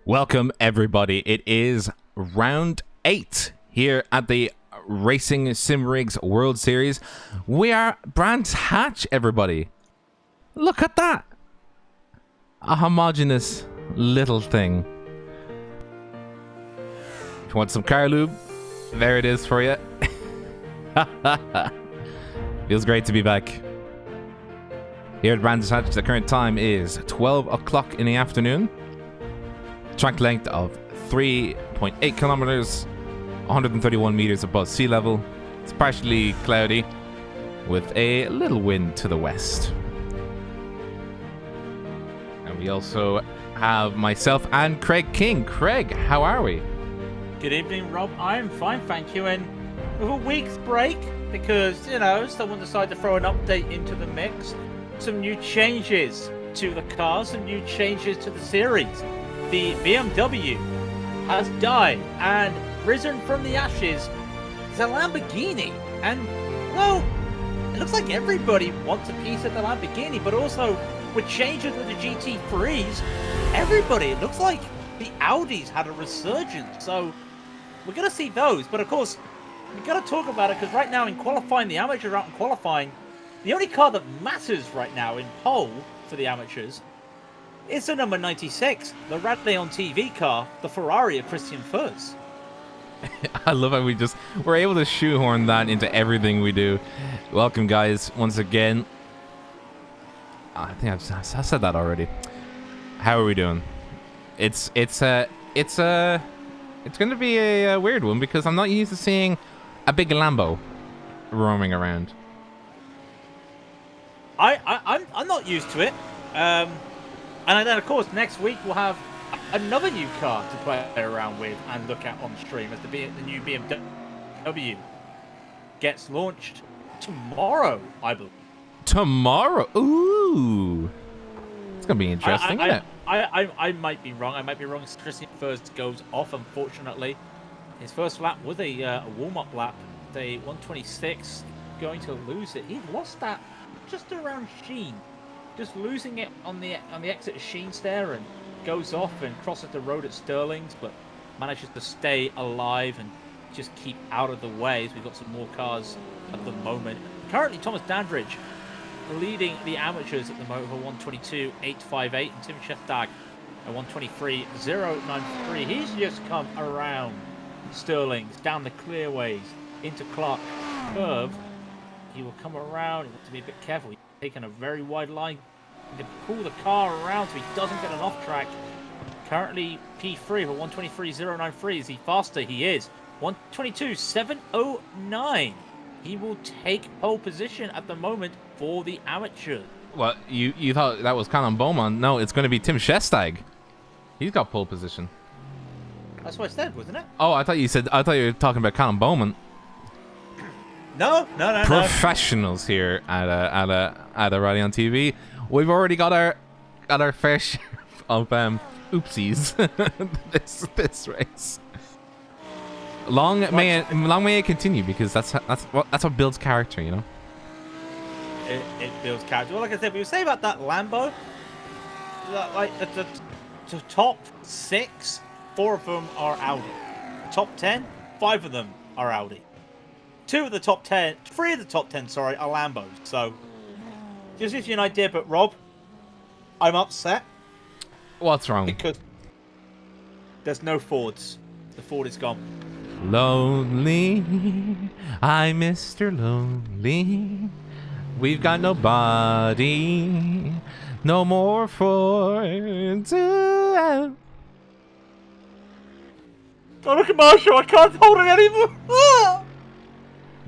Welcome, everybody. It is round 8 here at the RacingSimRigs World Series. We are Brands Hatch, everybody. Look at that. A homogeneous little thing. If you want some car lube, there it is for you. Feels great to be back. Here at Brands Hatch, the current time is 12 o'clock in the afternoon. Track length of 3.8 kilometers, 131 meters above sea level. It's partially cloudy with a little wind to the west. And we also have myself and Craig King. Craig, how are we? Good evening, Rob. I'm fine, thank you. And with a week's break, because, you know, someone decided to throw an update into the mix. Some new changes to the car, some new changes to the series. The BMW has died and risen from the ashes. It's a Lamborghini, and well, it looks like everybody wants a piece of the Lamborghini, but also with changes with the GT3s, everybody, it looks like the Audis had a resurgence, so we're going to see those. But of course, we've got to talk about it, because right now in qualifying, the amateurs are out in qualifying. The only car that matters right now in pole for the amateurs is the number 96, the Raidillon TV car, the Ferrari of Christian Furs. I love how we're able to shoehorn that into everything we do. Welcome, guys, once again. I think I said that already. How are we doing? It's going to be a weird one, because I'm not used to seeing a big Lambo roaming around. I'm not used to it. And then, of course, next week we'll have another new car to play around with and look at on stream as the new BMW gets launched tomorrow, I believe. Tomorrow? Ooh. It's going to be interesting, isn't it? I might be wrong. I might be wrong. Christian first goes off, unfortunately. His first lap was a warm-up lap. Day 126, going to lose it. He lost that just around Sheen. Just losing it on the exit of Sheen's there, and goes off and crosses the road at Sterling's, but manages to stay alive and just keep out of the way, as we've got some more cars at the moment. Currently, Thomas Dandridge leading the amateurs at the moment for 122.858, and Tim Shestag at 123.093. He's just come around Sterling's, down the clearways, into Clark Curve. He will come around. He wants to be a bit careful. He's taking a very wide line to pull the car around so he doesn't get an off track. Currently P3 for 123.093. Is he faster? He is. 122.709. He will take pole position at the moment for the amateur. Well, you thought that was Colin Bowman. No, it's going to be Tim Shestag. He's got pole position. That's what I said, wasn't it? Oh, I thought you were talking about Colin Bowman. No. Professionals here at Raidillon TV. We've already got our fair share of oopsies this race. Long may it continue, because that's what builds character, you know. It builds character. Well, like I said, we were saying about that Lambo. Like the top 6, 4 of them are Audi. Top 10, 5 of them are Audi. 3 of the top 10, sorry, are Lambos. So, just gives you an idea. But Rob, I'm upset. What's wrong? Because there's no Fords. The Ford is gone. Lonely, I'm Mr. Lonely. We've got nobody, no more Ford to have. I'm a commercial. I can't hold it anymore.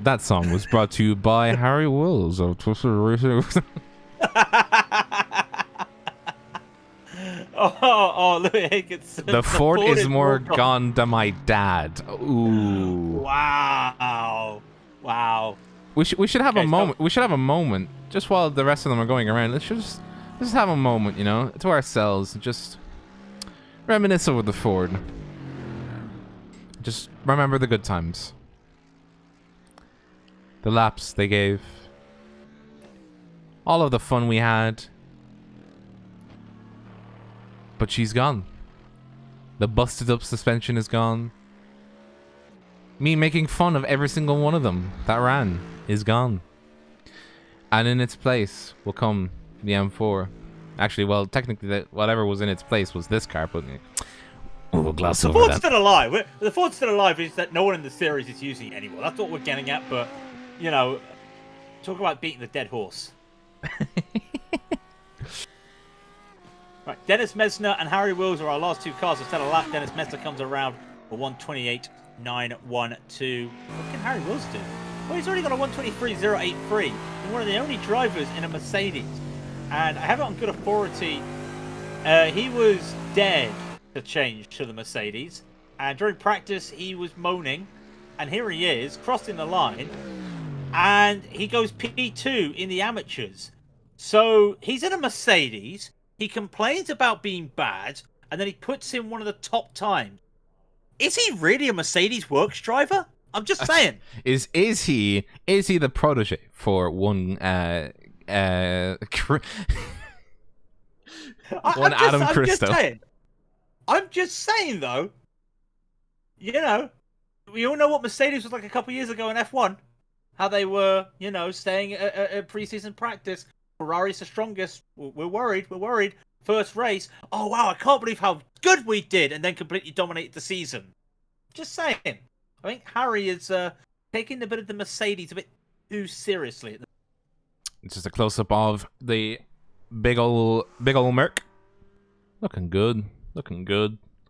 That song was brought to you by Harry Wills of Twister Racing. Louis Higgins. The Ford is more gone than my dad. Ooh. Wow. We should have a moment. We should have a moment just while the rest of them are going around. Let's just have a moment, you know, to ourselves. Just reminisce over the Ford. Just remember the good times. The laps they gave. All of the fun we had. But she's gone. The busted up suspension is gone. Me making fun of every single one of them that ran is gone. And in its place will come the M4. Actually, well, technically, whatever was in its place was this car, but we'll gloss over that. The Ford's still alive. The Ford's still alive is that no one in the series is using it anymore. That's what we're getting at, but, you know, talk about beating the dead horse. Right, Dennis Mesner and Harry Wills are our last two cars instead of lap. Dennis Mesner comes around for 128.912. What can Harry Wills do? Well, he's already got a 123.083. He's one of the only drivers in a Mercedes. And I have it on good authority. He was dead to change to the Mercedes. And during practice, he was moaning. And here he is, crossing the line. And he goes P2 in the amateurs. So he's in a Mercedes. He complains about being bad. And then he puts in one of the top times. Is he really a Mercedes works driver? I'm just saying. Is he the protege for one Adam Christo? I'm just saying though. You know, we all know what Mercedes was like a couple of years ago in F1. How they were, you know, staying at preseason practice. Ferrari's the strongest. We're worried. First race. Oh wow, I can't believe how good we did, and then completely dominated the season. Just saying. I think Harry is taking a bit of the Mercedes a bit too seriously. It's just a close-up of the big ol' Merc. Looking good.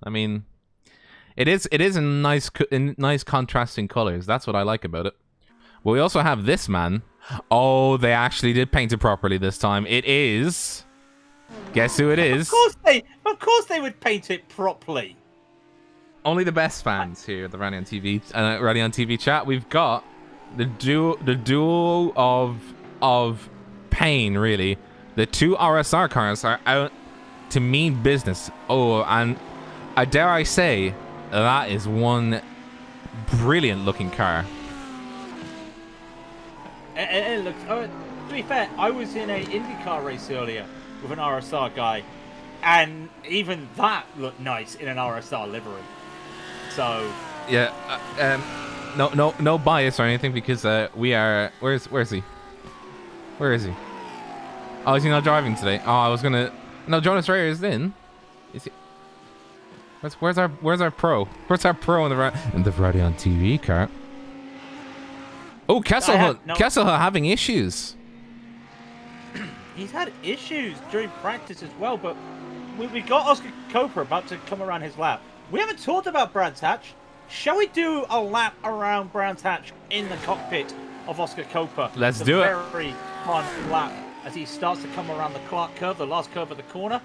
I mean, it is in nice contrasting colors. That's what I like about it. But we also have this man. Oh, they actually did paint it properly this time. It is. Guess who it is? Of course they would paint it properly. Only the best fans here at the Raidillon TV chat. We've got the duo of pain, really. The two RSR cars are out to mean business. Oh, and dare I say, that is one brilliant looking car. And look, to be fair, I was in a IndyCar race earlier with an RSR guy, and even that looked nice in an RSR livery. So yeah, no bias or anything, because we are. Where's he? Where is he? Oh, is he not driving today? Oh, I was gonna. No, Jonas Rayer is in. Is he? Where's our pro? Where's our pro in the Raidillon TV car? Oh, Kesselhunt having issues. He's had issues during practice as well, but we got Oscar Cooper about to come around his lap. We haven't talked about Brands Hatch. Shall we do a lap around Brands Hatch in the cockpit of Oscar Cooper? Let's do it. Very fun lap as he starts to come around the Clark curve, the last curve of the corner.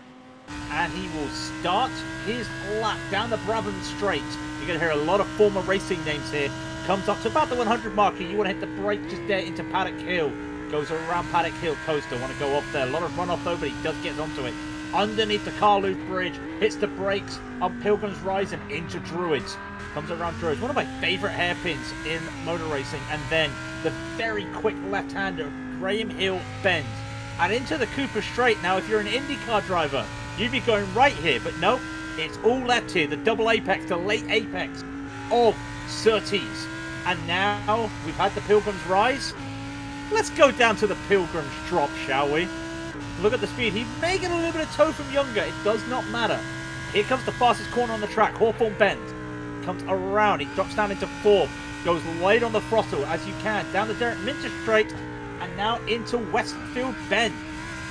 And he will start his lap down the Brabham Straight. You're going to hear a lot of former racing names here. Comes up to about the 100 marker. You want to hit the brake just there into Paddock Hill. Goes around Paddock Hill coaster. Want to go off there. A lot of runoff though, but he does get onto it. Underneath the Carloop Bridge. Hits the brakes on Pilgrim's Rise and into Druids. Comes around Druids. One of my favourite hairpins in motor racing. And then the very quick left-hander, Graham Hill Bend. And into the Cooper Straight. Now, if you're an IndyCar driver, you'd be going right here. But nope, it's all left here. The double apex, the late apex of Surtees. And now we've had the Pilgrim's Rise. Let's go down to the Pilgrim's Drop, shall we? Look at the speed. He may get a little bit of toe from Younger. It does not matter. Here comes the fastest corner on the track, Hawthorne Bend. Comes around. He drops down into fourth. Goes light on the throttle as you can. Down the Derek Minter Straight. And now into Westfield Bend.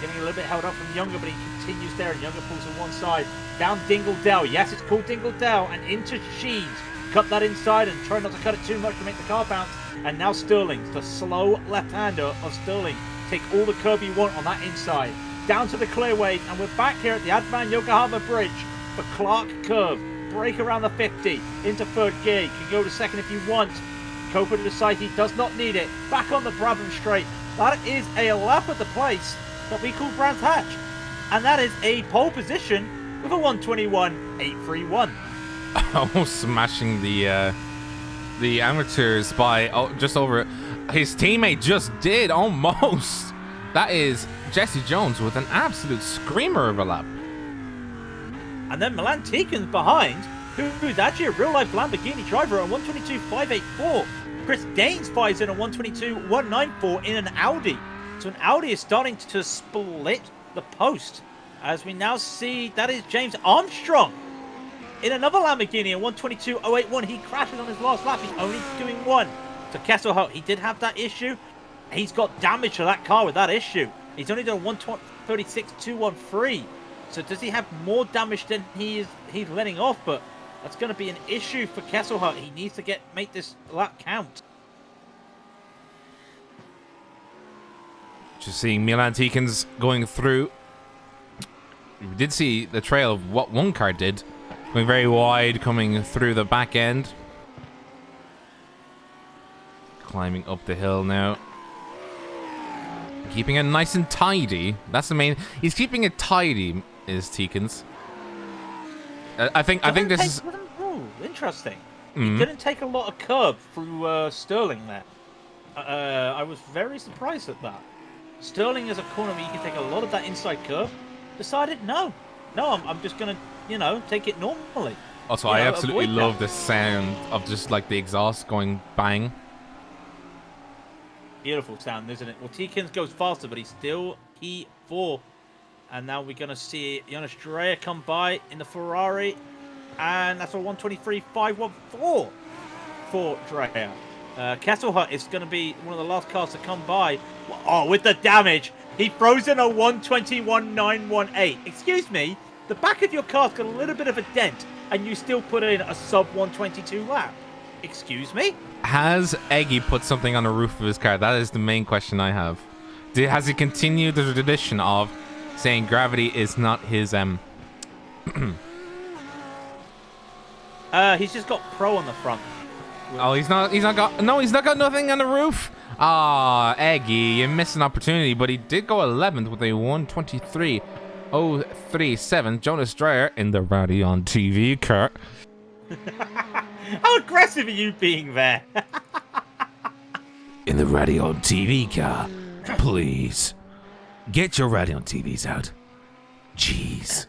Getting a little bit held up from Younger, but he continues there. And Younger pulls to one side. Down Dingle Dell. Yes, it's called Dingle Dell. And into Sheaves. Cut that inside and try not to cut it too much to make the car bounce. And now Sterling's the slow left-hander of Sterling. Take all the curb you want on that inside. Down to the clearways, and we're back here at the Advan Yokohama Bridge for Clark Curve. Brake around the 50 into third gear. You can go to second if you want. Cooper to the side, he does not need it. Back on the Brabham Straight. That is a lap at the place that we call Brands Hatch. And that is a pole position with a 121.831. Almost smashing the amateurs by just over. His teammate just did almost. That is Jesse Jones with an absolute screamer of a lap. And then Milan Ticon's behind, who's actually a real-life Lamborghini driver on 122.584. Chris Daines fires in on 122.194 in an Audi. So an Audi is starting to split the post. As we now see, that is James Armstrong in another Lamborghini at 122.081. He crashes on his last lap. He's only doing one. So Kesselhout, he did have that issue. He's got damage to that car with that issue. He's only done 136.213. So does he have more damage than he's letting off? But that's going to be an issue for Kesselhout. He needs to make this lap count. Just seeing Milan Tikins going through. We did see the trail of what one car did. Going very wide, coming through the back end. Climbing up the hill now. Keeping it nice and tidy. That's the main... He's keeping it tidy, is Tikins. I think this is... Oh, interesting. He didn't take a lot of curb through Sterling there. I was very surprised at that. Sterling is a corner where you can take a lot of that inside curve. Decided, no, I'm just going to, take it normally. Also, I absolutely love the sound of just like the exhaust going bang. Beautiful sound, isn't it? Well, Tikins goes faster, but he's still P4. And now we're going to see Jonas Dreyer come by in the Ferrari. And that's a 123.514 for Dreyer. Kesselhut is going to be one of the last cars to come by. Oh, with the damage. He throws in a 121.918. Excuse me, the back of your car's got a little bit of a dent, and you still put in a sub 122 lap. Excuse me? Has Eggy put something on the roof of his car? That is the main question I have. Has he continued the tradition of saying gravity is not his he's just got Pro on the front. Oh, he's not got nothing on the roof. Ah, Eggy, you missed an opportunity, but he did go 11th with a 123.037. Jonas Dreyer in the Raidillon TV car. How aggressive are you being there? In the Raidillon TV car, please. Get your Raidillon TVs out. Jeez.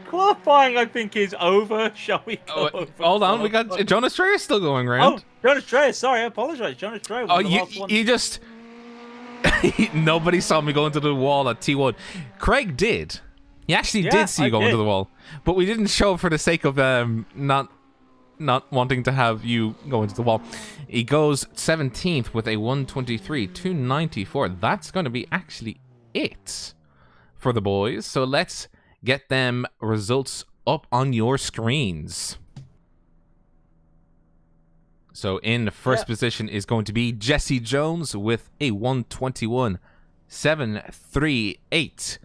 Qualifying, I think, is over. Shall we go over? Hold on, we got Jonas Dreyer still going round. Oh, Jonas Dreyer, sorry, I apologize. Jonas Dreyer was the last one. You just... Nobody saw me go into the wall at T1. Craig did. He actually did see you go into the wall. But we didn't show for the sake of not wanting to have you go into the wall. He goes 17th with a 123.294. That's going to be actually it for the boys. So let's get them results up on your screens. So in the first position is going to be Jesse Jones with a 121.738.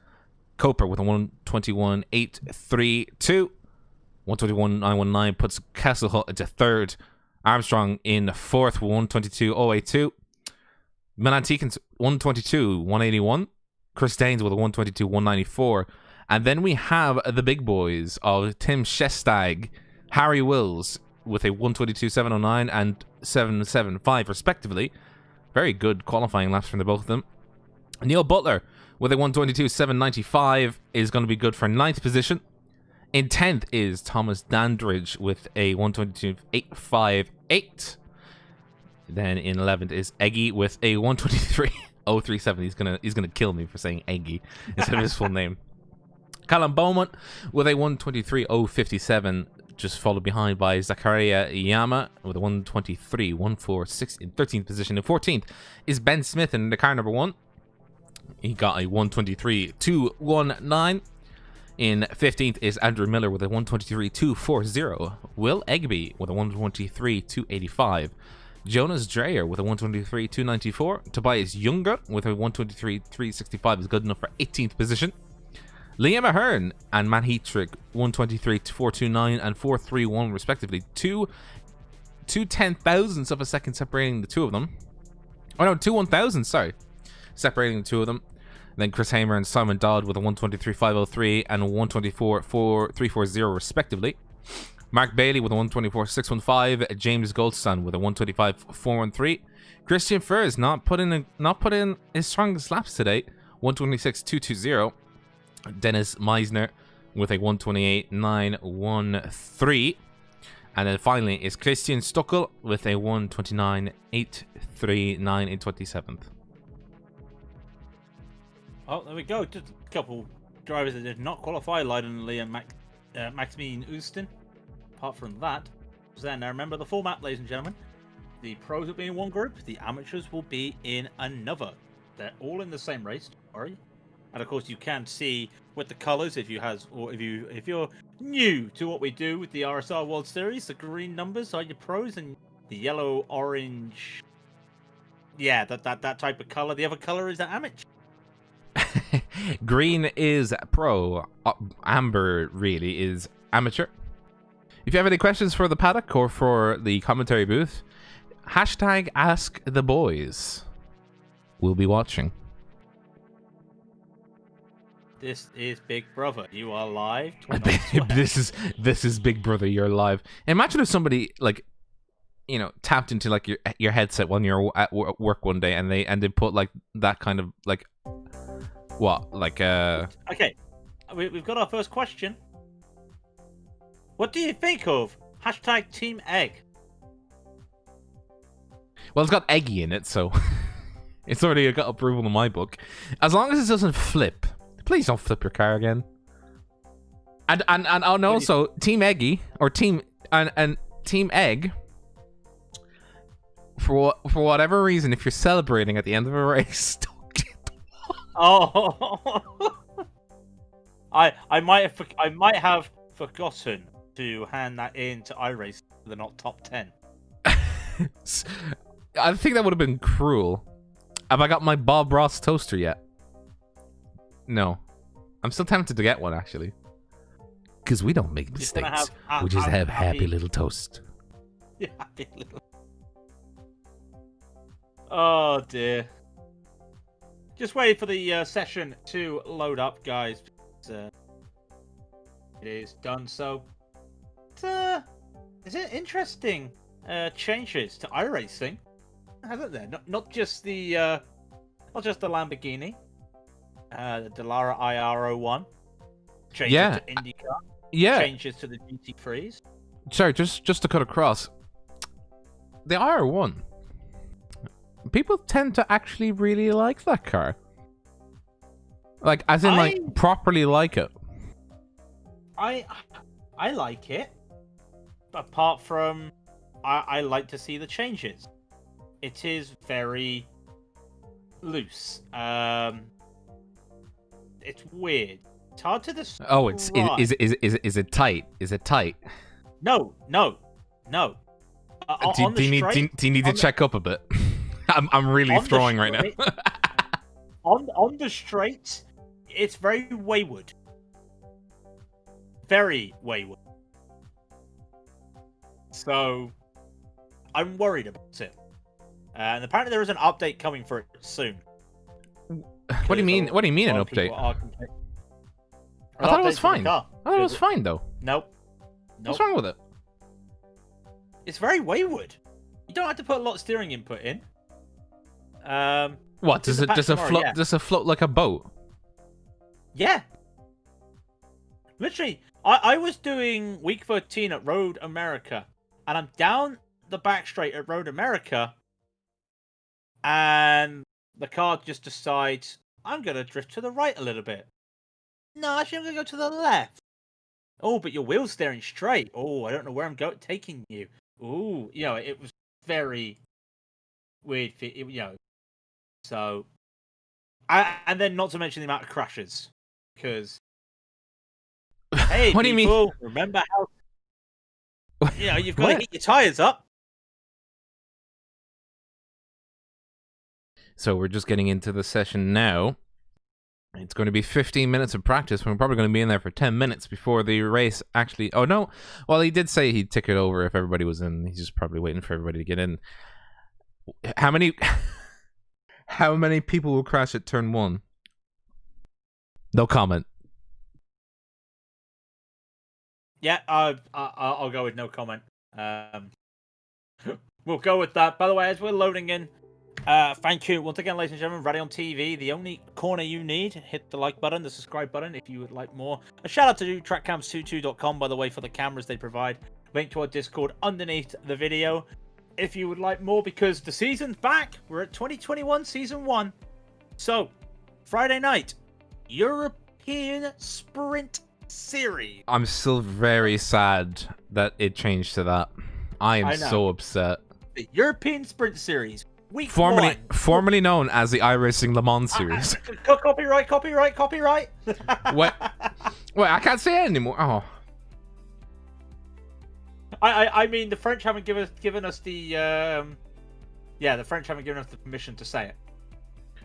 Coper with a 121.832. 121.919 puts Kesselhut into third. Armstrong in fourth with 122.082. Milan Tikins 122.181. Chris Daines with a 122.194. And then we have the big boys of Tim Shestag, Harry Wills with a 122.709 and 775 respectively. Very good qualifying laps from the both of them. Neil Butler with a 122.795 is going to be good for 9th position. In 10th is Thomas Dandridge with a 122.858. Then in 11th is Eggy with a 123.037. He's gonna kill me for saying Eggy instead of his full name. Callum Beaumont with a 123.057, just followed behind by Zakaria Yama with a 123.146 in 13th position. In 14th is Ben Smith in the car number 1. He got a 123.219. In 15th is Andrew Miller with a 123.240. Will Egby with a 123.285. Jonas Dreyer with a 123.294. Tobias Younger with a 123.365 is good enough for 18th position. Liam Ahern and Matt Heatrick 123.429 and 431 respectively. Two 10,000ths of a second separating the two of them. Oh no, 2 1,000, sorry. Separating the two of them. Then Chris Hamer and Simon Dodd with a 123.503 and a 124.340 respectively. Mark Bailey with a 124.615. James Goldstein with a 125.413. Christian Furs not put in his strongest laps today. 126.220. Dennis Meisner with a 128.913. And then finally is Christian Stockel with a 129.839 in 27th. Oh, there we go. Just a couple drivers that did not qualify. Leiden Lee and Maximilian Oostin. Apart from that, then now remember the format, ladies and gentlemen. The pros will be in one group. The amateurs will be in another. They're all in the same race. Don't worry. And of course, you can see with the colours if you're new to what we do with the RSR World Series. The green numbers are your pros, and the yellow, orange, yeah, that type of colour. The other colour is the amateur. Green is pro. Amber really is amateur. If you have any questions for the paddock or for the commentary booth, hashtag ask the boys. We'll be watching. This is Big Brother. You are live. this is Big Brother. You're live. Imagine if somebody tapped into like your headset when you're at work one day and they put like that kind of like what like Okay, we've got our first question. What do you think of hashtag Team Egg? Well, it's got eggy in it, so it's already got approval in my book. As long as it doesn't flip. Please don't flip your car again. And also Team Eggy or Team and Team Egg. For whatever reason, if you're celebrating at the end of a race, don't get the Oh, I might have forgotten to hand that in to iRace. They're not top 10. I think that would have been cruel. Have I got my Bob Ross toaster yet? No. I'm still tempted to get one, actually. Because we don't make mistakes. We just have happy little toast. Yeah, happy little... Oh, dear. Just wait for the session to load up, guys. It is done so. Is it interesting changes to iRacing? Hasn't there? Not just the Lamborghini. The Dallara IR01. Changes to IndyCar. Yeah. Changes to the GT3s. Sorry, just to cut across. The IR1. People tend to actually really like that car. Like, as in, like, properly like it. I like it. Apart from, I like to see the changes. It is very loose. It's weird. It's hard to describe. Oh, is it tight? Is it tight? No. Do you need to check up a bit? I'm really throwing right now. on the straight, it's very wayward. Very wayward. So, I'm worried about it. And apparently there is an update coming for it soon. What do you mean? What do you mean an update? I thought it was fine. I thought it was fine though. Nope. What's wrong with it? It's very wayward. You don't have to put a lot of steering input in. What does it float? Yeah. Does it float like a boat? Yeah. Literally, I was doing week 13 at Road America, and I'm down the back straight at Road America, and the car just decides I'm gonna drift to the right a little bit. No, actually, I'm gonna go to the left. Oh, but your wheel's steering straight. Oh, I don't know where I'm taking you. Ooh, it was very weird. So, and then not to mention the amount of crashes, because hey, what do you mean? Remember how you've got to heat your tires up. So we're just getting into the session now. It's going to be 15 minutes of practice. We're probably going to be in there for 10 minutes before the race actually... Oh, no. Well, he did say he'd tick it over if everybody was in. He's just probably waiting for everybody to get in. How many people will crash at turn 1? No comment. Yeah, I'll go with no comment. We'll go with that. By the way, as we're loading in Thank you once again, ladies and gentlemen. Raidillon TV, the only corner you need. Hit the like button, the subscribe button if you would like more. A shout out to trackcams22.com, by the way, for the cameras they provide. Link to our Discord underneath the video if you would like more, because the season's back. We're at 2021 Season 1. So, Friday night, European Sprint Series. I'm still very sad that it changed to that. I am so upset. The European Sprint Series. Week formerly known as the iRacing Le Mans Series. Copyright. Wait, I can't say it anymore. Oh. I mean, the French haven't given us the the French haven't given us the permission to say it.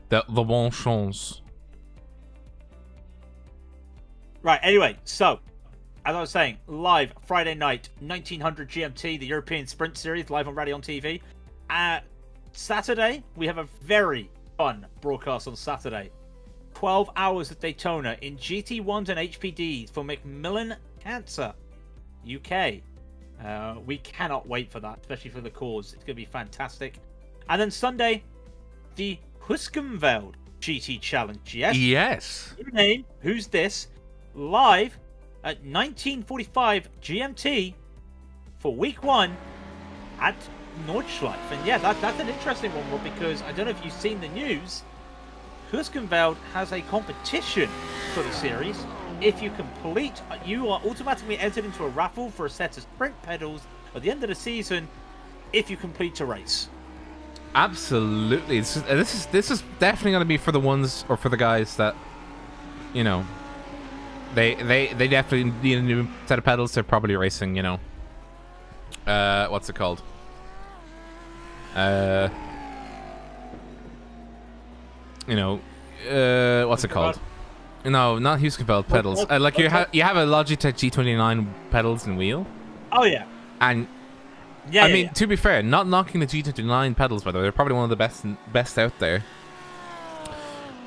The bon chance. Right. Anyway, so as I was saying, live Friday night, 1900 GMT, the European Sprint Series, live on Raidillon TV. Saturday, we have a very fun broadcast on Saturday. 12 hours at Daytona in GT1s and HPDs for Macmillan Cancer, UK. We cannot wait for that, especially for the cause. It's going to be fantastic. And then Sunday, the Huskenveld GT Challenge. Yes. New name. Who's this? Live at 1945 GMT for week 1 at Nordschleife. And yeah, that's an interesting one, because I don't know if you've seen the news. Huskenveld has a competition for the series. If you complete, you are automatically entered into a raffle for a set of sprint pedals at the end of the season if you complete a race. Absolutely. This is definitely going to be for the ones, or for the guys that, you know, they definitely need a new set of pedals. They're probably racing, you know, what's it called? You know, what's it called? No, not Huskenveld pedals. Like you have a Logitech G29 pedals and wheel. Oh yeah. And I mean, to be fair, not knocking the G29 pedals, by the way, they're probably one of the best out there.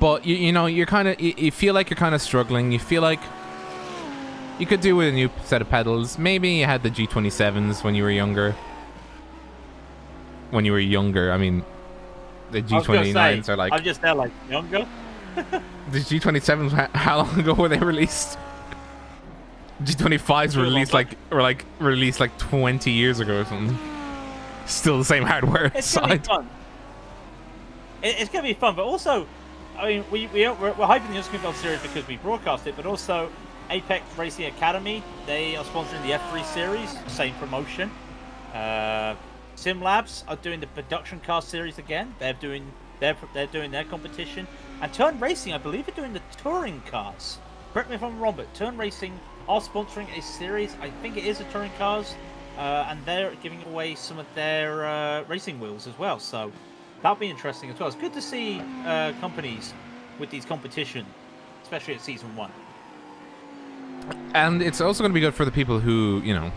But you know, you're kind of you feel like you're kind of struggling. You feel like you could do with a new set of pedals. Maybe you had the G27s when you were younger. I mean, the G29s are like... I'm just there like, younger? The G27s, how long ago were they released? G25s were released like 20 years ago or something. Still the same hardware inside. It's gonna be fun. It's gonna be fun, but also, I mean, we're hyping the Huskenveld series because we broadcast it, but also Apex Racing Academy, they are sponsoring the F3 series, same promotion. Sim Labs are doing the production car series again. They're doing their competition. And Turn Racing, I believe, are doing the touring cars. Correct me if I'm wrong, but Turn Racing are sponsoring a series. I think it is the touring cars, and they're giving away some of their racing wheels as well. So that'll be interesting as well. It's good to see companies with these competitions, especially at Season 1. And it's also going to be good for the people who, you know,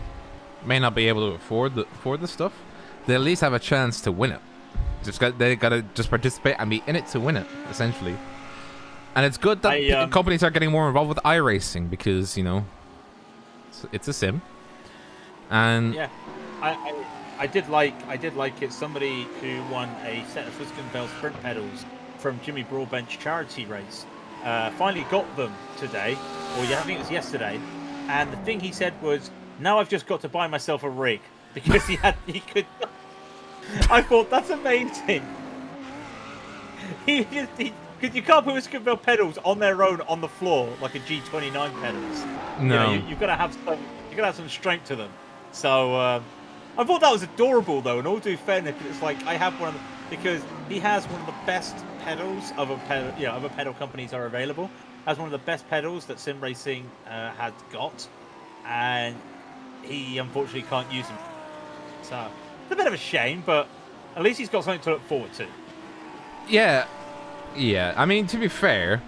may not be able to afford the stuff. They at least have a chance to win it. They gotta just participate and be in it to win it, essentially. And it's good that companies are getting more involved with iRacing, because, you know, it's a sim. And yeah, I did like it. Somebody who won a set of Huskenveld sprint pedals from Jimmy Broadbench charity race finally got them today, or I think it was yesterday. And the thing he said was, "Now I've just got to buy myself a rig," because he could. I thought, that's amazing. Because you can't put Huskenveld pedals on their own on the floor like a G29 pedals. No, you know, you've got to have some strength to them. So I thought that was adorable, though. And all due fairness, it's like I have one because he has one of the best pedals other pedal companies are available. Has one of the best pedals that Sim Racing has got, and he unfortunately can't use them. So it's a bit of a shame, but at least he's got something to look forward to. Yeah. I mean, to be fair,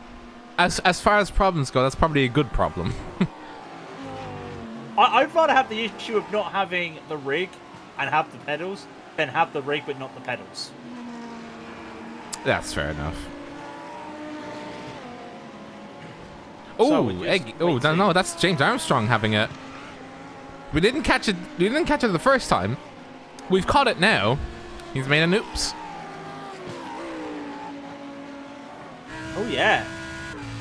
as far as problems go, that's probably a good problem. I'd rather have the issue of not having the rig and have the pedals than have the rig but not the pedals. That's fair enough. So no, that's James Armstrong having it. We didn't catch it. The first time. We've caught it now. He's made an oops. yeah.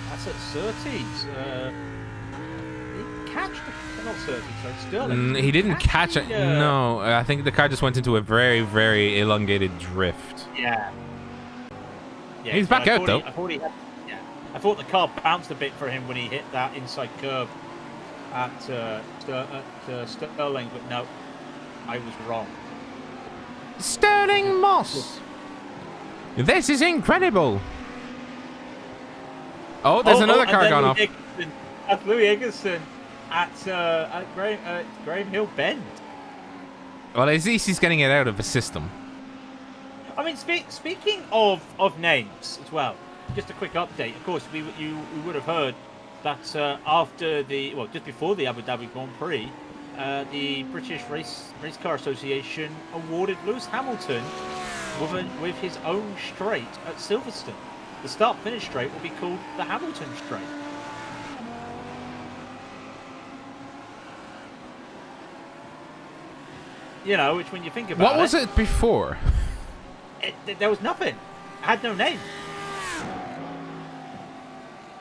That's at Surtees. He catch the... Not Surtees, sorry, Sterling. He didn't catch it. No, I think the car just went into a very, very elongated drift. Yeah. He's back out, though. I thought the car bounced a bit for him when he hit that inside curb at Sterling, but no, I was wrong. Sterling Moss! This is incredible! Oh, there's another car gone off. That's Louis Eggleston at Graham Hill Bend. Well, at least he's getting it out of the system. I mean, speaking of names as well, just a quick update. Of course, you would have heard that just before the Abu Dhabi Grand Prix, the British Race Car Association awarded Lewis Hamilton with his own straight at Silverstone. The start-finish straight will be called the Hamilton Straight. You know, which when you think about what was it before? There was nothing. It had no name.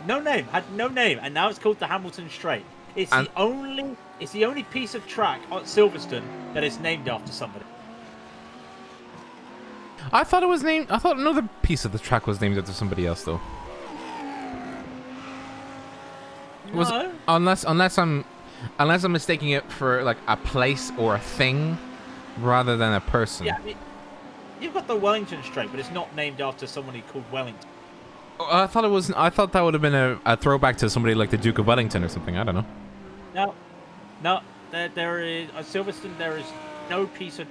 No name. Had no name, and now it's called the Hamilton Straight. It's the only piece of track at Silverstone that is named after somebody. I thought it was named. I thought another piece of the track was named after somebody else, though. No. Unless I'm mistaking it for like a place or a thing rather than a person. Yeah, I mean, you've got the Wellington Straight, but it's not named after somebody called Wellington. I thought it was. I thought that would have been a throwback to somebody like the Duke of Wellington or something. I don't know. No. There is at Silverstone. There is no piece of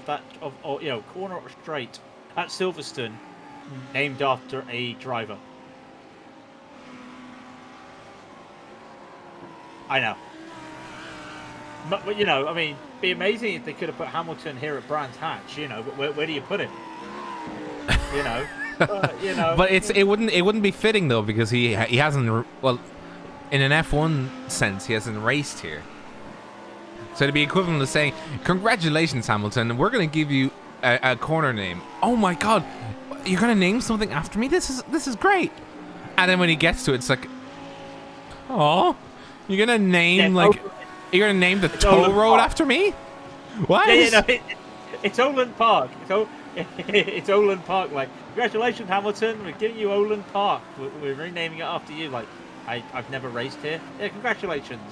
that corner or straight at Silverstone named after a driver. I know. But I mean, it'd be amazing if they could have put Hamilton here at Brands Hatch, but where do you put him? But it wouldn't be fitting though, because he hasn't, well, in an F1 sense, he hasn't raced here. So it'd be equivalent to saying, "Congratulations, Hamilton, we're going to give you a corner name." Oh my God, you're going to name something after me? This is great. And then when he gets to it, it's like, oh, you're going to name you're going to name the toll road after me? What? It's Oland Park. It's Oland Park. Like, congratulations, Hamilton. We're giving you Oland Park. We're renaming it after you. Like, I've never raced here. Yeah, congratulations.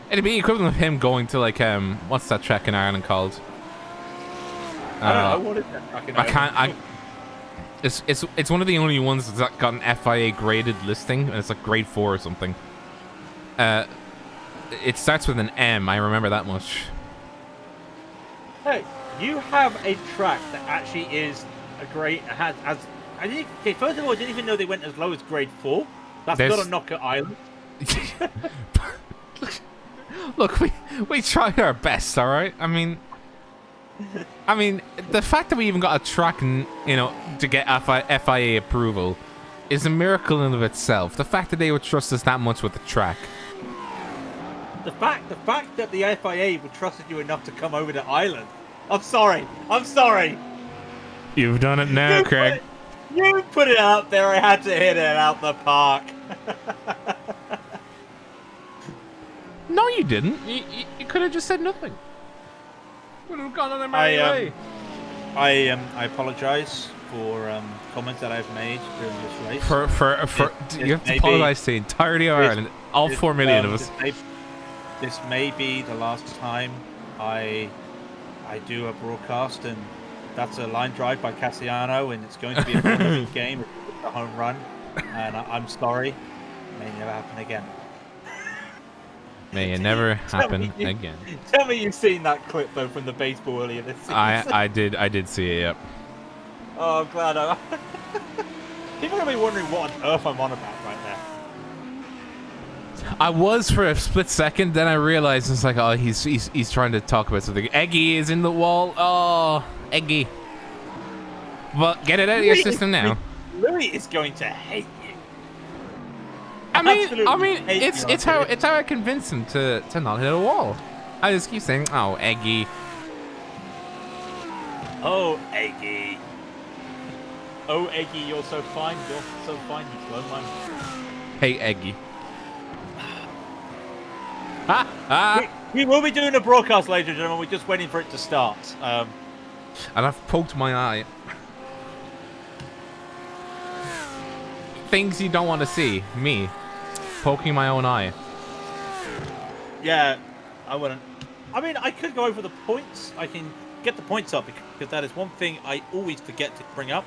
It'd be equivalent of him going to like what's that track in Ireland called? I don't know. What is that track in Ireland? It's one of the only ones that's got an FIA graded listing, and it's like grade 4 or something. It starts with an M. I remember that much. Hey, you have a track that actually is a grade first of all, I didn't even know they went as low as grade 4. That's not a knock at Ireland. Look, we tried our best, all right? I mean, the fact that we even got a track, to get FIA approval is a miracle in of itself. The fact that they would trust us that much with the track. The fact that the FIA would trusted you enough to come over to Ireland. I'm sorry. You've done it now, Craig. You put it out there. I had to hit it out the park. No, you didn't. You could have just said nothing. Would have gone on a merry way. I apologise for comments that I've made during this race. You have to apologise to the entirety of Ireland, all 4 million of us. This may be the last time I do a broadcast, and that's a line drive by Cassiano, and it's going to be a fun game. It's a home run, and I'm sorry. It may never happen again. May it never happen again. Tell me you've seen that clip though from the baseball earlier this season. I did see it. Yep. Oh, I'm glad. People are gonna be wondering what on earth I'm on about right now. I was for a split second, then I realized it's like, oh, he's trying to talk about something. Eggy is in the wall. Oh, Eggy. Well, get it out of your system now. Louis is going to hate you. I mean, it's how I convince him to not hit a wall. I just keep saying, oh, Eggy. Oh, Eggy. Oh, Eggy, you're so fine. You're so fine, you slow man. Hey, Eggy. Ah! We will be doing a broadcast, ladies and gentlemen. We're just waiting for it to start. And I've poked my eye. Things you don't want to see. Me. Poking my own eye. Yeah, I wouldn't. I mean, I could go over the points. I can get the points up because that is one thing I always forget to bring up.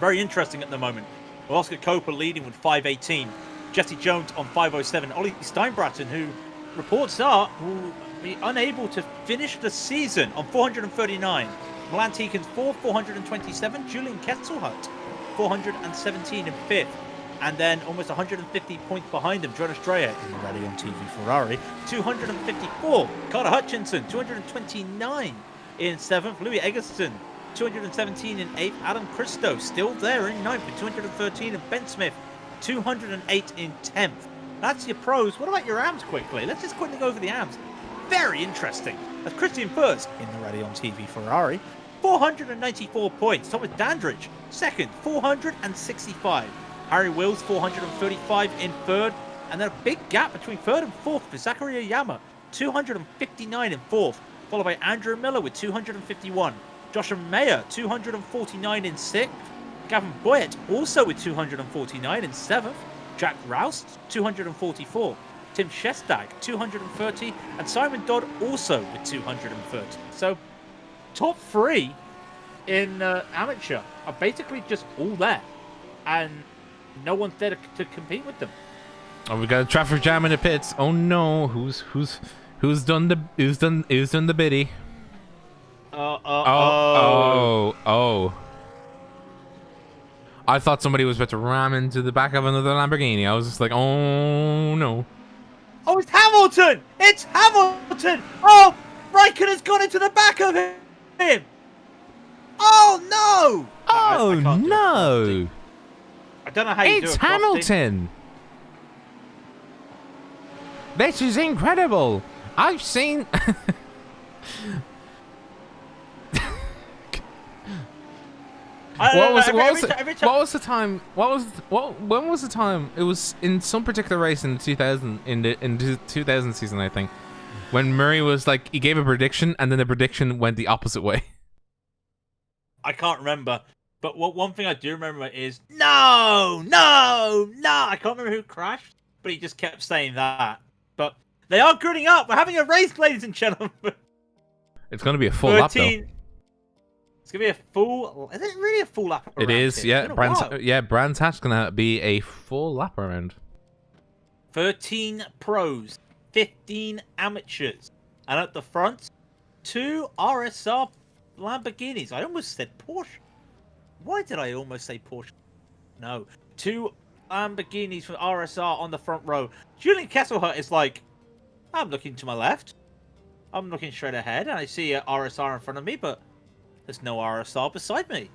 Very interesting at the moment. Oscar Copa leading with 518. Jesse Jones on 507. Ollie Steinbraten, who reports are will be unable to finish the season on 439. Milan Tikins 427. Julian Kesselhut 417 in fifth. And then almost 150 points behind him, Jonas Dreyer in the Raidillon TV Ferrari, 254. Carter Hutchinson, 229 in seventh. Louis Eggleston, 217 in eighth. Adam Christo still there in ninth with 213. And Ben Smith, 208 in 10th. That's your pros. What about your AMs quickly? Let's just quickly go over the AMs. Very interesting. That's Christian Furs in the Raidillon TV Ferrari, 494 points. Thomas Dandridge, second, 465. Harry Wills, 435 in third. And then a big gap between third and fourth for Zachary Oyama, 259 in fourth. Followed by Andrew Miller with 251. Joshua Mayer, 249 in sixth. Gavin Boyett also with 249 in seventh. Jack Rouse, 244. Tim Shestag, 230. And Simon Dodd also with 230. So, top three in amateur are basically just all there. And no one's there to compete with them. Oh, we got a traffic jam in the pits. Oh no, who's done the biddy? Oh. I thought somebody was about to ram into the back of another Lamborghini. I was just like, oh no. Oh, it's Hamilton! It's Hamilton! Oh, Raikkonen's gone into the back of him! Oh no! Oh I can't do no! I don't know how you do it. It's Hamilton! This is incredible! I've seen... When was the time? When was the time? It was in some particular race in the 2000 season, I think, when Murray was like, he gave a prediction and then the prediction went the opposite way. I can't remember, but one thing I do remember is no. I can't remember who crashed, but he just kept saying that. But they are gridding up. We're having a race, ladies and gentlemen. It's going to be a full lap, though. It's going to be a full... Is it really a full lap around? It is, yeah. Brands Hatch going to be a full lap around. 13 pros, 15 amateurs. And at the front, 2 RSR Lamborghinis. I almost said Porsche. Why did I almost say Porsche? No. 2 Lamborghinis from RSR on the front row. Julian Kesselhut is like, I'm looking to my left. I'm looking straight ahead, and I see a RSR in front of me, but there's no RSR beside me.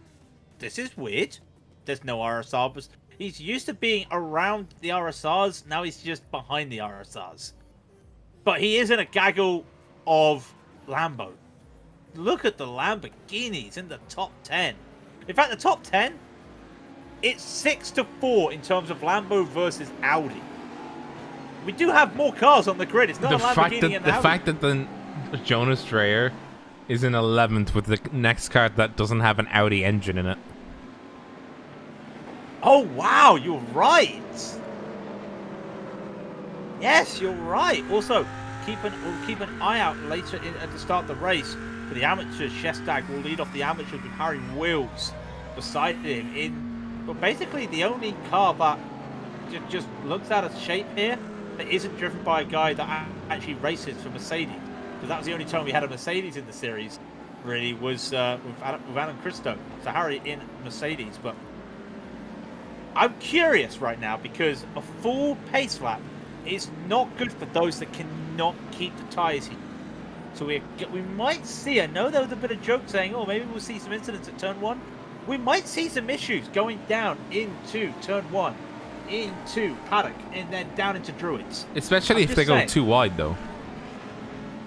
This is weird. There's no RSR. He's used to being around the RSRs. Now he's just behind the RSRs. But he is in a gaggle of Lambo. Look at the Lamborghinis in the top 10. In fact, the top 10, it's 6-4 in terms of Lambo versus Audi. We do have more cars on the grid. It's not a Lamborghini and Audi. The fact that the Jonas Dreyer is in 11th with the next car that doesn't have an Audi engine in it. Oh wow, you're right. Yes, you're right. Also, we'll keep an eye out later at the start of the race for the amateurs. Shestag will lead off the amateurs with Harry Wills beside him but basically the only car that just looks out of shape here that isn't driven by a guy that actually races for Mercedes. Because that was the only time we had a Mercedes in the series, really, was with Adam Christo. So Harry in Mercedes. But I'm curious right now because a full pace lap is not good for those that cannot keep the tyres heated. So we might see, I know there was a bit of joke saying, oh, maybe we'll see some incidents at turn 1. We might see some issues going down into turn 1, into Paddock, and then down into Druids. Especially if they go too wide, though.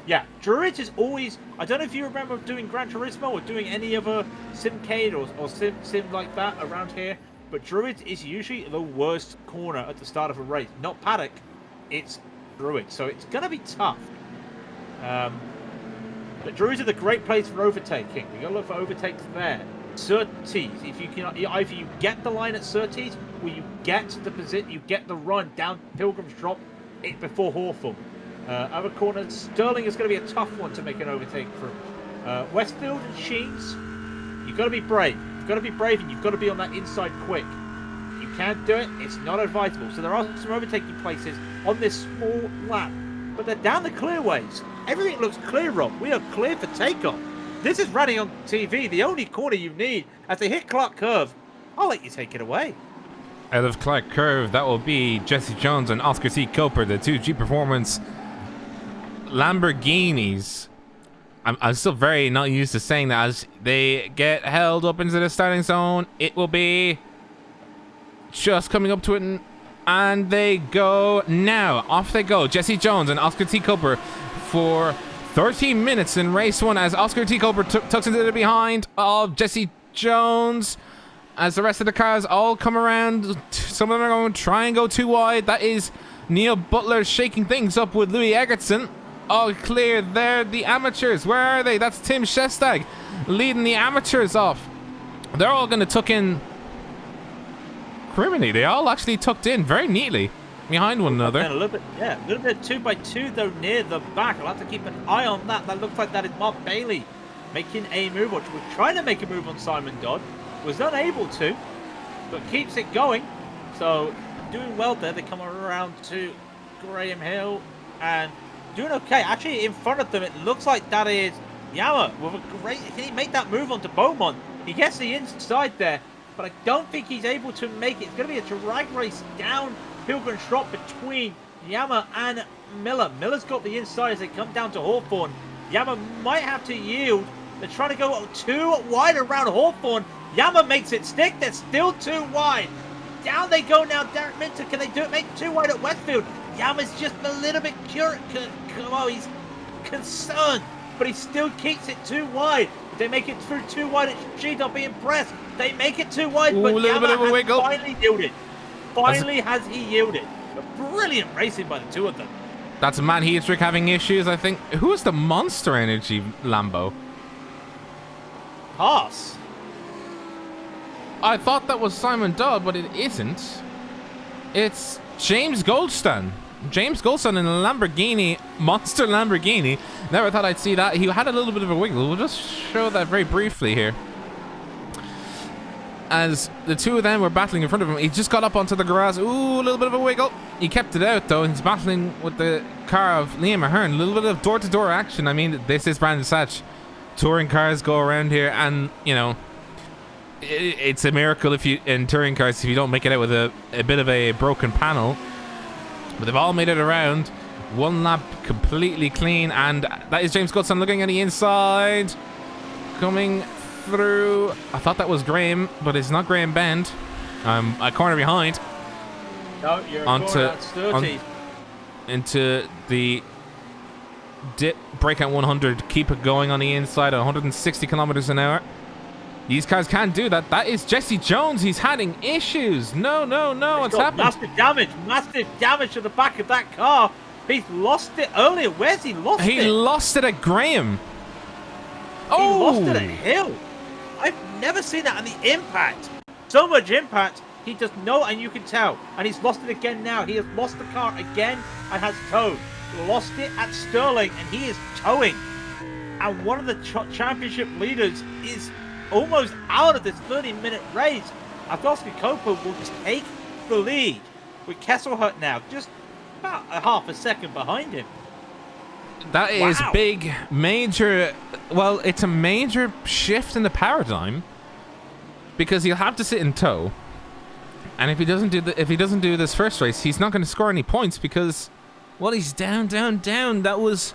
Yeah, Druid is always... I don't know if you remember doing Gran Turismo or doing any other Simcade or sim like that around here, but Druid is usually the worst corner at the start of a race. Not Paddock, it's Druid. So it's going to be tough. But Druids are the great place for overtaking. We've got to look for overtakes there. Surtees, if you can, either you get the line at Surtees or you get the position, you get the run down Pilgrim's Drop before Hawthorne. Other corners, Sterling is going to be a tough one to make an overtake from. Westfield and Sheens, you've got to be brave. You've got to be brave and you've got to be on that inside quick. If you can't do it, it's not advisable. So there are some overtaking places on this small lap, but they're down the clearways. Everything looks clear, Rob. We are clear for takeoff. This is Raidillon TV, the only corner you need. As they hit Clark Curve, I'll let you take it away. Out of Clark Curve, that will be Jesse Jones and Oscar C. Coper, the two G Performance Lamborghinis. I'm still very not used to saying that. As they get held up into the starting zone, it will be just coming up to it, and they go now. Off they go. Jesse Jones and Oscar T. Coper for 13 minutes in race one, as Oscar T. Coper tucks into the behind of Jesse Jones. As the rest of the cars all come around, some of them are going to try and go too wide. That is Neil Butler shaking things up with Louis Egerton. All clear there. The amateurs, where are they? That's Tim Shestag leading the amateurs off. They're all going to tuck in. Criminy, they all actually tucked in very neatly behind one another. A little bit, yeah, a little bit 2x2 though near the back. I'll have to keep an eye on that. That looks like that is Mark Bailey making a move, or was trying to make a move on Simon Dodd. Was unable to, but keeps it going. So doing well there. They come around to Graham Hill and doing okay. Actually, in front of them, it looks like that is Yama with a great. Can he make that move onto Beaumont? He gets the inside there, but I don't think he's able to make it. It's going to be a drag race down Pilgrim's Drop between Yama and Miller. Miller's got the inside as they come down to Hawthorne. Yama might have to yield. They're trying to go too wide around Hawthorne. Yama makes it stick. They're still too wide. Down they go now. Derek Minter, can they do it? Make it too wide at Westfield. Yama's just a little bit curious. Oh, he's concerned, but he still keeps it too wide. If they make it through too wide at Sheet, I'll be impressed. They make it too wide, but Yama has finally yielded. Finally has he yielded. Brilliant racing by the two of them. That's Matt Heatrick having issues, I think. Who is the Monster Energy Lambo? Pass. I thought that was Simon Dodd, but it isn't. It's James Goldstein. James Goldstein in a Lamborghini, Monster Lamborghini. Never thought I'd see that. He had a little bit of a wiggle. We'll just show that very briefly here. As the two of them were battling in front of him, he just got up onto the grass. Ooh, a little bit of a wiggle. He kept it out, though. He's battling with the car of Liam Ahern. A little bit of door-to-door action. I mean, this is Brandon Satch. Touring cars go around here, and, you know, it's a miracle if you in touring cars if you don't make it out with a bit of a broken panel. But they've all made it around. One lap completely clean, and that is James Goodson looking at the inside. Coming through. I thought that was Graham, but it's not Graham Bend. A corner behind. No, you're into the dip breakout 100. Keep it going on the inside at 160 kilometers an hour. These cars can't do that. That is Jesse Jones. He's having issues. No. What's happened? Massive damage to the back of that car. He's lost it earlier. Where's he lost it? He lost it at Graham. He lost it at Hill. I've never seen that. And the impact. So much impact. He does know, and you can tell. And he's lost it again now. He has lost the car again and has towed. Lost it at Sterling, and he is towing. And one of the championship leaders is almost out of this 30-minute race. Oscar Copa will take the lead with Kesselhut now just about a half a second behind him. That is big, major. Well, it's a major shift in the paradigm because he'll have to sit in tow, and if he doesn't do this first race, he's not going to score any points because, well, he's down. That was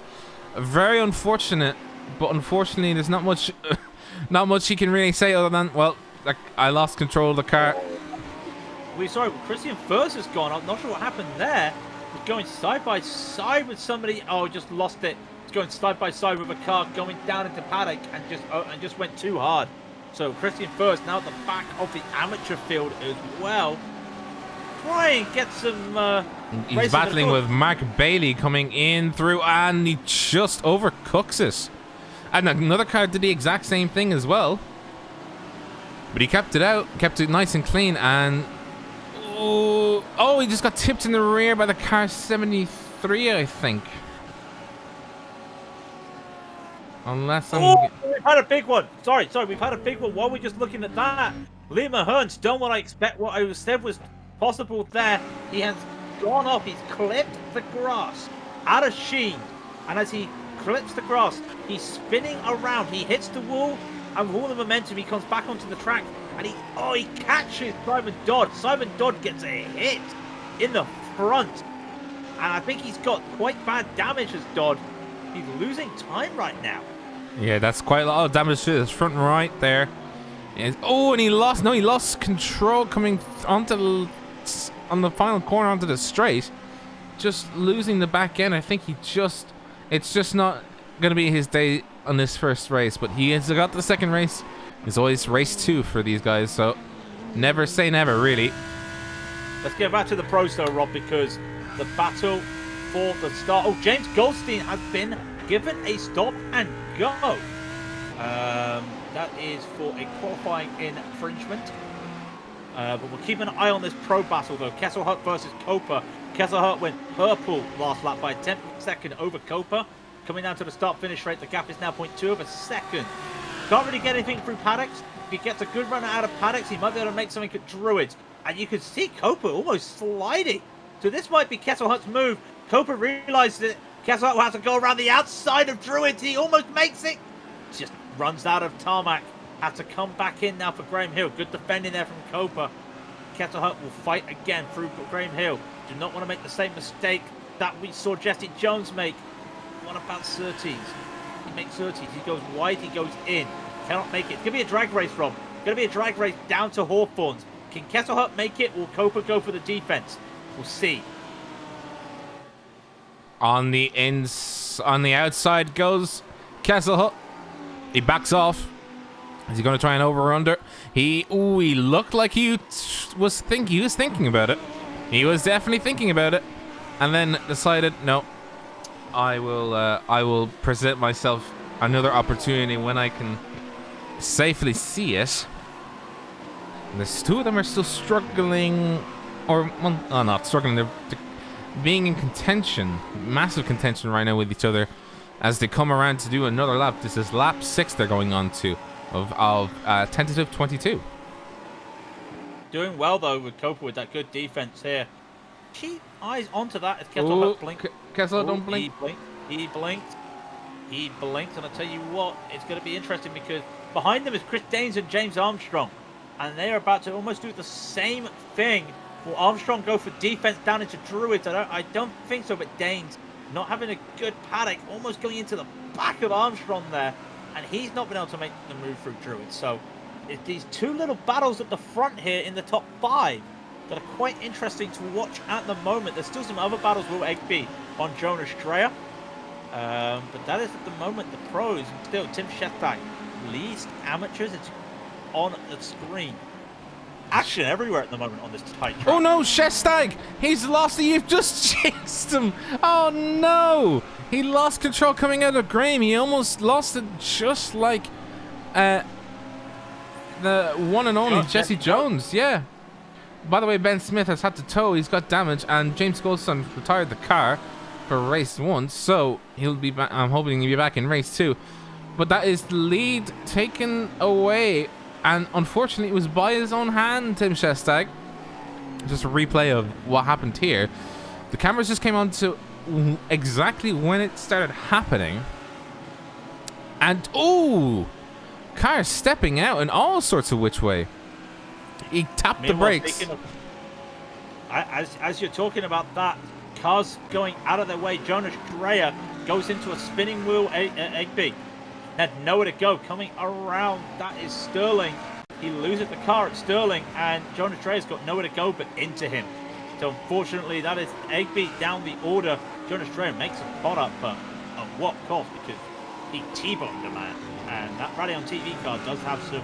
very unfortunate, but unfortunately, there's not much. Not much he can really say other than, well, like, I lost control of the car. Christian Furs has gone. I'm not sure what happened there. He's going side by side with somebody. Oh, just lost it He's going side by side with a car going down into paddock and just went too hard. So Christian First now at the back of the amateur field as well. Try and get some. He's battling with Mark Bailey coming in through, and he just overcooks it. And another car did the exact same thing as well. But he kept it out, kept it nice and clean, and oh, he just got tipped in the rear by the car 73, I think. Unless I'm... Oh, we've had a big one. Sorry, we've had a big one. While we're just looking at that, Liam Ahern's done what I expect, what I said was possible there. He has gone off, he's clipped the grass out of sheen, and as he clips the grass, he's spinning around, he hits the wall, and with all the momentum he comes back onto the track, and he catches Simon Dodd. Simon Dodd gets a hit in the front, and I think he's got quite bad damage as Dodd. He's losing time right now. Yeah, that's quite a lot of damage to his front right there. And he lost control coming onto on the final corner onto the straight, just losing the back end. I think it's just not going to be his day on this first race, but he has got the second race. It's always race 2 for these guys, so never say never, really. Let's get back to the pros though, Rob, because the battle for the start. Oh, James Goldstein has been given a stop and go. That is for a qualifying infringement. But we'll keep an eye on this pro battle though. Kesselhut versus Copa. Kesselhut went purple last lap by a 10th second over Copa. Coming down to the start-finish rate, the gap is now 0.2 of a second. Can't really get anything through paddocks. If he gets a good run out of paddocks, he might be able to make something at Druids. And you can see Copa almost sliding. So this might be Kesselhut's move. Copa realizes that Kesselhut has to go around the outside of Druids. He almost makes it. Just runs out of tarmac. Has to come back in now for Graham Hill. Good defending there from Copa. Kesselhut will fight again through Graham Hill. Do not want to make the same mistake that we saw Jesse Jones make. What about Surtees? He makes Surtees. He goes wide, he goes in. Cannot make it. It's going to be a drag race, Rob. It's going to be a drag race down to Hawthorns. Can Kesselhut make it? Will Copa go for the defense? We'll see. On the outside goes Kesselhut. He backs off. Is he going to try and over-under? He looked like he was thinking about it. He was definitely thinking about it, and then decided, no, I will present myself another opportunity when I can safely see it. And the two of them are still struggling, or well, not struggling. They're being in contention, massive contention right now with each other as they come around to do another lap. This is lap 6 they're going on to of tentative 22. Doing well though with Copa with that good defense here. Keep eyes onto that as Kesselhut blinked. Kesselhut don't blink. He blinked, and I tell you what, it's going to be interesting because behind them is Chris Daines and James Armstrong, and they are about to almost do the same thing. Will Armstrong go for defense down into Druids? I don't think so, but Daines not having a good paddock, almost going into the back of Armstrong there, and he's not been able to make the move through Druids. So it's these two little battles at the front here in the top 5 that are quite interesting to watch at the moment. There's still some other battles with Egby on Jonas Strayer. But that is at the moment the pros. Still, Tim Shestag leads amateurs. It's on the screen. Action everywhere at the moment on this tight track. Oh no, Shestag! He's lost it. You've just jinxed him. Oh no! He lost control coming out of Graham. He almost lost it just like the one and only Jesse Jones. Yeah. By the way, Ben Smith has had to tow. He's got damage, and James Goldstein retired the car for race 1, so he'll be back. I'm hoping he'll be back in race 2. But that is the lead taken away, and unfortunately, it was by his own hand, Tim Shestag. Just a replay of what happened here. The cameras just came on to exactly when it started happening, and car stepping out in all sorts of which way. He tapped the brakes. As you're talking about that, cars going out of their way. Jonas Strayer goes into a spinning wheel. Egby had nowhere to go. Coming around, that is Sterling. He loses the car at Sterling, and Jonas Strayer's got nowhere to go but into him. So unfortunately, that is Egby down the order. Jonas Strayer makes a pot up, but a what cost, because he T-boned the man. And that Raidillon TV card does have some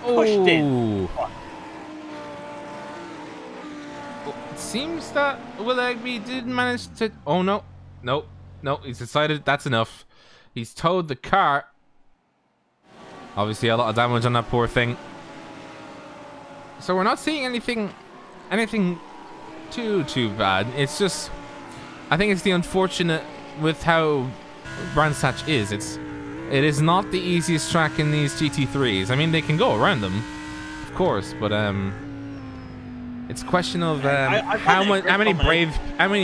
pushed in. It seems that Will Egby did manage to... Oh, no. No. He's decided that's enough. He's towed the car. Obviously, a lot of damage on that poor thing. So we're not seeing anything too bad. It's just... I think it's the unfortunate with how Brands Hatch is. It is not the easiest track in these GT3s. I mean, they can go around them, of course, but it's a question of how many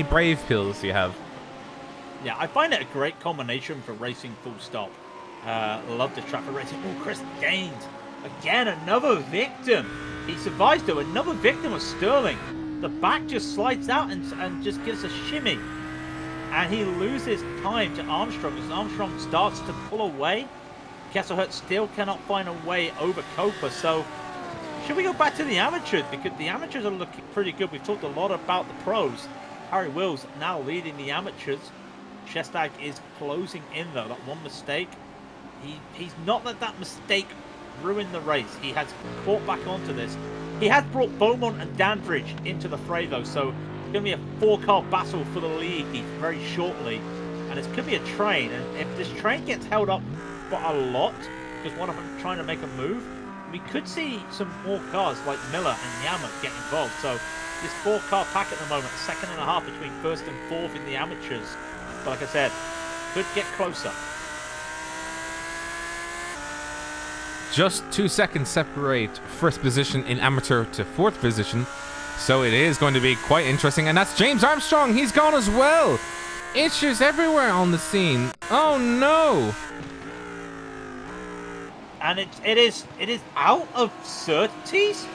brave pills do you have? Yeah, I find it a great combination for racing full stop. Love the track for racing. Oh, Chris Gaines. Again, another victim. He survives though. Another victim of Sterling. The back just slides out and just gives a shimmy. And he loses time to Armstrong as Armstrong starts to pull away. Kesselhut still cannot find a way over Copa. So should we go back to the amateurs? Because the amateurs are looking pretty good. We've talked a lot about the pros. Harry Wills now leading the amateurs. Shestag is closing in though. That one mistake. He's not let that mistake ruin the race. He has caught back onto this. He has brought Beaumont and Dandridge into the fray though. So it's going to be a 4-car battle for the lead very shortly. And it's going to be a train. And if this train gets held up for a lot, because one of them trying to make a move, we could see some more cars like Miller and Yama get involved. So this 4-car pack at the moment, a second and a half between first and fourth in the amateurs. But like I said, could get closer. Just 2 seconds separate first position in amateur to fourth position. So it is going to be quite interesting. And that's James Armstrong. He's gone as well. Issues everywhere on the scene. Oh no. And it is out of certainties.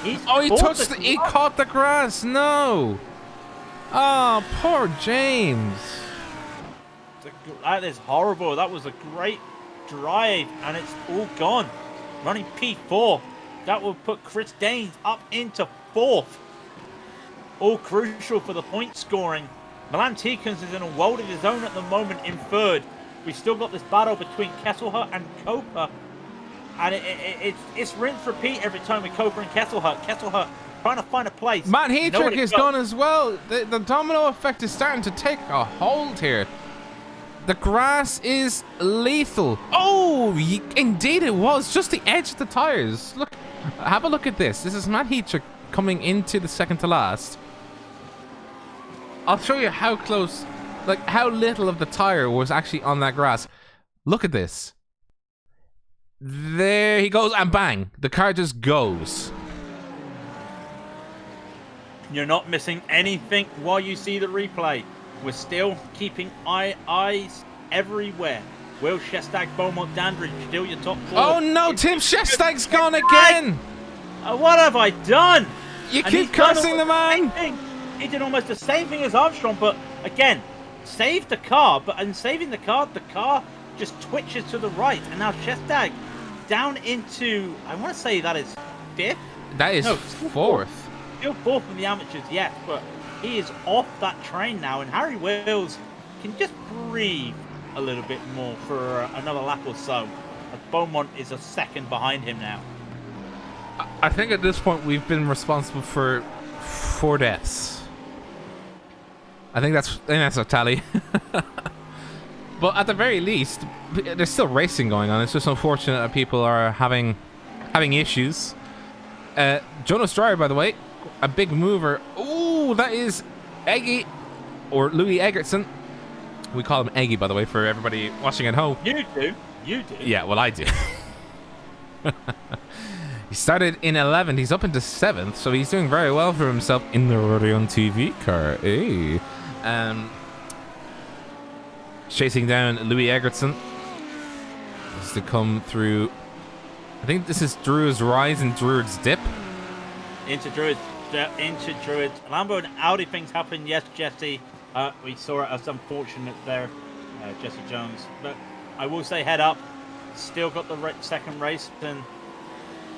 He caught the grass. No. Oh, poor James. That is horrible. That was a great drive, and it's all gone. Running P4. That will put Chris Gaines up into fourth. All crucial for the point scoring. Milan Tikens is in a world of his own at the moment in third. We've still got this battle between Kesselhut and Copa. And it's rinse repeat every time with Copa and Kesselhut. Kesselhut trying to find a place. Matt Heatrick is gone as well. The domino effect is starting to take a hold here. The grass is lethal. Oh, indeed it was. Just the edge of the tires. Look, have a look at this. This is Matt Heatrick coming into the second to last. I'll show you how close, like how little of the tire was actually on that grass. Look at this. There he goes, and bang, the car just goes. You're not missing anything while you see the replay. We're still keeping eyes everywhere. Will Shestag, Beaumont, Dandridge still your top four? Oh no, Tim Shestag's gone again. What have I done? You keep cursing the man. He did almost the same thing as Armstrong, but again, saved the car. But in saving the car just twitches to the right, and now Shestag down into, I want to say that is fifth. That is fourth. Still fourth in the amateurs, yes, but he is off that train now, and Harry Wills can just breathe a little bit more for another lap or so. As Beaumont is a second behind him now. I think at this point we've been responsible for 4 deaths. I think that's a tally. But at the very least, there's still racing going on. It's just unfortunate that people are having issues. Jonas Dreyer, by the way, a big mover. Ooh, that is Eggy, or Louis Eggertson. We call him Eggy, by the way, for everybody watching at home. You do. Yeah, well, I do. He started in 11th. He's up into 7th, so he's doing very well for himself in the Raidillon TV car. Hey. Chasing down Louis Eggertson. Just to come through. I think this is Druid's Rise and Druid's Dip. Into Druid. Lambo and Audi things happen. Yes, Jesse. We saw it as unfortunate there, Jesse Jones. But I will say, head up. Still got the second race, and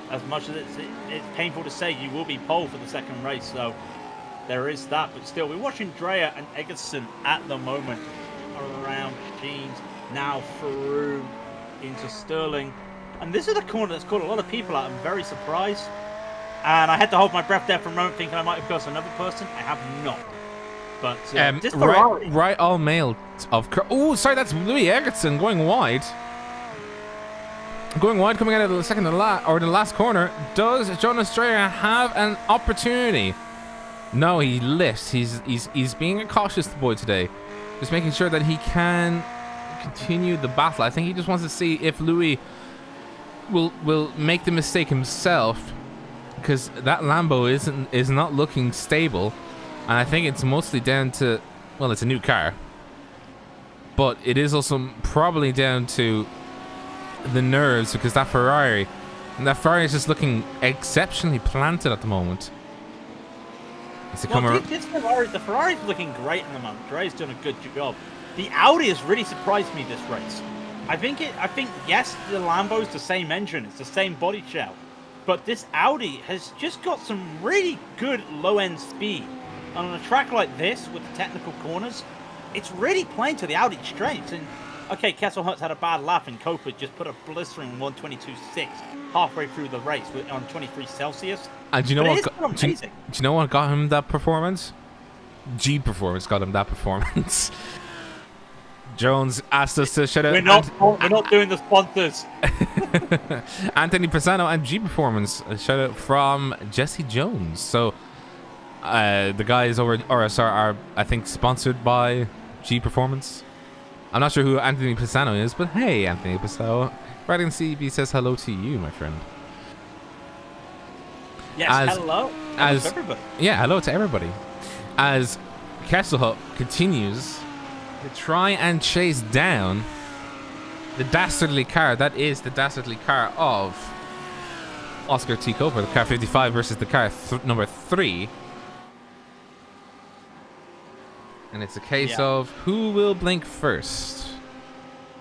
as much as it's painful to say, you will be pole for the second race. So there is that. But still, we're watching Dreyer and Eggerson at the moment. around machines, now through into Sterling. And this is a corner that's caught a lot of people out. I'm very surprised. And I had to hold my breath there for a moment thinking I might have crossed another person. I have not. But this Ferrari... right all male of... Oh, sorry, that's Louis Eggertson going wide. Going wide, coming out of the second to last, or the last corner. Does Jonas Strayer have an opportunity? No, he lifts. He's being a cautious boy today. Just making sure that he can continue the battle. I think he just wants to see if Louis will make the mistake himself, because that Lambo is not looking stable, and I think it's mostly down to, well, it's a new car, but it is also probably down to the nerves, because that Ferrari is just looking exceptionally planted at the moment. The Ferrari's looking great in the moment. Dre's doing a good job. The Audi has really surprised me this race. I think yes, the Lambo's the same engine, it's the same body shell, but this Audi has just got some really good low-end speed. And on a track like this with the technical corners, it's really playing to the Audi strengths. And okay, Kesselhut's had a bad lap, and Copa just put a blistering 122.6 halfway through the race on 23 Celsius. And do you know what got him that performance? G Performance got him that performance. Jones asked us to shout out. We're not doing the sponsors. Anthony Pisano and G Performance. A shout out from Jesse Jones. So the guys over at RSR are, I think, sponsored by G Performance. I'm not sure who Anthony Pisano is, but hey, Anthony Pisano. Writing CB says hello to you, my friend. Yes, hello to everybody. Yeah, hello to everybody. As Kesselhut continues to try and chase down the dastardly car that is the dastardly car of Oscar T. Copa, the car 55 versus the car number 3. And it's a case of who will blink first.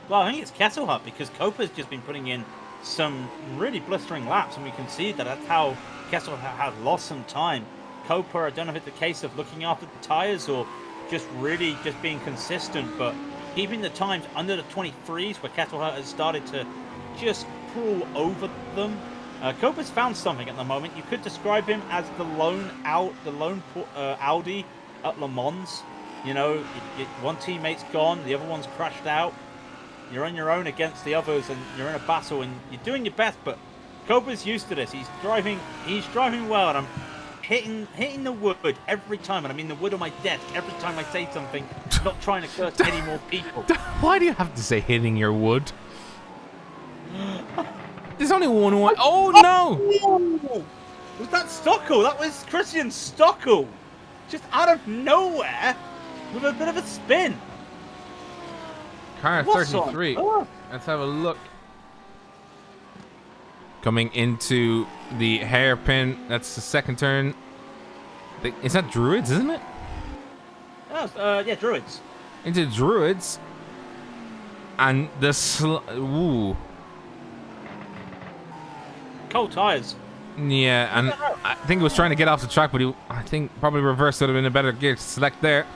Well, I think it's Kesselhut, because Copa's just been putting in some really blistering laps, and we can see that that's how Kesselhut has lost some time. Copa, I don't know if it's a case of looking after the tyres or just really just being consistent, but keeping the times under the 23s, where Kesselhut has started to just crawl over them. Copa's found something at the moment. You could describe him as the lone Audi at Le Mans. You know, one teammate's gone, the other one's crashed out. You're on your own against the others, and you're in a battle, and you're doing your best. But Copa's used to this. He's driving well, and I'm hitting the wood every time, and I mean the wood on my desk every time I say something. Not trying to curse any more people. Why do you have to say hitting your wood? There's only one way. Oh no! Was that Stockel? That was Christian Stockel, just out of nowhere with a bit of a spin. Car 33. Let's have a look. Coming into the hairpin. That's the second turn. Is that Druids, isn't it? Yeah, Druids. Into Druids. And the ooh. Cold tires. Yeah, and I think he was trying to get off the track, but I think probably reverse would have been a better gear to select there.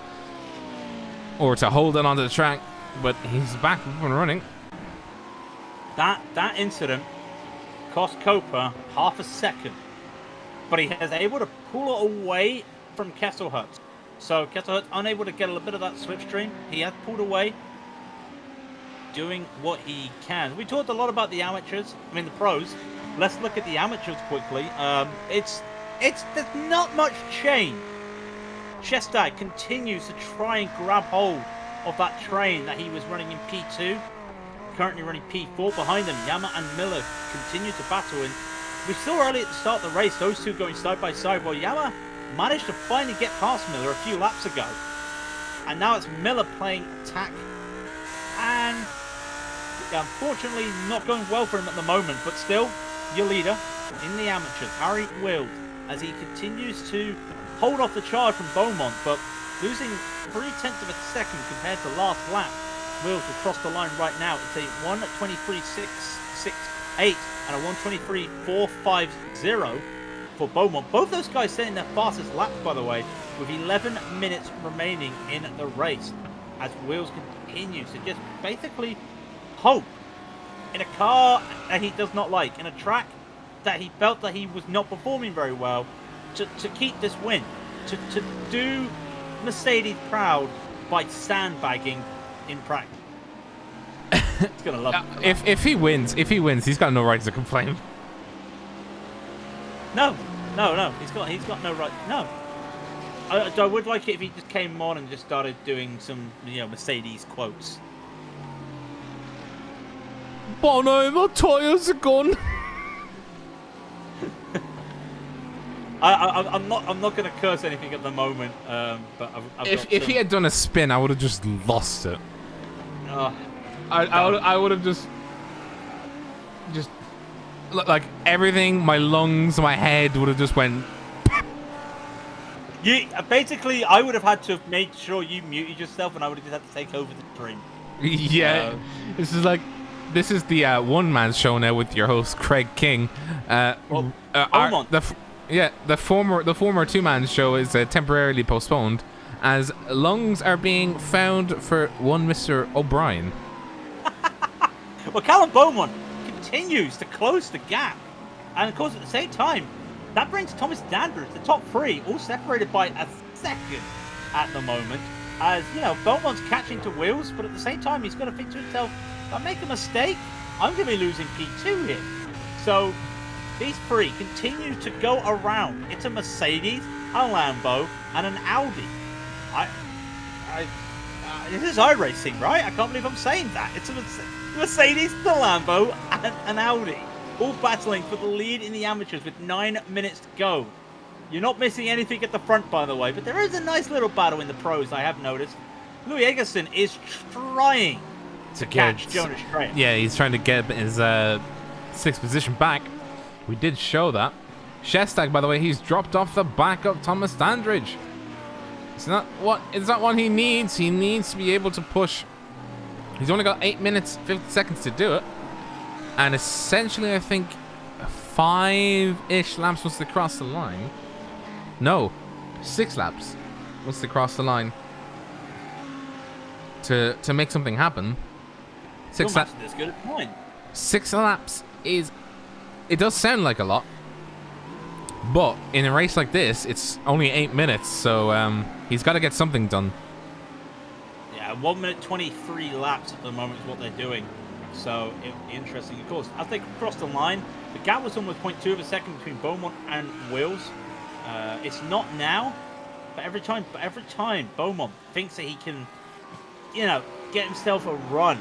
Or to hold it onto the track. But he's back up and running. That incident cost Copa half a second, but he is able to pull it away from Kesselhut. So Kesselhut's unable to get a little bit of that slipstream. He has pulled away, doing what he can. We talked a lot about the amateurs. I mean the pros. Let's look at the amateurs quickly. There's not much change. Shestad continues to try and grab hold of that train that he was running in P2. Currently running P4 behind them. Yama and Miller continue to battle, and we saw early at the start of the race those two going side by side. Well, Yama managed to finally get past Miller a few laps ago, and now it's Miller playing attack, and unfortunately not going well for him at the moment, but still your leader in the amateurs, Harry Wild, as he continues to hold off the charge from Beaumont, but losing 0.3 of a second compared to last lap. Wills will cross the line right now. It's a 1:23.668 and a 1:23.450 for Beaumont. Both those guys setting their fastest laps, by the way, with 11 minutes remaining in the race. as Wheels continues to just basically hope in a car that he does not like, in a track that he felt that he was not performing very well, to keep this win, to do Mercedes proud by sandbagging in practice. He's gonna love it. If he wins, he's got no right to complain. No, he's got no right. No, I would like it if he just came on and just started doing some, Mercedes quotes. Bono, my tyres are gone. I'm not going to curse anything at the moment. But if he had done a spin, I would have just lost it. I would have just like everything. My lungs, my head would have just went. Basically, I would have had to have made sure you muted yourself, and I would have just had to take over the stream. Yeah, this is the one-man show now with your host Craig King. The former two-man show is temporarily postponed as lungs are being found for one Mr. O'Brien. Well, Callum Beaumont continues to close the gap, and of course at the same time that brings Thomas Dandridge, the top three, all separated by a second at the moment. As Beaumont's catching to Wheels, but at the same time he's got to think to himself, if I make a mistake, I'm going to be losing P2 here. So these three continue to go around. It's a Mercedes, a Lambo, and an Audi. This is iRacing, right? I can't believe I'm saying that. It's a Mercedes, the Lambo, and an Audi, all battling for the lead in the amateurs with 9 minutes to go. You're not missing anything at the front, by the way, but there is a nice little battle in the pros, I have noticed. Louis Eggerson is trying to catch Jonas Strayer. Yeah, he's trying to get his sixth position back. We did show that. Shestag, by the way, he's dropped off the back of Thomas Dandridge. It's not what he needs. He needs to be able to push. He's only got 8 minutes, 50 seconds to do it. And essentially, I think 5-ish laps once they cross the line. No, 6 laps once they cross the line to make something happen. 6 laps. That's a good point. 6 laps is. It does sound like a lot, but in a race like this, it's only 8 minutes, so he's got to get something done. Yeah, 1 minute 23 laps at the moment is what they're doing. So interesting. Of course, as they cross the line, the gap was almost 0.2 of a second between Beaumont and Wheels. It's not now, but every time Beaumont thinks that he can, get himself a run,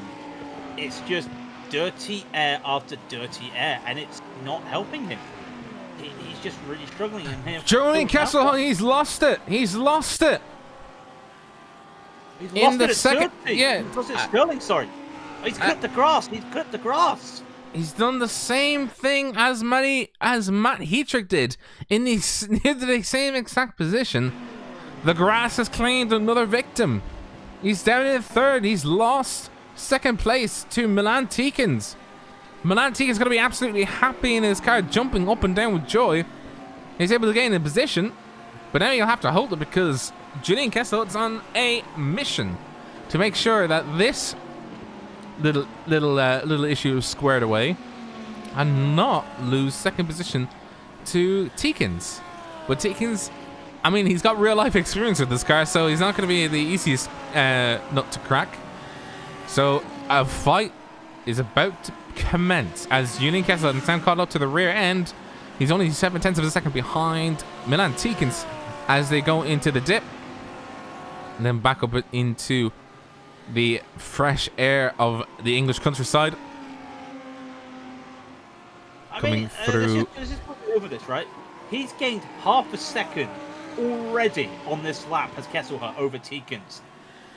it's just dirty air after dirty air, and it's not helping him. He's just really struggling in here. Julian Kesselhorn, he's lost it. He's lost it. He's lost it at second. Yeah. He's lost it at Sterling, sorry. He's clipped the grass. He's clipped the grass. He's done the same thing as Matt Heatrick did in the same exact position. The grass has claimed another victim. He's down in third. He's lost second place to Milan Tikins. Milan Tikins going to be absolutely happy in his car, jumping up and down with joy. He's able to gain a position, but now he'll have to hold it because Julian Kessel is on a mission to make sure that this little issue is squared away and not lose second position to Tikins. But Tikins, I mean, he's got real life experience with this car, so he's not going to be the easiest nut to crack. So a fight is about to commence as Julian Kessel and Sam caught up to the rear end. He's only 7/10 of a second behind Milan Tikins as they go into the dip and then back up into the fresh air of the English countryside. Coming through. Let's just put over this, right? He's gained half a second already on this lap as Kesselhut over Tikins.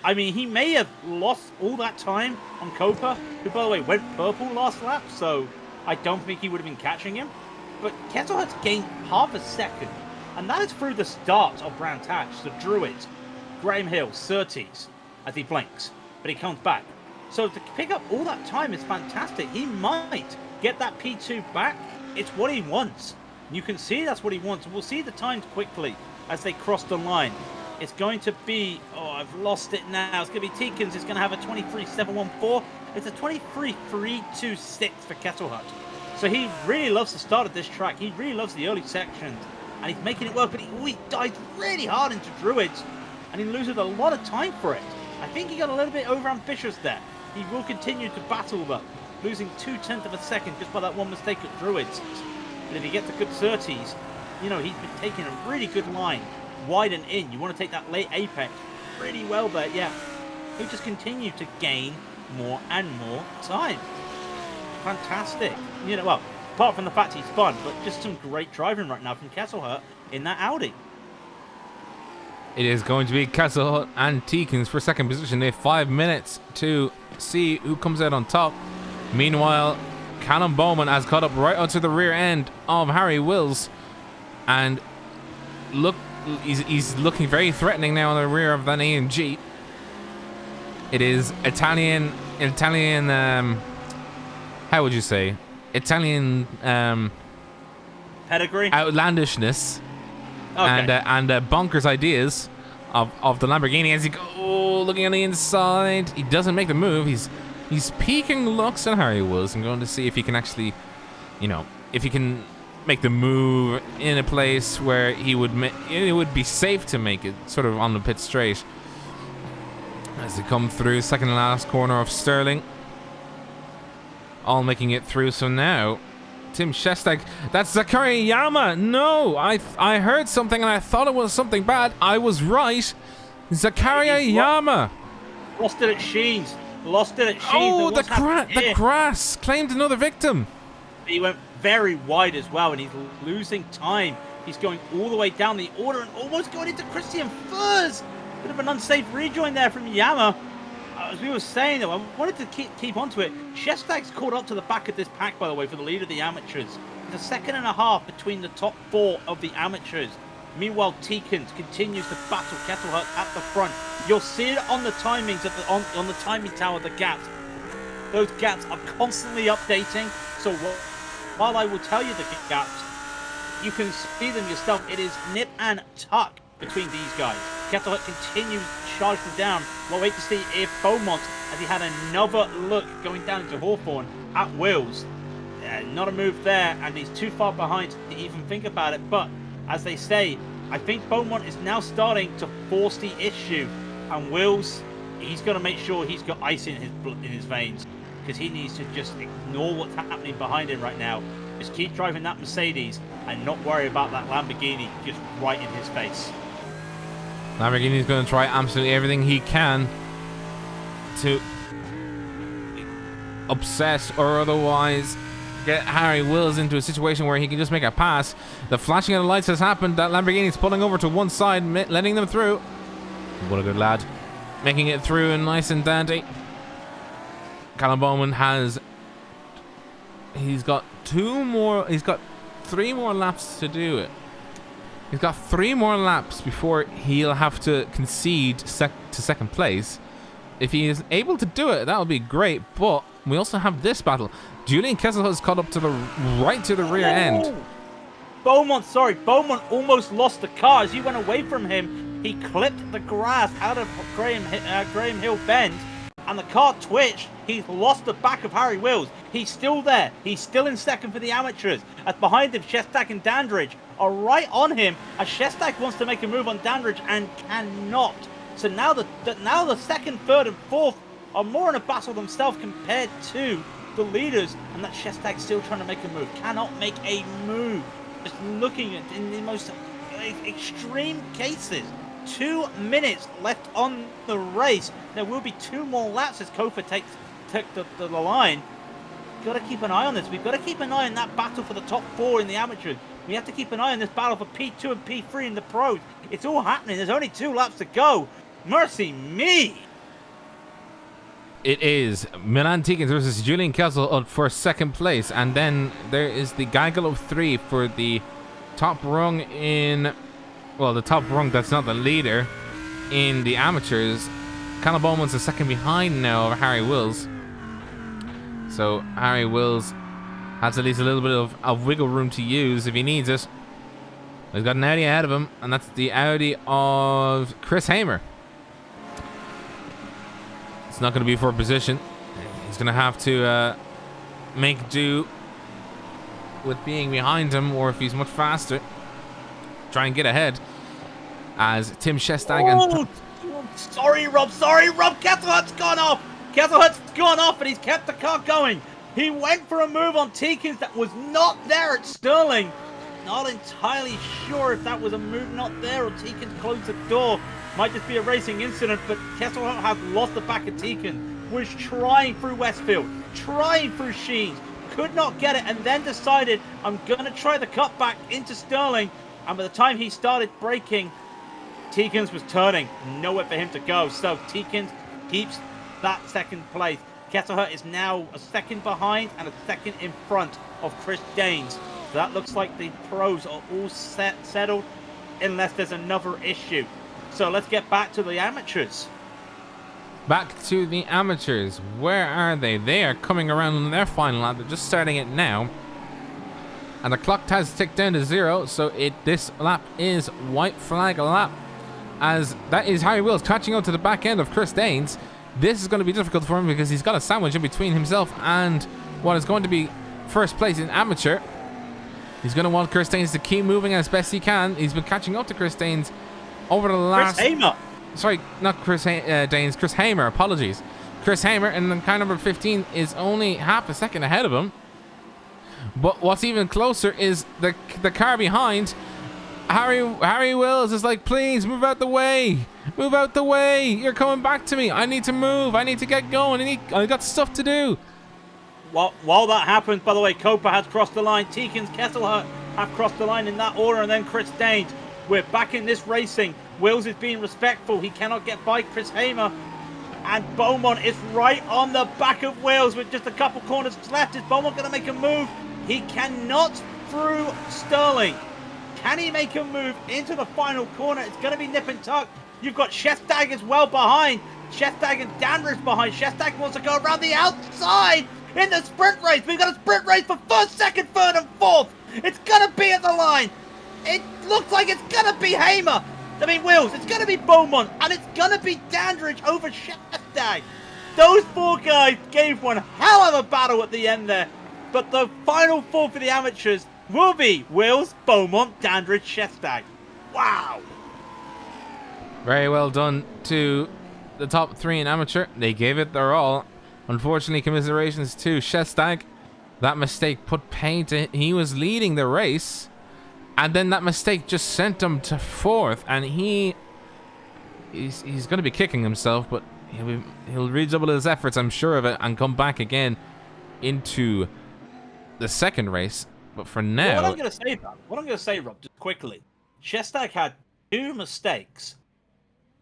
I mean, he may have lost all that time on Copa, who, by the way, went purple last lap, so I don't think he would have been catching him. But Kesselhut's gained half a second, and that is through the start of Brands Hatch, the Druids, Graham Hill, Surtees, as he blinks, but he comes back. So to pick up all that time is fantastic. He might get that P2 back. It's what he wants. You can see that's what he wants. We'll see the times quickly as they cross the line. It's going to be, oh, I've lost it now. It's going to be Teekins. It's going to have a 23.714. It's a 23.326 for Kettle Hut. So he really loves the start of this track. He really loves the early sections. And he's making it work, but he always dives really hard into Druids. And he loses a lot of time for it. I think he got a little bit overambitious there. He will continue to battle, though, losing 0.2 of a second just by that one mistake at Druids. But if he gets a good 30s, you know, he's been taking a really good line, wide and in. You want to take that late apex really well there, yeah. He'll just continue to gain more and more time. Fantastic. You know, well, apart from the fact he's fun, but just some great driving right now from Kesselhut in that Audi. It is going to be Kesselhut and Teekins for second position. They have 5 minutes to see who comes out on top. Meanwhile, Callum Bowman has caught up right onto the rear end of Harry Wills, and look, he's looking very threatening now on the rear of that AMG. It is Italian, how would you say? Italian pedigree, outlandishness, okay. and bonkers ideas of the Lamborghini as he goes looking on the inside. He doesn't make the move. He's peeking looks at Harry Wills and going to see if he can actually, you know, if he can make the move in a place where it would be safe to make it, sort of on the pit straight. As they come through, second and last corner of Sterling, all making it through. So now Tim Shestak, that's Zakaria Yama. No, I heard something and I thought it was something bad. I was right. Zakaria Yama lost it at Sheens. Lost it at Sheens. Oh, the grass claimed another victim. He went very wide as well, and he's losing time. He's going all the way down the order and almost going into Christian Furs. Bit of an unsafe rejoin there from Yama. As we were saying, though, I wanted to keep onto it. Shestak's caught up to the back of this pack, by the way, for the lead of the amateurs. There's a second and a half between the top 4 of the amateurs. Meanwhile, Teekins continues to battle Kettlehut at the front. You'll see it on the timings on the timing tower, the gaps. Those gaps are constantly updating. So while I will tell you the gaps, you can see them yourself. It is nip and tuck between these guys. Kettlehut continues to charge them down. We'll wait to see if Beaumont, as he had another look going down into Hawthorne at Wills. Not a move there, and he's too far behind to even think about it. But as they say, I think Beaumont is now starting to force the issue, and Wills, he's got to make sure he's got ice in his veins, because he needs to just ignore what's happening behind him right now. Just keep driving that Mercedes and not worry about that Lamborghini just right in his face. Lamborghini's going to try absolutely everything he can to upset or otherwise get Harry Wills into a situation where he can just make a pass. The flashing of the lights has happened. That Lamborghini's pulling over to one side, letting them through. What a good lad. Making it through and nice and dandy. Callum Bowman he's got 3 more laps to do it. He's got 3 more laps before he'll have to concede to second place. If he is able to do it, that would be great. But we also have this battle. Julian Kessel has caught up to the rear end. Beaumont almost lost the car. As he went away from him, he clipped the grass out of Graham Hill Bend, and the car twitched. He's lost the back of Harry Wills. He's still there. He's still in second for the amateurs. As behind him, Shestak and Dandridge are right on him, as Shestak wants to make a move on Dandridge and cannot. So now the second, third, and fourth are more in a battle themselves compared to the leaders, and that Shestak's still trying to make a move. Cannot make a move. Just looking at in the most extreme cases. 2 minutes left on the race. There will be 2 more laps as Kofa takes the line. Got to keep an eye on this. We've got to keep an eye on that battle for the top 4 in the amateurs. We have to keep an eye on this battle for P2 and P3 in the pros. It's all happening. There's only 2 laps to go. Mercy me. It is Milan Teekins versus Julian Kessel for second place, and then there is the gaggle of 3 for the top rung the top rung that's not the leader in the amateurs. Callum Bowman's a second behind now of Harry Wills, so Harry Wills has at least a little bit of wiggle room to use if he needs it. He's got an Audi ahead of him, and that's the Audi of Chris Hamer. It's not going to be for position. He's going to have to make do with being behind him, or if he's much faster, try and get ahead. As Tim Shestag and... Sorry, Rob. Kesselhut's gone off. Kesselhut's gone off, and he's kept the car going. He went for a move on Teakins that was not there at Sterling. Not entirely sure if that was a move not there or Teakins closed the door. Might just be a racing incident, but Kesselhut has lost the back of Teakins. Was trying through Westfield, trying through Sheens, could not get it, and then decided, I'm going to try the cutback into Sterling. And by the time he started braking, Teakins was turning. Nowhere for him to go. So Teakins keeps that second place. Kesselhut is now a second behind and a second in front of Chris Daines. So that looks like the pros are all settled unless there's another issue. So let's get back to the amateurs. Back to the amateurs. Where are they? They are coming around on their final lap. They're just starting it now. And the clock has ticked down to 0. So this lap is white flag lap. As that is Harry Wills catching up to the back end of Chris Daines. This is going to be difficult for him because he's got a sandwich in between himself and what is going to be first place in amateur. He's going to want Chris Daines to keep moving as best he can. He's been catching up to Chris Daines over the last... Chris Hamer. Sorry, not Chris Daines. Chris Hamer. Apologies. Chris Hamer, and then car number 15 is only half a second ahead of him. But what's even closer is the car behind. Harry Wills is like, please move out the way. Move out the way. You're coming back to me. I need to move. I need to get going. I got stuff to do. While that happens, by the way, Copa has crossed the line. Teakins, Kesselhut have crossed the line in that order, and then Chris Daines. We're back in this racing. Wills is being respectful. He cannot get by Chris Hamer. And Beaumont is right on the back of Wills with just a couple corners left. Is Beaumont going to make a move? He cannot through Sterling. Can he make a move into the final corner? It's going to be nip and tuck. You've got Shestag as well behind. Shestag and Danvers behind. Shestag wants to go around the outside in the sprint race. We've got a sprint race for first, second, third, and fourth. It's going to be at the line. It looks like it's going to be Wills. It's going to be Beaumont. And it's going to be Dandridge over Shestag. Those four guys gave one hell of a battle at the end there. But the final four for the amateurs will be Wills, Beaumont, Dandridge, Shestag. Wow. Very well done to the top 3 in amateur. They gave it their all. Unfortunately, commiserations to Shestag. That mistake put pain to... He was leading the race. And then that mistake just sent him to 4th. And he's going to be kicking himself. But he'll redouble his efforts, I'm sure of it. And come back again into the second race. But for now... What I'm going to say, Rob, just quickly. Shestag had 2 mistakes.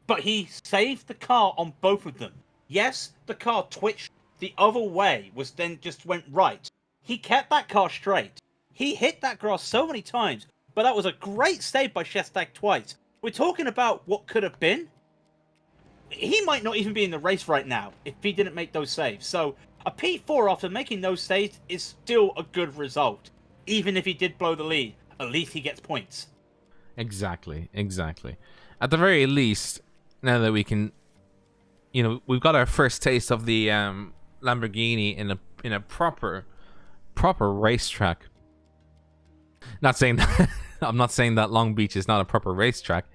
But he saved the car on both of them. Yes, the car twitched the other way, then just went right. He kept that car straight. He hit that grass so many times, but that was a great save by Shestag twice. We're talking about what could have been. He might not even be in the race right now if he didn't make those saves. So a P4 after making those saves is still a good result. Even if he did blow the lead, at least he gets points. Exactly. At the very least, now that we can, we've got our first taste of the Lamborghini in a proper racetrack. Not saying that I'm not saying that Long Beach is not a proper racetrack.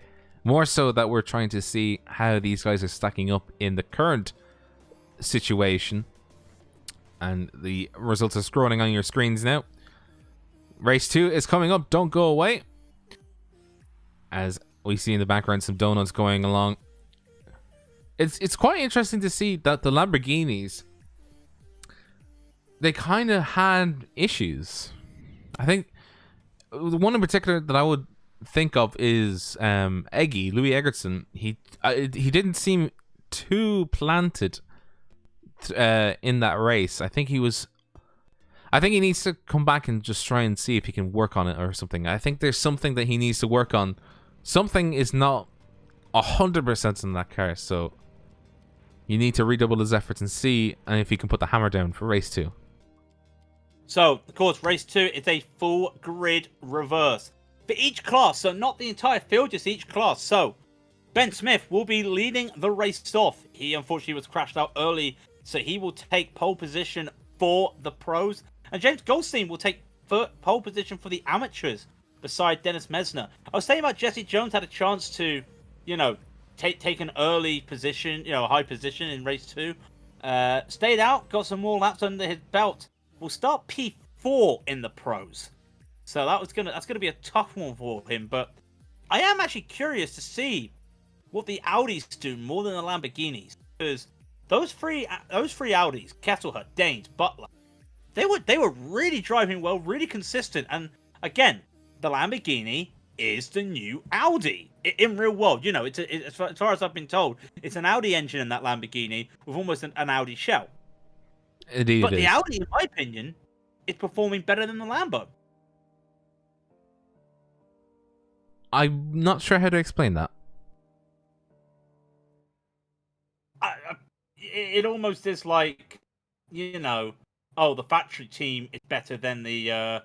More so that we're trying to see how these guys are stacking up in the current situation. And the results are scrolling on your screens now. Race 2 is coming up. Don't go away. As we see in the background some donuts going along. It's quite interesting to see that the Lamborghinis, they kind of had issues. I think the one in particular that I would think of is Eggy, Louis Eggertson. He didn't seem too planted in that race. I think he needs to come back and just try and see if he can work on it or something. I think there's something that he needs to work on. Something is not 100% in that car, so you need to redouble his efforts and see if he can put the hammer down for race 2. So, of course, race 2 is a full grid reverse. for each class. So not the entire field, just each class. So Ben Smith will be leading the race off. He unfortunately was crashed out early, so he will take pole position for the pros. And James Goldstein will take pole position for the amateurs beside Dennis Mesner. I was saying about Jesse Jones had a chance to, take an early position, a high position in race 2. Stayed out, got some more laps under his belt. Will start P4 in the pros. So that's gonna be a tough one for him. But I am actually curious to see what the Audis do more than the Lamborghinis, because those three Audis, Kesselhut, Danes, Butler, they were really driving well, really consistent. And again, the Lamborghini is the new Audi in real world. As far as I've been told, it's an Audi engine in that Lamborghini with almost an Audi shell. Indeed, but the Audi, in my opinion, is performing better than the Lambo. I'm not sure how to explain that. It almost is like, the factory team is better than the,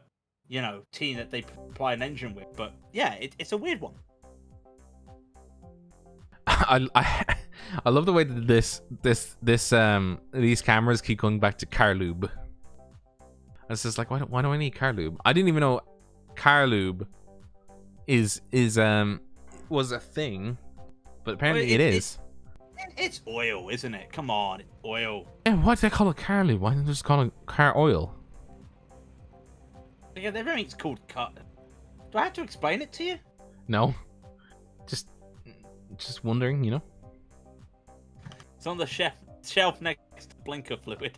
team that they supply an engine with. But yeah, it's a weird one. I love the way that these cameras keep going back to car lube. It's just like, why do I need car lube? I didn't even know car lube was a thing, but apparently it is. It's oil, isn't it? Come on, it's oil. Yeah, why do they call it car lube? Why don't they just call it car oil? Yeah, everything's called car. Do I have to explain it to you? No. Just wondering, It's on the shelf next to blinker fluid.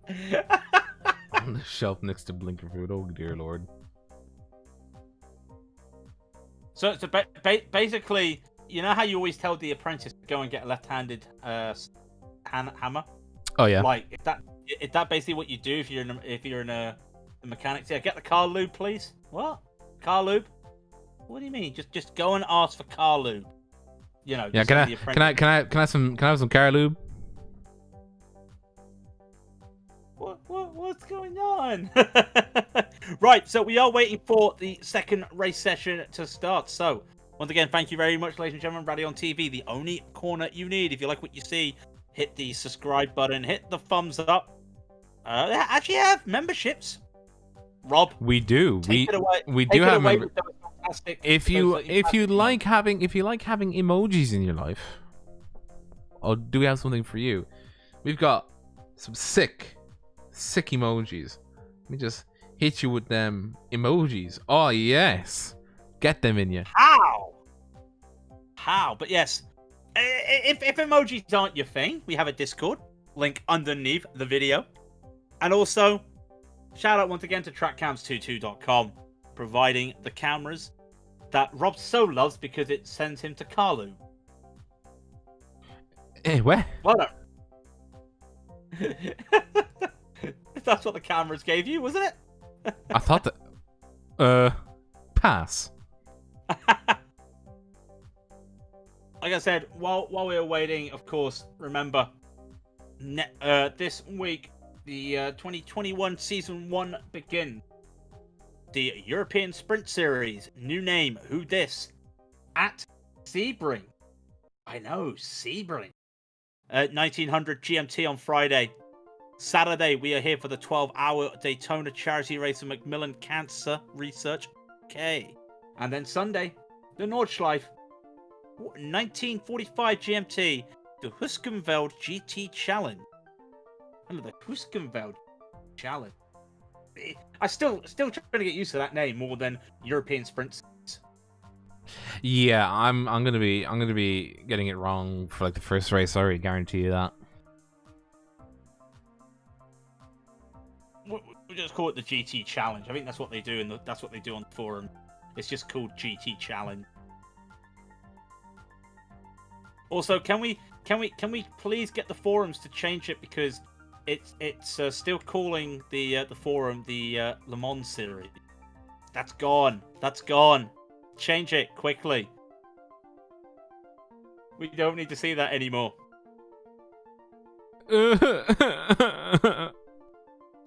On the shelf next to blinker fluid. Oh dear lord. So basically, you know how you always tell the apprentice to go and get a left-handed hammer? Oh yeah. Like, is that basically what you do if you're in a mechanic? Yeah, get the car lube, please. What? Car lube? What do you mean? Just go and ask for car lube. Yeah. Can I have some car lube? What's going on? Right. So we are waiting for the second race session to start. So once again, thank you very much, ladies and gentlemen. Raidillon TV, the only corner you need. If you like what you see, hit the subscribe button, hit the thumbs up. They actually have memberships. Rob, we do. We do have memberships. If you like having emojis in your life, or do we have something for you? We've got some sick emojis. Let me just hit you with them emojis. Oh yes, get them in you. How? But yes, if emojis aren't your thing, we have a Discord link underneath the video, and also shout out once again to trackcams22.com, providing the cameras that Rob so loves because it sends him to Carlu. Where? Well done. That's what the cameras gave you, wasn't it? I thought that. Pass. Like I said, while we were waiting, of course, remember, this week, the 2021 Season 1 begins. The European Sprint Series, new name, who dis? At Sebring. I know, Sebring. 1900 GMT on Friday. Saturday, we are here for the 12-hour Daytona charity race of Macmillan Cancer Research. Okay. And then Sunday, the Nordschleife. 1945 GMT, the Huskenveld GT Challenge. Under the Huskenveld Challenge. I still trying to get used to that name more than European Sprint. Yeah, I'm gonna be getting it wrong for like the first race. I already guarantee you that. We'll just call it the GT Challenge. I think that's what they do, and that's what they do on the forum. It's just called GT Challenge. Also, can we please get the forums to change it, because it's still calling the forum the Le Mans series. That's gone. Change it quickly. We don't need to see that anymore.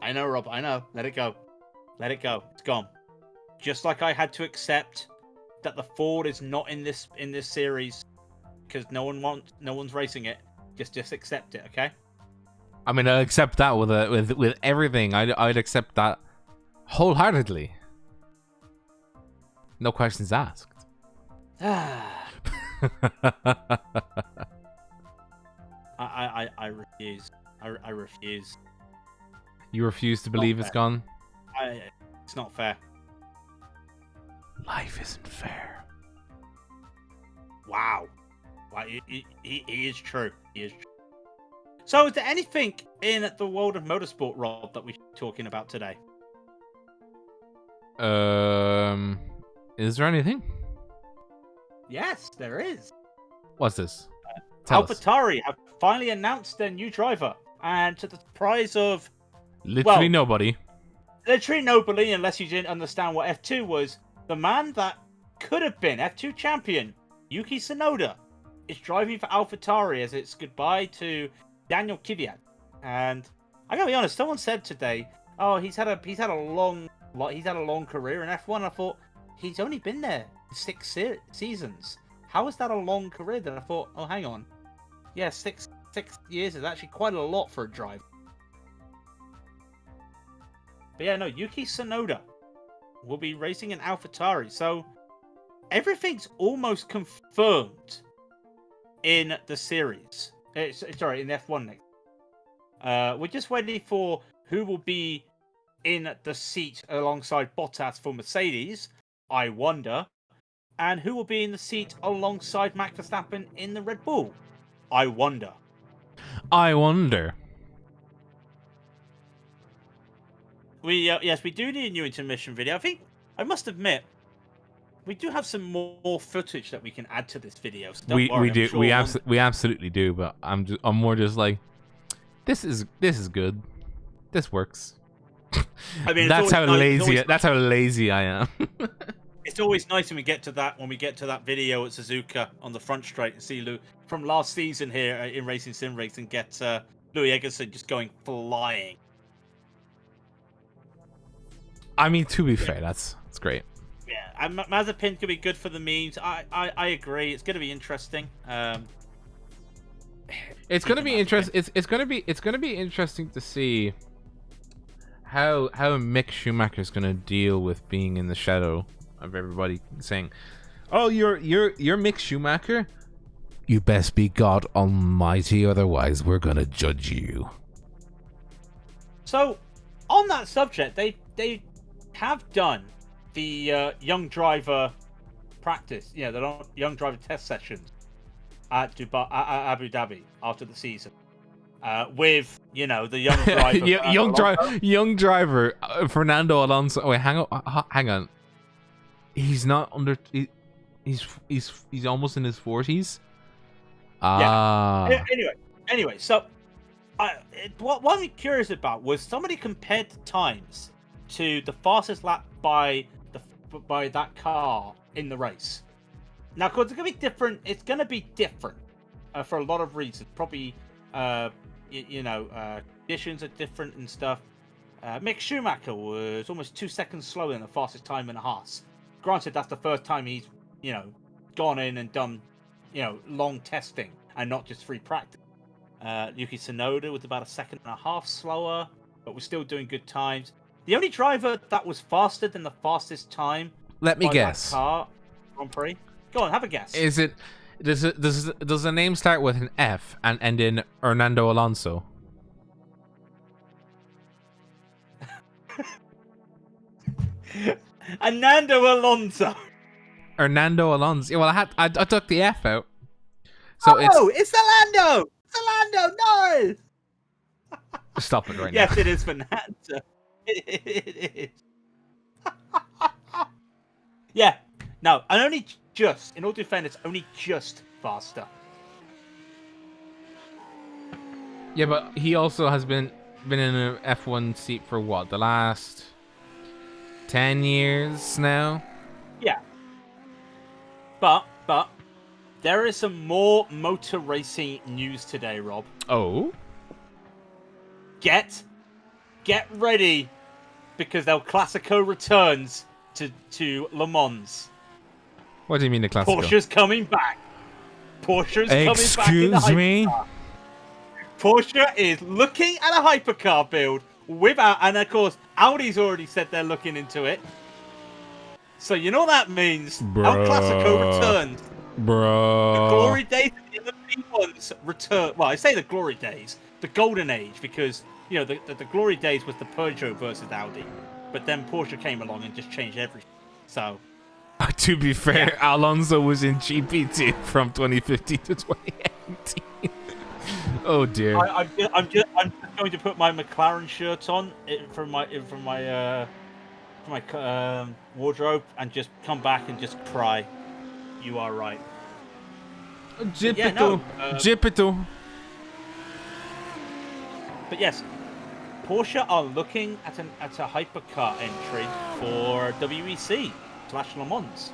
I know, Rob. I know. Let it go. It's gone. just like I had to accept that the Ford is not in this series because no one's racing it. Just accept it, okay? I mean, I'll accept that with everything. I'd accept that wholeheartedly. No questions asked. I refuse. I refuse. You refuse to believe it's gone? It's not fair. Life isn't fair. Wow. He is true. He is true. So, is there anything in the world of motorsport, Rob, that we're talking about today? Is there anything? Yes, there is. What's this? Tell us. AlphaTauri have finally announced their new driver, and to the surprise of Literally nobody. Literally nobody, unless you didn't understand what F2 was. The man that could have been F2 champion, Yuki Tsunoda, is driving for AlphaTauri as it's goodbye to Daniel Kvyat. And I gotta be honest, someone said today, "Oh, he's had a long career in F1." I thought he's only been there 6 seasons. How is that a long career? Then I thought, oh, hang on, yeah, 6 years is actually quite a lot for a driver. But yeah, no, Yuki Tsunoda will be racing in AlphaTauri. So everything's almost confirmed in the series. Sorry, in F1 next. We're just waiting for who will be in the seat alongside Bottas for Mercedes, I wonder. And who will be in the seat alongside Max Verstappen in the Red Bull, I wonder. I wonder. Yes, we do need a new intermission video. I think, I must admit, we do have some more footage that we can add to this video. So don't worry, we do. Sure We absolutely do. But I'm more just like, this is good. This works. I mean, that's how lazy I am. It's always nice when we get to that video at Suzuka on the front straight and see Lou from last season here in Racing SimRigs and get Louis Eggerson just going flying. I mean, to be fair, that's great. Yeah, and Mazepin could be good for the memes. I agree. It's going to be interesting. It's going to be interesting. It's going to be interesting to see how Mick Schumacher is going to deal with being in the shadow of everybody saying, "Oh, you're Mick Schumacher. You best be God Almighty, otherwise we're going to judge you." So, on that subject, they have done the young driver practice, the young driver test sessions at Dubai, at Abu Dhabi after the season, with the young driver, Fernando Alonso. Wait, hang on. He's not under. He's almost in his 40s. Yeah. Anyway, so what I'm curious about was somebody compared the times to the fastest lap by that car in the race. Now, of course, it's going to be different. It's going to be different for a lot of reasons. Probably, conditions are different and stuff. Mick Schumacher was almost 2 seconds slower than the fastest time in a Haas. Granted, that's the first time he's, gone in and done, long testing and not just free practice. Yuki Tsunoda was about 1.5 seconds slower, but was still doing good times. The only driver that was faster than the fastest time. Let me guess. Car, Grand Prix. Go on, have a guess. Is it? Does the name start with an F and end in Hernando Alonso? Hernando Alonso. Hernando Alonso. Well, I took the F out. So it's Orlando. It's Orlando. No. Stop it right now. Yes, it is Fernando. It is. Yeah. No, and only just, in all defense, only just faster. Yeah, but he also has been in an F1 seat for what, the last 10 years now? Yeah. But there is some more motor racing news today, Rob. Oh? Get ready, because El Clasico returns to Le Mans. What do you mean the classical? Porsche's coming back. Porsche's coming back in the Excuse me? hypercar. Porsche is looking at a hypercar build without, and of course, Audi's already said they're looking into it. So you know what that means. El Clasico returns. Bro. The glory days of the LMP1s return. Well, I say the glory days, the golden age, because you know the glory days was the Peugeot versus Audi, but then Porsche came along and just changed everything. So. To be fair, Alonso was in GP2 from 2015 to 2018. Oh dear. I'm just going to put my McLaren shirt on from my wardrobe and just come back and just cry. You are right. Gipito. But yes, Porsche are looking at a hypercar entry for WEC/Le Mans.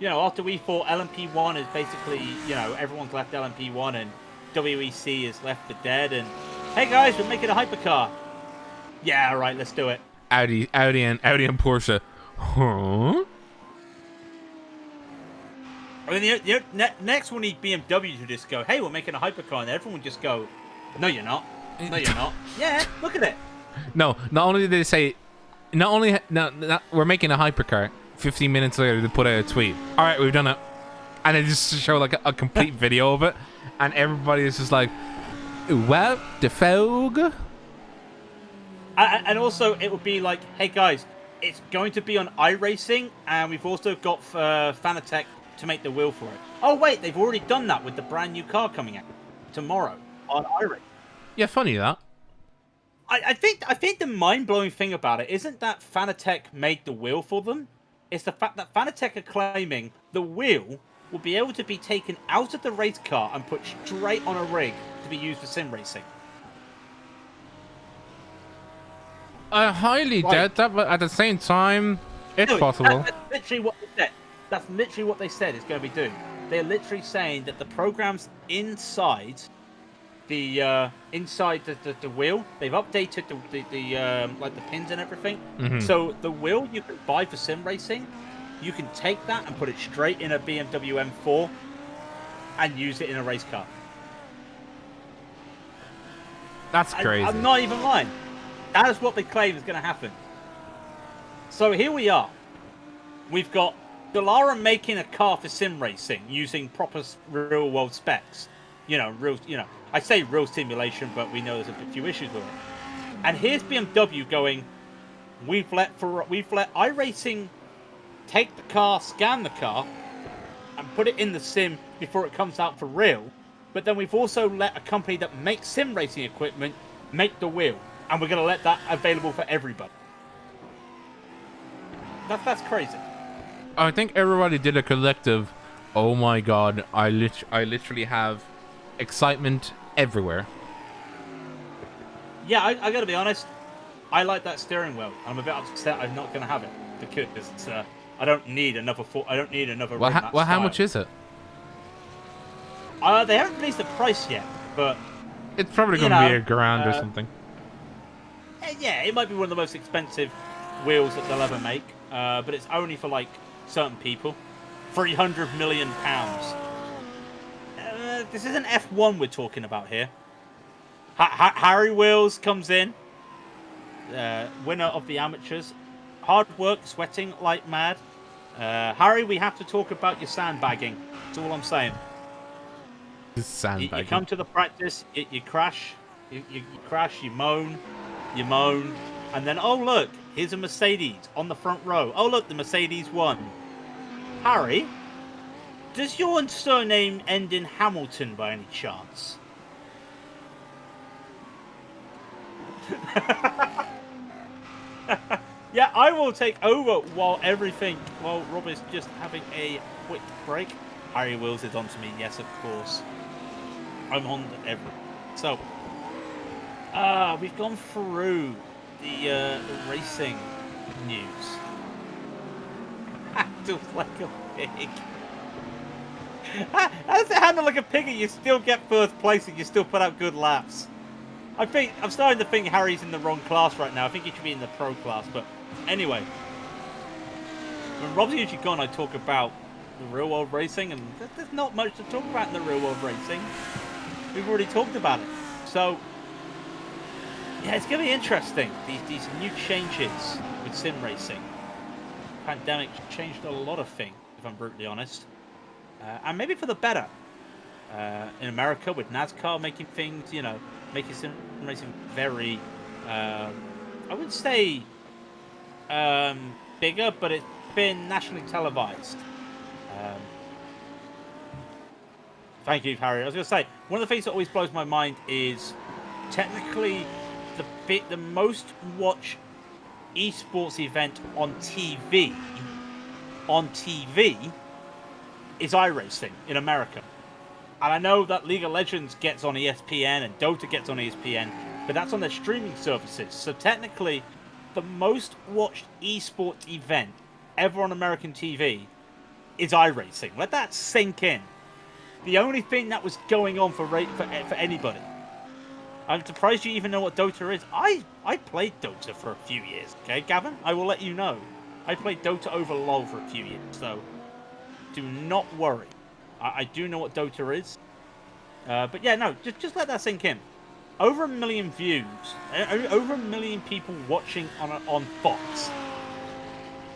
You know, after we thought LMP1 is basically, you know, everyone's left LMP1 and WEC is left for dead, and hey guys, we're making a hypercar. Yeah, all right, let's do it. Audi and Porsche. Huh? I mean, next we'll need BMW to just go, hey, we're making a hypercar, and everyone would just go, no, you're not. No, you're not. Yeah, look at it. No, not only did they say, we're making a hypercar. 15 minutes later, they put out a tweet. All right, we've done it, and they just show like a complete video of it, and everybody is just like, "Well, the fog." And also, it would be like, hey guys, it's going to be on iRacing, and we've also got Fanatec to make the wheel for it. Oh wait, they've already done that with the brand new car coming out tomorrow on iRacing. Yeah, funny that. I think the mind-blowing thing about it isn't that Fanatec made the wheel for them. It's the fact that Fanatec are claiming the wheel will be able to be taken out of the race car and put straight on a rig to be used for sim racing. I highly doubt that, but at the same time, it's possible. That's literally what they said. That's literally what they said it's going to be doing. They're literally saying that the programs inside the wheel, they've updated the like the pins and everything. Mm-hmm. So the wheel you can buy for sim racing, you can take that and put it straight in a BMW M4 and use it in a race car. That's crazy. I'm not even lying. That is what they claim is going to happen. So here we are. We've got Dallara making a car for sim racing using proper real world specs. I say real simulation, but we know there's a few issues with it. And here's BMW going, we've let iRacing take the car, scan the car, and put it in the sim before it comes out for real. But then we've also let a company that makes sim racing equipment make the wheel. And we're going to let that available for everybody. That's crazy. I think everybody did a collective, oh my god, I literally have excitement everywhere. Yeah, I got to be honest. I like that steering wheel. I'm a bit upset I'm not going to have it because I don't need another. I don't need another. Well, how much is it? They haven't released the price yet, but it's probably going to be $1,000 or something. Yeah, it might be one of the most expensive wheels that they'll ever make, but it's only for like certain people. £300 million. This isn't F1 we're talking about here. Harry Wheels comes in, winner of the amateurs. Hard work, sweating like mad. Harry, we have to talk about your sandbagging. That's all I'm saying. Sandbagging. You come to the practice, you crash, you crash, you moan, and then, oh look, here's a Mercedes on the front row. Oh look, the Mercedes won. Harry, does your surname end in Hamilton by any chance? Yeah, I will take over while Rob is just having a quick break. Harry Wills is on to me, yes, of course. I'm on everything. So, we've gone through the racing news. Handles like a pig. How does it handle like a pig and you still get first place and you still put out good laps? I'm starting to think Harry's in the wrong class right now. I think he should be in the pro class, but Anyway, when Rob's usually gone, I talk about the real world racing, and there's not much to talk about in the real world racing. We've already talked about it. So, yeah, it's going to be interesting. These new changes with sim racing. Pandemic changed a lot of things, if I'm brutally honest. And maybe for the better. In America, with NASCAR making things, making sim racing very, I wouldn't say bigger, but it's been nationally televised. Thank you, Harry. I was going to say, one of the things that always blows my mind is technically the most watched esports event on TV is iRacing in America. And I know that League of Legends gets on ESPN and Dota gets on ESPN, but that's on their streaming services. So technically, the most watched esports event ever on American TV is iRacing. Let that sink in. The only thing that was going on for anybody. I'm surprised you even know what Dota is. I played Dota for a few years, okay, Gavin? I will let you know. I played Dota over LoL for a few years, so do not worry. I do know what Dota is. But yeah, no, just let that sink in. Over 1 million views, over 1 million people watching on Fox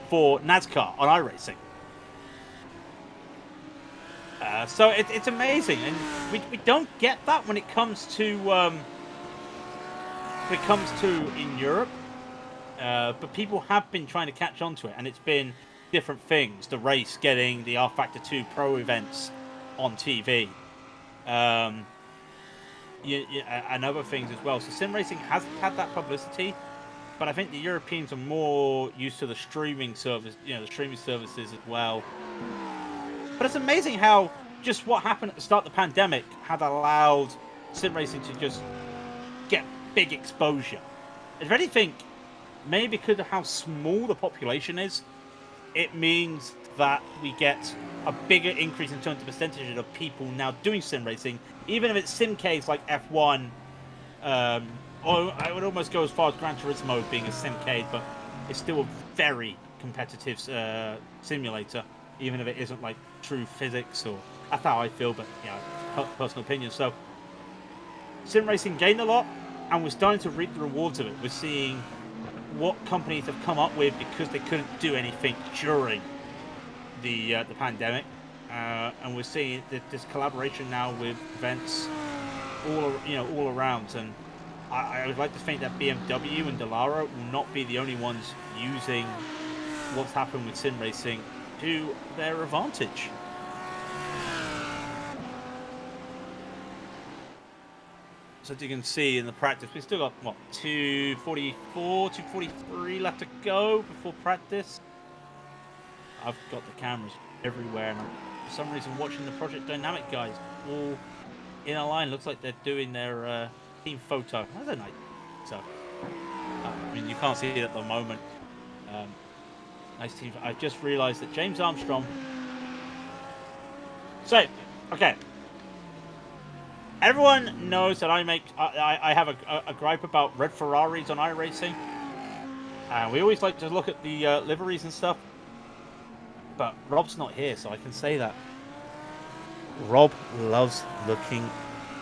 for NASCAR on iRacing. So it's amazing, and we don't get that when it comes to in Europe. But people have been trying to catch on to it, and it's been different things. The race getting the R Factor 2 Pro events on TV, and other things as well. So sim racing has had that publicity, but I think the Europeans are more used to the streaming service, the streaming services as well. But it's amazing how just what happened at the start of the pandemic had allowed sim racing to just get big exposure. If anything, maybe because of how small the population is, it means that we get a bigger increase in terms of percentage of people now doing sim racing, even if it's simcades like F1, or I would almost go as far as Gran Turismo being a simcade, but it's still a very competitive simulator, even if it isn't like true physics, or that's how I feel, but personal opinion. So sim racing gained a lot, and we're starting to reap the rewards of it. We're seeing what companies have come up with because they couldn't do anything during the pandemic, and we're seeing this collaboration now with events all around. And I would like to think that BMW and Dallara will not be the only ones using what's happened with sim racing to their advantage. So as you can see in the practice, we've still got, 244, 243 left to go before practice. I've got the cameras everywhere, and I'm, for some reason, watching the Project Dynamic guys all in a line. Looks like they're doing their team photo. That's a nice. So, I mean, you can't see it at the moment. Nice team. I've just realised that James Armstrong. So, okay. Everyone knows that I have a gripe about red Ferraris on iRacing. And we always like to look at the liveries and stuff. But Rob's not here, so I can say that. Rob loves looking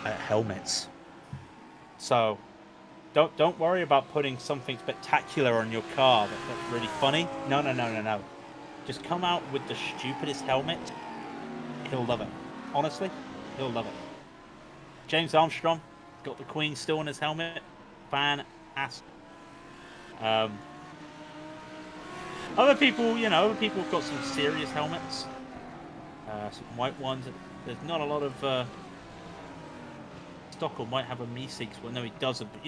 at helmets. So, don't worry about putting something spectacular on your car that's really funny. No. Just come out with the stupidest helmet. He'll love it. Honestly, he'll love it. James Armstrong got the Queen still on his helmet. Fantastic. Other people have got some serious helmets. Some white ones. There's not a lot of Stockel might have a Me6. Well, no, he doesn't. But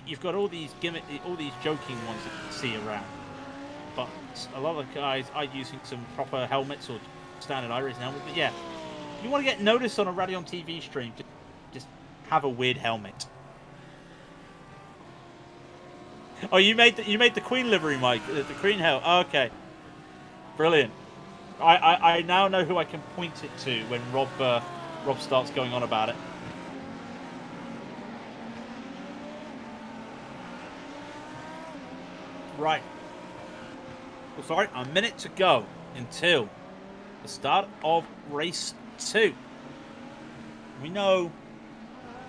you've got all these joking ones that you can see around. But a lot of the guys are using some proper helmets or standard iRacing helmets. But yeah, if you want to get noticed on a Raidillon TV stream, just have a weird helmet. Oh, you made the Queen livery, Mike. The Queen helmet. Oh, okay, brilliant. I now know who I can point it to when Rob starts going on about it. Right. Oh, sorry, a minute to go until the start of race 2. We know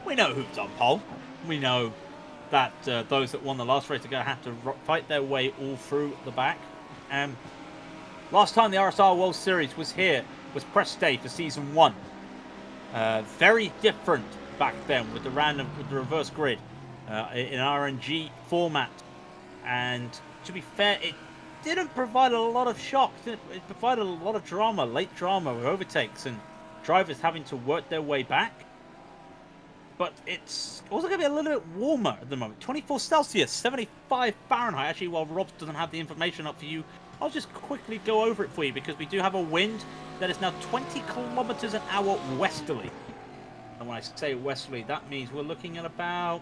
who's on pole. We know that those that won the last race are going to have to fight their way all through the back. Last time the RSR World Series was here was press day for season 1. Very different back then with the reverse grid in RNG format. And to be fair, it didn't provide a lot of shocks. It provided a lot of drama, late drama with overtakes and drivers having to work their way back. But it's also going to be a little bit warmer at the moment. 24 Celsius, 75 Fahrenheit. Actually, while Rob doesn't have the information up for you, I'll just quickly go over it for you because we do have a wind that is now 20 kilometers an hour westerly. And when I say westerly, that means we're looking at about...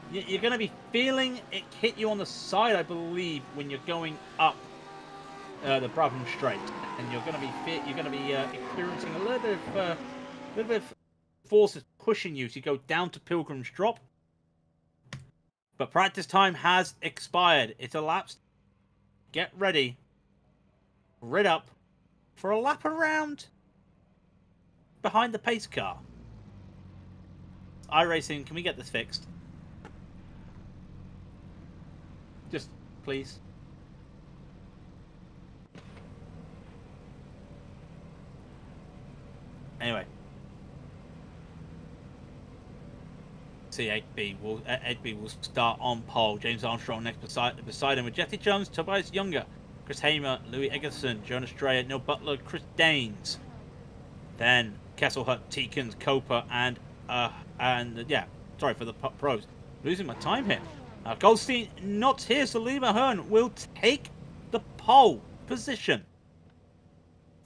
You're going to be feeling it hit you on the side, I believe, when you're going up the Brabham Strait, and you're going to be experiencing a little bit of forces pushing you to go down to Pilgrim's Drop. But practice time has expired. It's elapsed. Get ready. Rid up for a lap around behind the pace car. iRacing, can we get this fixed? Just, please. Anyway. See, Egby will start on pole. James Armstrong next beside him with Jesse Jones, Tobias Younger, Chris Hamer, Louis Eggerson, Jonas Dreyer, Neil Butler, Chris Daines. Then Kesselhut, Teekins, Coper, and sorry for the pros. Losing my time here. Goldstein not here, so Lee Mahern will take the pole position.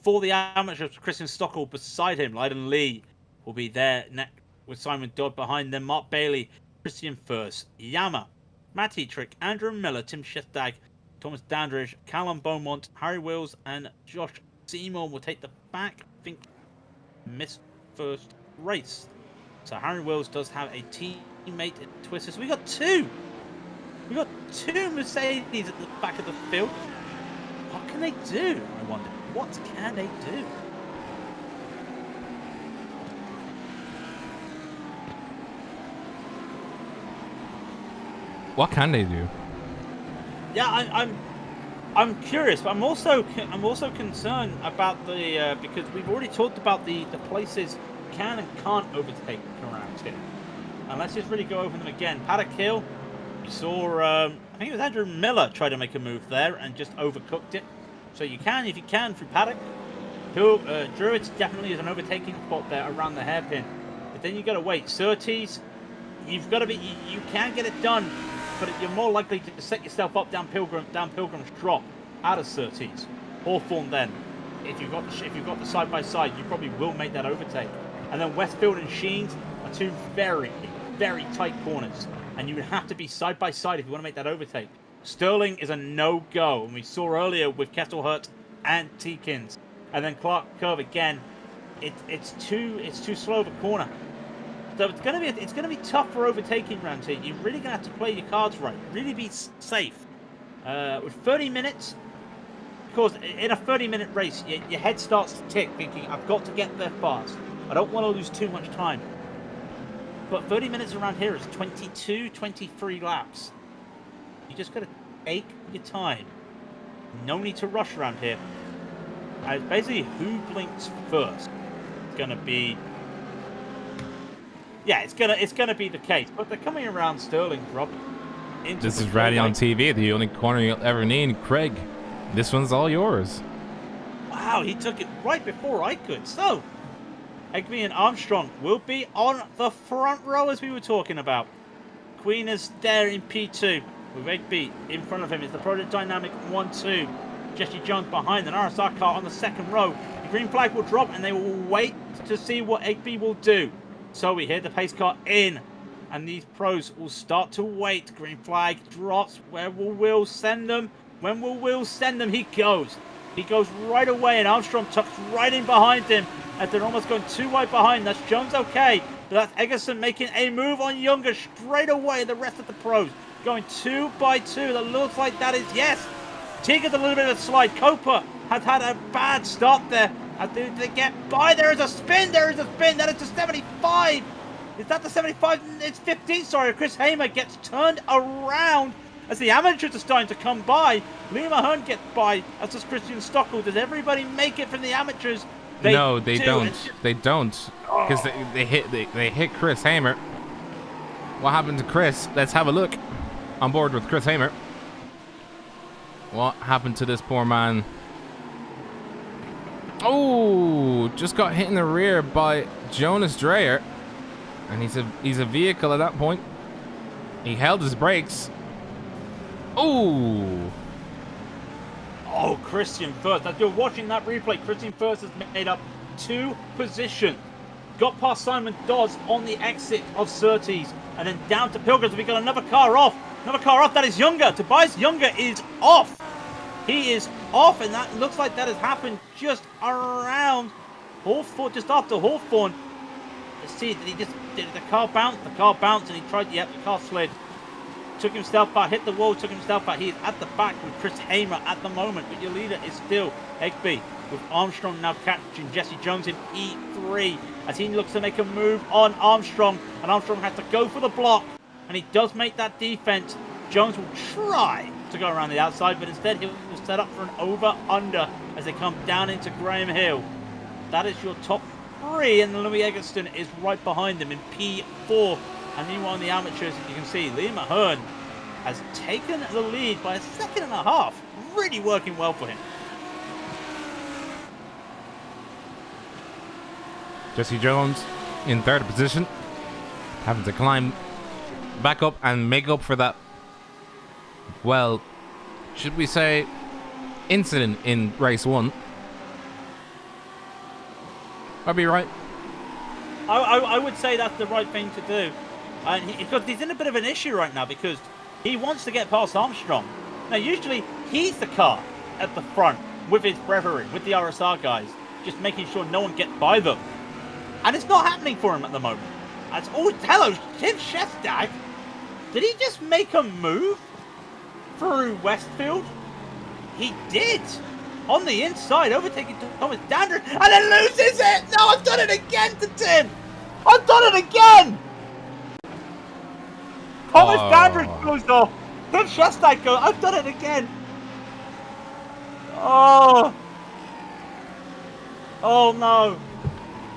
For the amateurs, Christian Stockel beside him. Lyden Lee will be there next with Simon Dodd behind them. Mark Bailey, Christian Furse, Yama, Matty Trick, Andrew Miller, Tim Shestag, Thomas Dandridge, Callum Beaumont, Harry Wills, and Josh Seymour will take the back. I think missed first race. So Harry Wills does have a teammate in Twister. So we got two. We got two Mercedes at the back of the field. What can they do? I wonder. What can they do? What can they do? Yeah, I'm curious, but I'm also concerned about the because we've already talked about the places can and can't overtake around here. And let's just really go over them again. Paddock Hill, we saw I think it was Andrew Miller try to make a move there and just overcooked it. So you can, if you can, through Paddock. Hill, Druids definitely is an overtaking spot there around the hairpin. But then you got to wait. Surtees, you've got to be, you can get it done, but you're more likely to set yourself up down Pilgrim's Drop out of Surtees. Hawthorne then, if you've got the side by side, you probably will make that overtake. And then Westfield and Sheens are two very, very tight corners, and you would have to be side by side if you want to make that overtake. Sterling is a no-go, and we saw earlier with Kesselhut and Teekins, and then Clark Curve again. It's too slow of a corner, so it's gonna be tough for overtaking round here. You're really gonna have to play your cards right, really be safe. With 30 minutes, of course, in a 30-minute race, your head starts to tick, thinking I've got to get there fast. I don't want to lose too much time. But 30 minutes around here is 22, 23 laps. You just got to take your time. No need to rush around here. And basically, who blinks first? It's gonna be, yeah, it's gonna be the case. But they're coming around Sterling, Rob. This is Raidillon TV, the only corner you'll ever need. Craig, this one's all yours. Wow, he took it right before I could. So, Egby and Armstrong will be on the front row as we were talking about. Queen is there in P2. With Egby in front of him is the Project Dynamic 1-2. Jesse Jones behind an RSR car on the second row. The green flag will drop and they will wait to see what Egby will do. So we hear the pace car in and these pros will start to wait. Green flag drops. Where will Will send them? When will Will send them? He goes. He goes right away and Armstrong tucks right in behind him as they're almost going too wide behind. That's Jones okay. But that's Eggerson making a move on Younger straight away. The rest of the pros going 2 by 2. That looks like that is, yes, Teague's a little bit of a slide. Copa has had a bad start there. Do they get by? There is a spin. There is a spin. That is the 75. Is that the 75? It's 15. Sorry, Chris Hamer gets turned around as the amateurs are starting to come by. Liam Ahern gets by, as does Christian Stockel. Does everybody make it from the amateurs? No, they don't. They don't, because they hit Chris Hamer. What happened to Chris? Let's have a look. On board with Chris Hamer. What happened to this poor man? Oh, just got hit in the rear by Jonas Dreyer, and he's a vehicle at that point. He held his brakes. Oh, Christian First. As you're watching that replay, Christian First has made up 2 positions. Got past Simon Dodds on the exit of Surtees, and then down to Pilgrims. We got another car off. Another car off. That is Younger. Tobias Younger is off. He is off, and that looks like that has happened just around Hawthorne, just after Hawthorne. Let's see, did the car bounce? The car bounced, and he tried, the car slid. Took himself out, hit the wall, took himself out. He is at the back with Chris Hamer at the moment, but your leader is still Egby, with Armstrong now catching Jesse Jones in P3 as he looks to make a move on Armstrong, and Armstrong has to go for the block, and he does make that defense. Jones will try to go around the outside, but instead he will set up for an over-under as they come down into Graham Hill. That is your top 3, and Louis Eggleston is right behind them in P4. And meanwhile, in the amateurs, as you can see, Liam Ahern has taken the lead by 1.5 seconds. Really working well for him. Jesse Jones in 3rd position, having to climb back up and make up for that, well, should we say, incident in race 1. I'd be right. I would say that's the right thing to do. And because he's in a bit of an issue right now, because he wants to get past Armstrong. Now, usually he's the car at the front with his brethren, with the RSR guys, just making sure no one gets by them. And it's not happening for him at the moment. Hello, Tim Shestag. Did he just make a move through Westfield? He did. On the inside, overtaking Thomas Dandridge, and then loses it. No, I've done it again to Tim. I've done it again. Thomas Dandridge goes off. Tim Shestag goes. I've done it again. Oh no.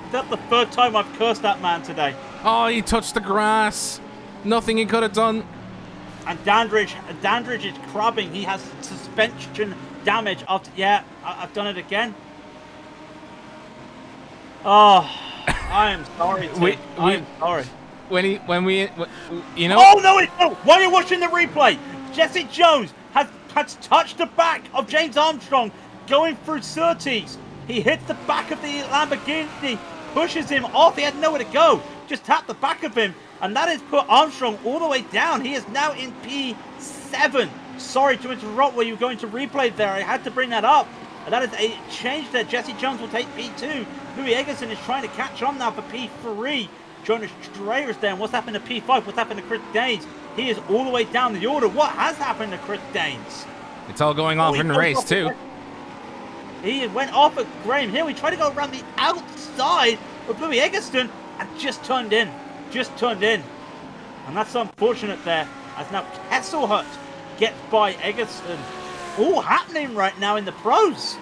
Is that the 3rd time I've cursed that man today? Oh, he touched the grass. Nothing he could have done. And Dandridge is crabbing. He has suspension damage after. Yeah, I've done it again. Oh, I am sorry, Tim. I am sorry. You know. Oh no! While you're watching the replay, Jesse Jones has touched the back of James Armstrong going through Surtees. He hits the back of the Lamborghini, pushes him off. He had nowhere to go. Just tapped the back of him, and that has put Armstrong all the way down. He is now in P7. Sorry to interrupt where you were going to replay there. I had to bring that up. And that is a change there. Jesse Jones will take P2. Louis Eggerson is trying to catch on now for P3. Jonas Dreyer is down. What's happened to P5? What's happened to Chris Daines? He is all the way down the order. What has happened to Chris Daines? It's all going off in the race, too. He went off at Graham Hill. He tried to go around the outside of Louis Eggleston and just turned in. And that's unfortunate there, as now Kesselhut gets by Eggleston. All happening right now in the pros.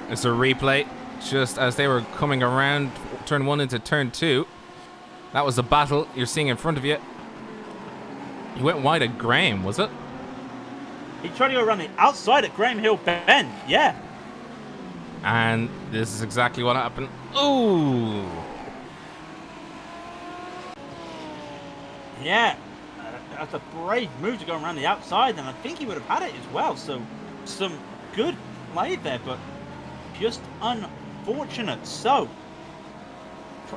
It's a replay just as they were coming around turn 1 into turn 2. That was the battle you're seeing in front of you. He went wide at Graham, was it? He tried to go around the outside at Graham Hill Bend, yeah. And this is exactly what happened. Ooh. Yeah. That's a brave move to go around the outside, and I think he would have had it as well. So, some good play there, but just unfortunate. So,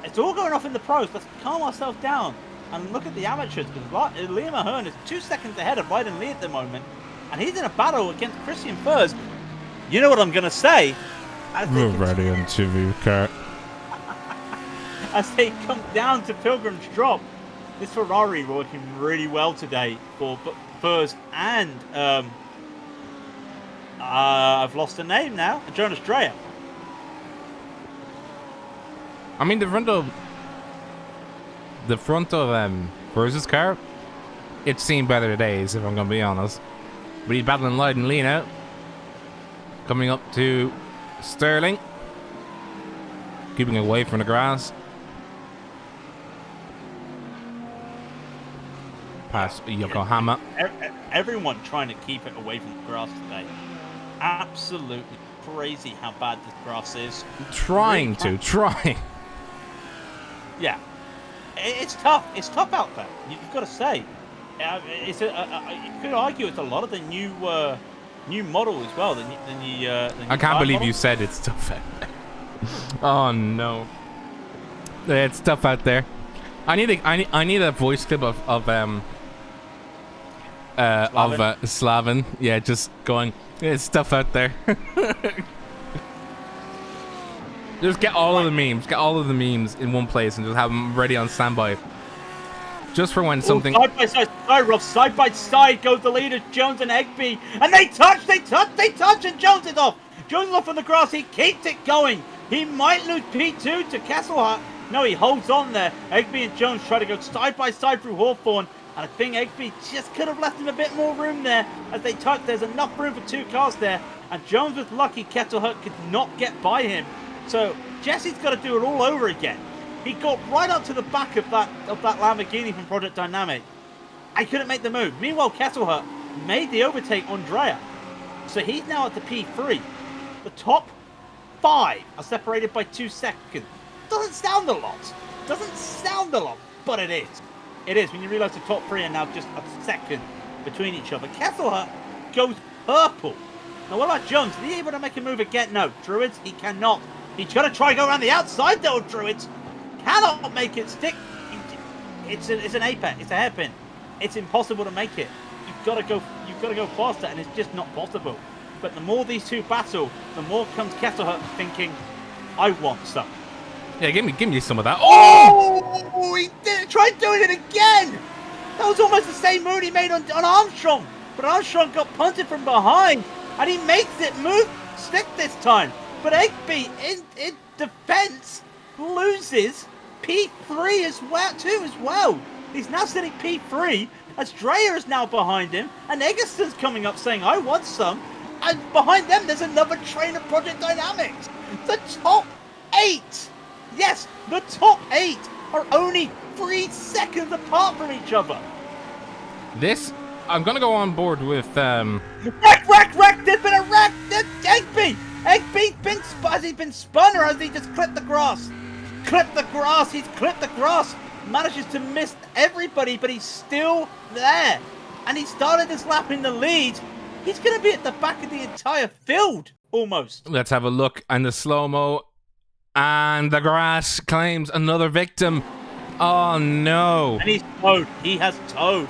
it's all going off in the pros. Let's calm ourselves down and look at the amateurs, because Liam Ahern is 2 seconds ahead of Biden Lee at the moment, and he's in a battle against Christian Furs. You know what I'm going to say? We're ready on TV, car. As they come down to Pilgrim's Drop, this Ferrari working really well today for Furs and I've lost the name now. Jonas Dreyer. I mean, the front of Bruce's car, it's seen better days, if I'm gonna be honest. But he's battling Lloyd and Lee now. Coming up to Sterling, keeping away from the grass. Past Yokohama. Everyone trying to keep it away from the grass today. Absolutely crazy how bad this grass is. Trying. Yeah, it's tough. It's tough out there. You've got to say. You could argue it's a lot of the new model as well. I can't believe you said it's tough out there. Oh no, it's tough out there. I need a voice clip of Slavin. Yeah, just going. It's tough out there. Just get all of the memes. Get all of the memes in one place and just have them ready on standby. Just for when something. Side by side, Rob. Side by side goes the leaders, Jones and Egby, and they touch, and Jones is off. Jones is off on the grass. He keeps it going. He might lose P2 to Kesselhut. No, he holds on there. Egby and Jones try to go side by side through Hawthorne. And I think Egby just could have left him a bit more room there as they touch. There's enough room for two cars there. And Jones was lucky Kesselhut could not get by him. So Jesse's got to do it all over again. He got right up to the back of that Lamborghini from Project Dynamic. I couldn't make the move. Meanwhile, Kesselhut made the overtake on Dreyer. So he's now at the P3. The top 5 are separated by 2 seconds. Doesn't sound a lot, but it is. It is when you realise the top 3 are now just a second between each other. Kesselhut goes purple. Now what about Jones? Is he able to make a move again? No. Druids, he cannot. He's going to try to go around the outside though, Druids. Cannot make it stick. It's an apex. It's a hairpin. It's impossible to make it. You've got to go faster, and it's just not possible. But the more these two battle, the more comes Kesselhut thinking, I want some. Yeah, give me some of that. Oh! He tried doing it again. That was almost the same move he made on Armstrong. But Armstrong got punted from behind, and he makes it stick this time. But Egby, in defense, loses P3 as well. He's now sitting P3 as Dreyer is now behind him, and Eggerson's coming up saying, I want some. And behind them, there's another train of Project Dynamics. The top 8, yes, the top 8 are only 3 seconds apart from each other. This, I'm gonna go on board with Wreck! There's been a wreck. Egby. Has he been spun, or has he just clipped the grass? He's clipped the grass. Manages to miss everybody, but he's still there. And he started this lap in the lead. He's going to be at the back of the entire field, almost. Let's have a look. And the slow-mo. And the grass claims another victim. Oh, no. And he's towed. He has towed.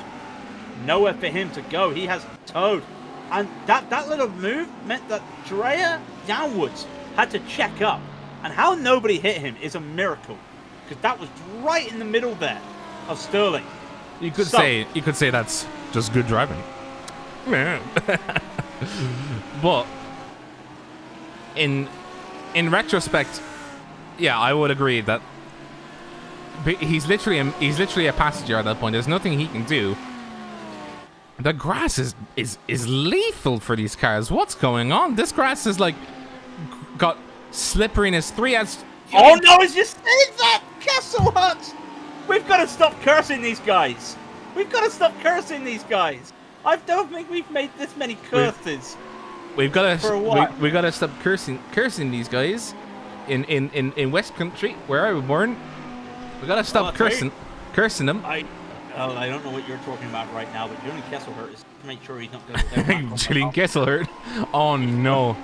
Nowhere for him to go. He has towed. And that little move meant that Dreyer downwards had to check up. And how nobody hit him is a miracle. Because that was right in the middle there of Sterling. You could say that's just good driving. But in retrospect, yeah, I would agree that he's literally a passenger at that point. There's nothing he can do. The grass is lethal for these cars. What's going on? This grass is like got slipperiness 3 as. Oh no! Is you saying that, Kesselhut? We've got to stop cursing these guys. I don't think we've made this many curses. We've got to stop cursing these guys in West Country where I was born. We got to stop cursing them. I don't know what you're talking about right now, but Julian Kesselhut is to make sure he's not going to. Julian Kesselhut. Oh no.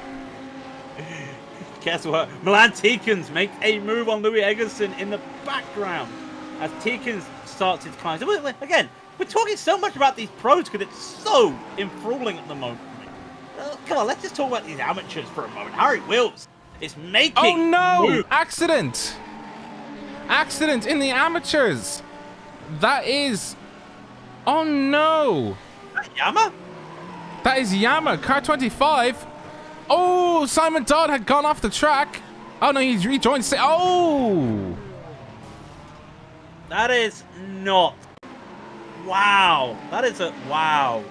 Kesselhut. Milan Tikens makes a move on Louis Eggerson in the background as Tikens starts his climb. So again, we're talking so much about these pros because it's so enthralling at the moment. Come on, let's just talk about these amateurs for a moment. Harry Wills is making. Oh no! Moves. Accident in the amateurs. That is. Oh no! Is that Yama? That is Yama. Car 25 Oh, Simon Dodd had gone off the track. Oh, no, he's rejoined. Oh! That is not. Wow. That is a wow.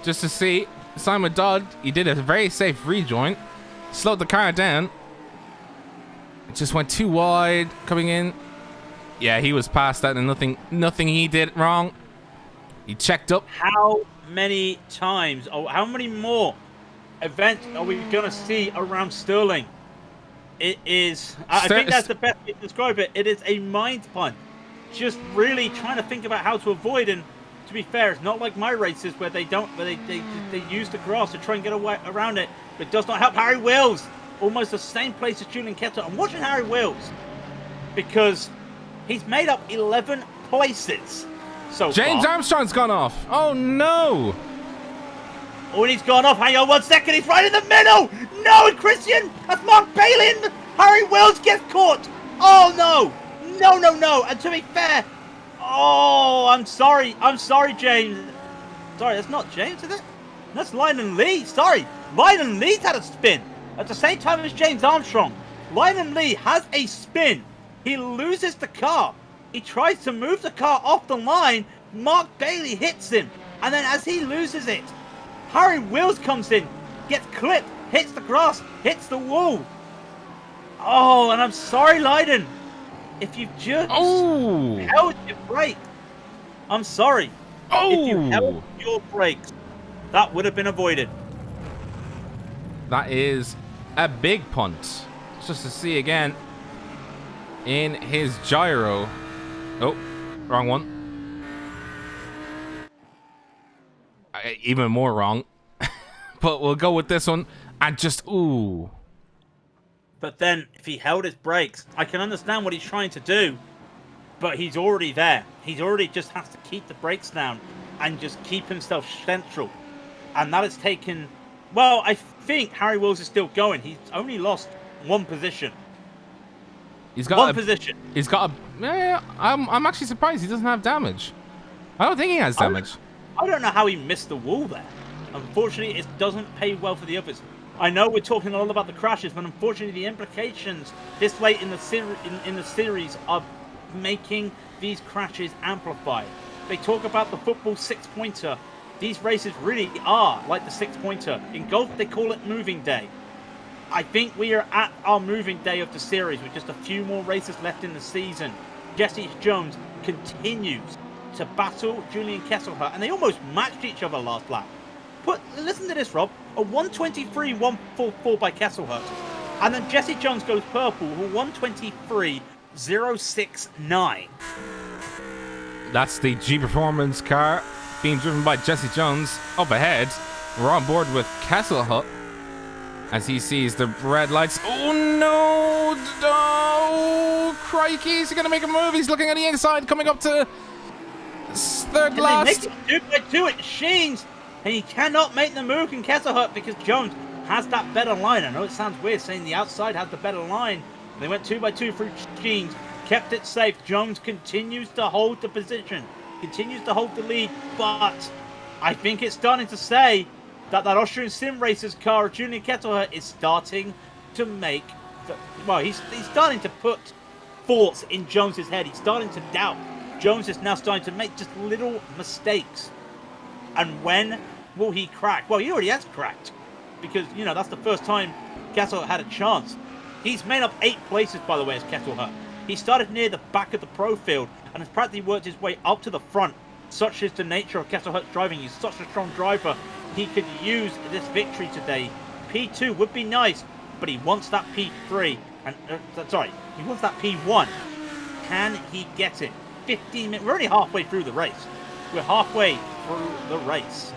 Just to see, Simon Dodd, he did a very safe rejoin. Slowed the car down. It just went too wide coming in. Yeah, he was past that and nothing he did wrong. He checked up. How many times, or how many more events are we going to see around Stirling? It is, I think that's the best way to describe it. It is a mind punt. Just really trying to think about how to avoid, and to be fair, it's not like my races where they use the grass to try and get away around it. But it does not help Harry Wills. Almost the same place as Julian Kettle. I'm watching Harry Wills because he's made up 11 places so James far. Armstrong's gone off. Oh no! Oh, and he's gone off. Hang on 1 second. He's right in the middle. No, and Christian. That's Mark Bailey. And Harry Wills gets caught. Oh no. No. And to be fair, oh, I'm sorry, James. Sorry, that's not James, is it? That's Lyndon Lee. Sorry, Lyndon Lee's had a spin at the same time as James Armstrong. Lyndon Lee has a spin. He loses the car. He tries to move the car off the line. Mark Bailey hits him, and then as he loses it, Harry Wills comes in, gets clipped, hits the grass, hits the wall. Oh, and I'm sorry, Lyndon. If you just held your brake, I'm sorry. If you held your brakes, that would have been avoided. That is a big punt. Just to see again in his gyro. Oh, wrong one. Even more wrong. But we'll go with this one and just ooh. But then, if he held his brakes, I can understand what he's trying to do. But he's already there. He's already just has to keep the brakes down and just keep himself central. And that has taken... Well, I think Harry Wills is still going. He's only lost one position. He's got one position. He's got a... Yeah, I'm actually surprised he doesn't have damage. I don't think he has damage. I don't know how he missed the wall there. Unfortunately, it doesn't pay well for the others. I know we're talking a lot about the crashes, but unfortunately the implications this late in the series are making these crashes amplified. They talk about the football 6-pointer. These races really are like the 6-pointer. In golf, they call it moving day. I think we are at our moving day of the series with just a few more races left in the season. Jesse Jones continues to battle Julian Kesselhut, and they almost matched each other last lap. Listen to this, Rob. A 123.144 by Kesselhut. And then Jesse Jones goes purple with 123.069. That's the G Performance car being driven by Jesse Jones. Up ahead, we're on board with Kesselhut as he sees the red lights. Oh no! Oh, crikey! He's going to make a move. He's looking at the inside, coming up to third last. They make it 2-2 at Sheens. And he cannot make the move in Kesselhut because Jones has that better line. I know it sounds weird saying the outside has the better line. They went 2x2 through Sheens, kept it safe. Jones continues to hold the position, continues to hold the lead. But I think it's starting to say that Austrian Sim Racers car, Julian Kettelhut, is starting to make... he's starting to put thoughts in Jones's head. He's starting to doubt. Jones is now starting to make just little mistakes. And when will he crack? Well, he already has cracked. Because, that's the first time Kesselhut had a chance. He's made up 8 places, by the way, as Kesselhut. He started near the back of the pro field and has practically worked his way up to the front. Such is the nature of Kesselhut's driving. He's such a strong driver. He could use this victory today. P2 would be nice, but he wants that P3. He wants that P1. Can he get it? 15 minutes. We're only halfway through the race. We're halfway through the race.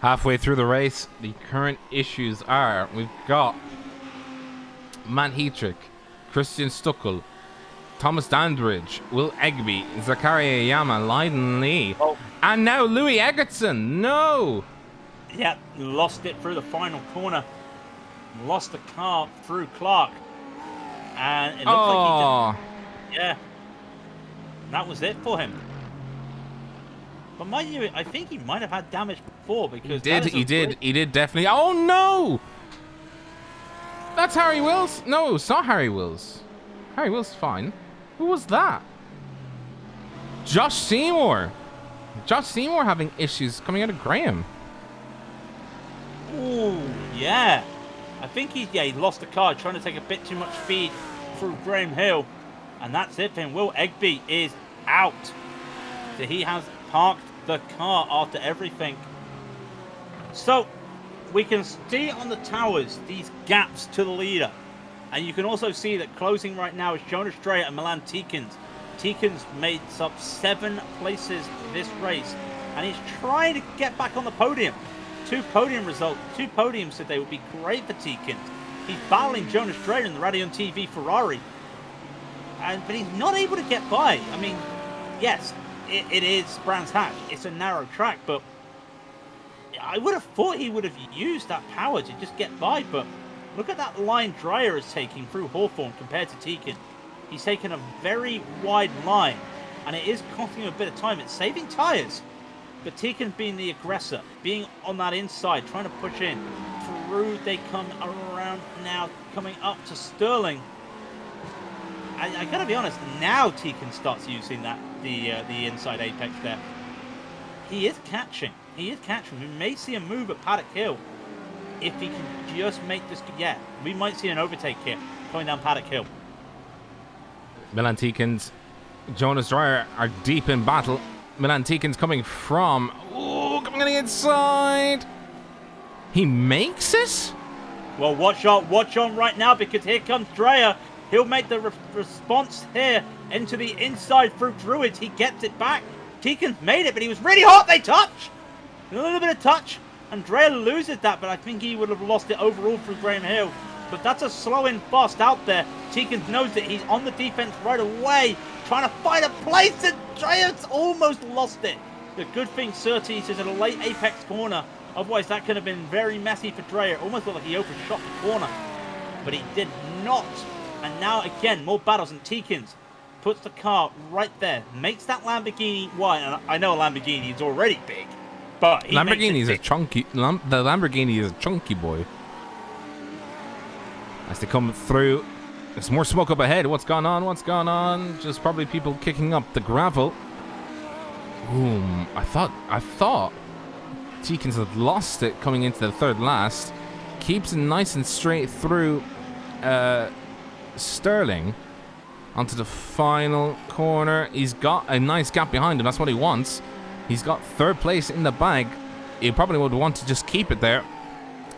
Halfway through the race, the current issues are we've got Man Heatrick, Christian Stuckel, Thomas Dandridge, Will Egby, Zakaria Yama, Lyndon Lee, and now Louis Eggertson. No! Yeah, lost it through the final corner. Lost the car through Clark. And it looks like he just... Yeah. That was it for him. But mind you, I think he might have had damage before because He did definitely. Oh no! That's Harry Wills. No, it's not Harry Wills. Harry Wills is fine. Who was that? Josh Seymour. Josh Seymour having issues coming out of Graham. Ooh, yeah. I think he lost the car trying to take a bit too much speed through Graham Hill. And that's it for him. Will Egby is out. So he has parked the car after everything. So we can see on the towers these gaps to the leader. And you can also see that closing right now is Jonas Dreyer and Milan Tikins. Tikins made up 7 places this race. And he's trying to get back on the podium. 2 podium results, 2 podiums today would be great for Tikins. He's battling Jonas Dreyer in the Raidillon TV Ferrari. But he's not able to get by. I mean, yes, it is Brands Hatch. It's a narrow track, but I would have thought he would have used that power to just get by. But look at that line Dreyer is taking through Hawthorne compared to Tikins. He's taken a very wide line, and it is costing him a bit of time. It's saving tyres. But Tikins being the aggressor, being on that inside, trying to push in. Through they come around now, coming up to Sterling. I gotta be honest, now Tikins starts using that the inside apex there. He is catching. He is catching. We may see a move at Paddock Hill if he can just make this. Yeah, we might see an overtake here going down Paddock Hill. Milan Tikins, Jonas Dreyer are deep in battle. Milan Tikins coming from. Oh, coming on the inside. He makes it? Well, watch on right now because here comes Dreyer. He'll make the response here into the inside through Druids. He gets it back. Tikins made it, but he was really hot. They touch. A little bit of touch. And Dreyer loses that, but I think he would have lost it overall through Graham Hill. But that's a slow and fast out there. Tikins knows that he's on the defense right away, trying to find a place, and Dreyer's almost lost it. The good thing Surtees is at a late apex corner. Otherwise, that could have been very messy for Dreyer. Almost looked like he overshot the corner. But he did not. And now, again, more battles, and Tikins puts the car right there. Makes that Lamborghini wide. And I know a Lamborghini is already big, but he Lamborghini is a chunky. The Lamborghini is a chunky boy. As they come through, there's more smoke up ahead. What's gone on? What's gone on? Just probably people kicking up the gravel. Boom! I thought Tikins had lost it coming into the third last. Keeps it nice and straight through Sterling onto the final corner. He's got a nice gap behind him. That's what he wants. He's got third place in the bag. He probably would want to just keep it there.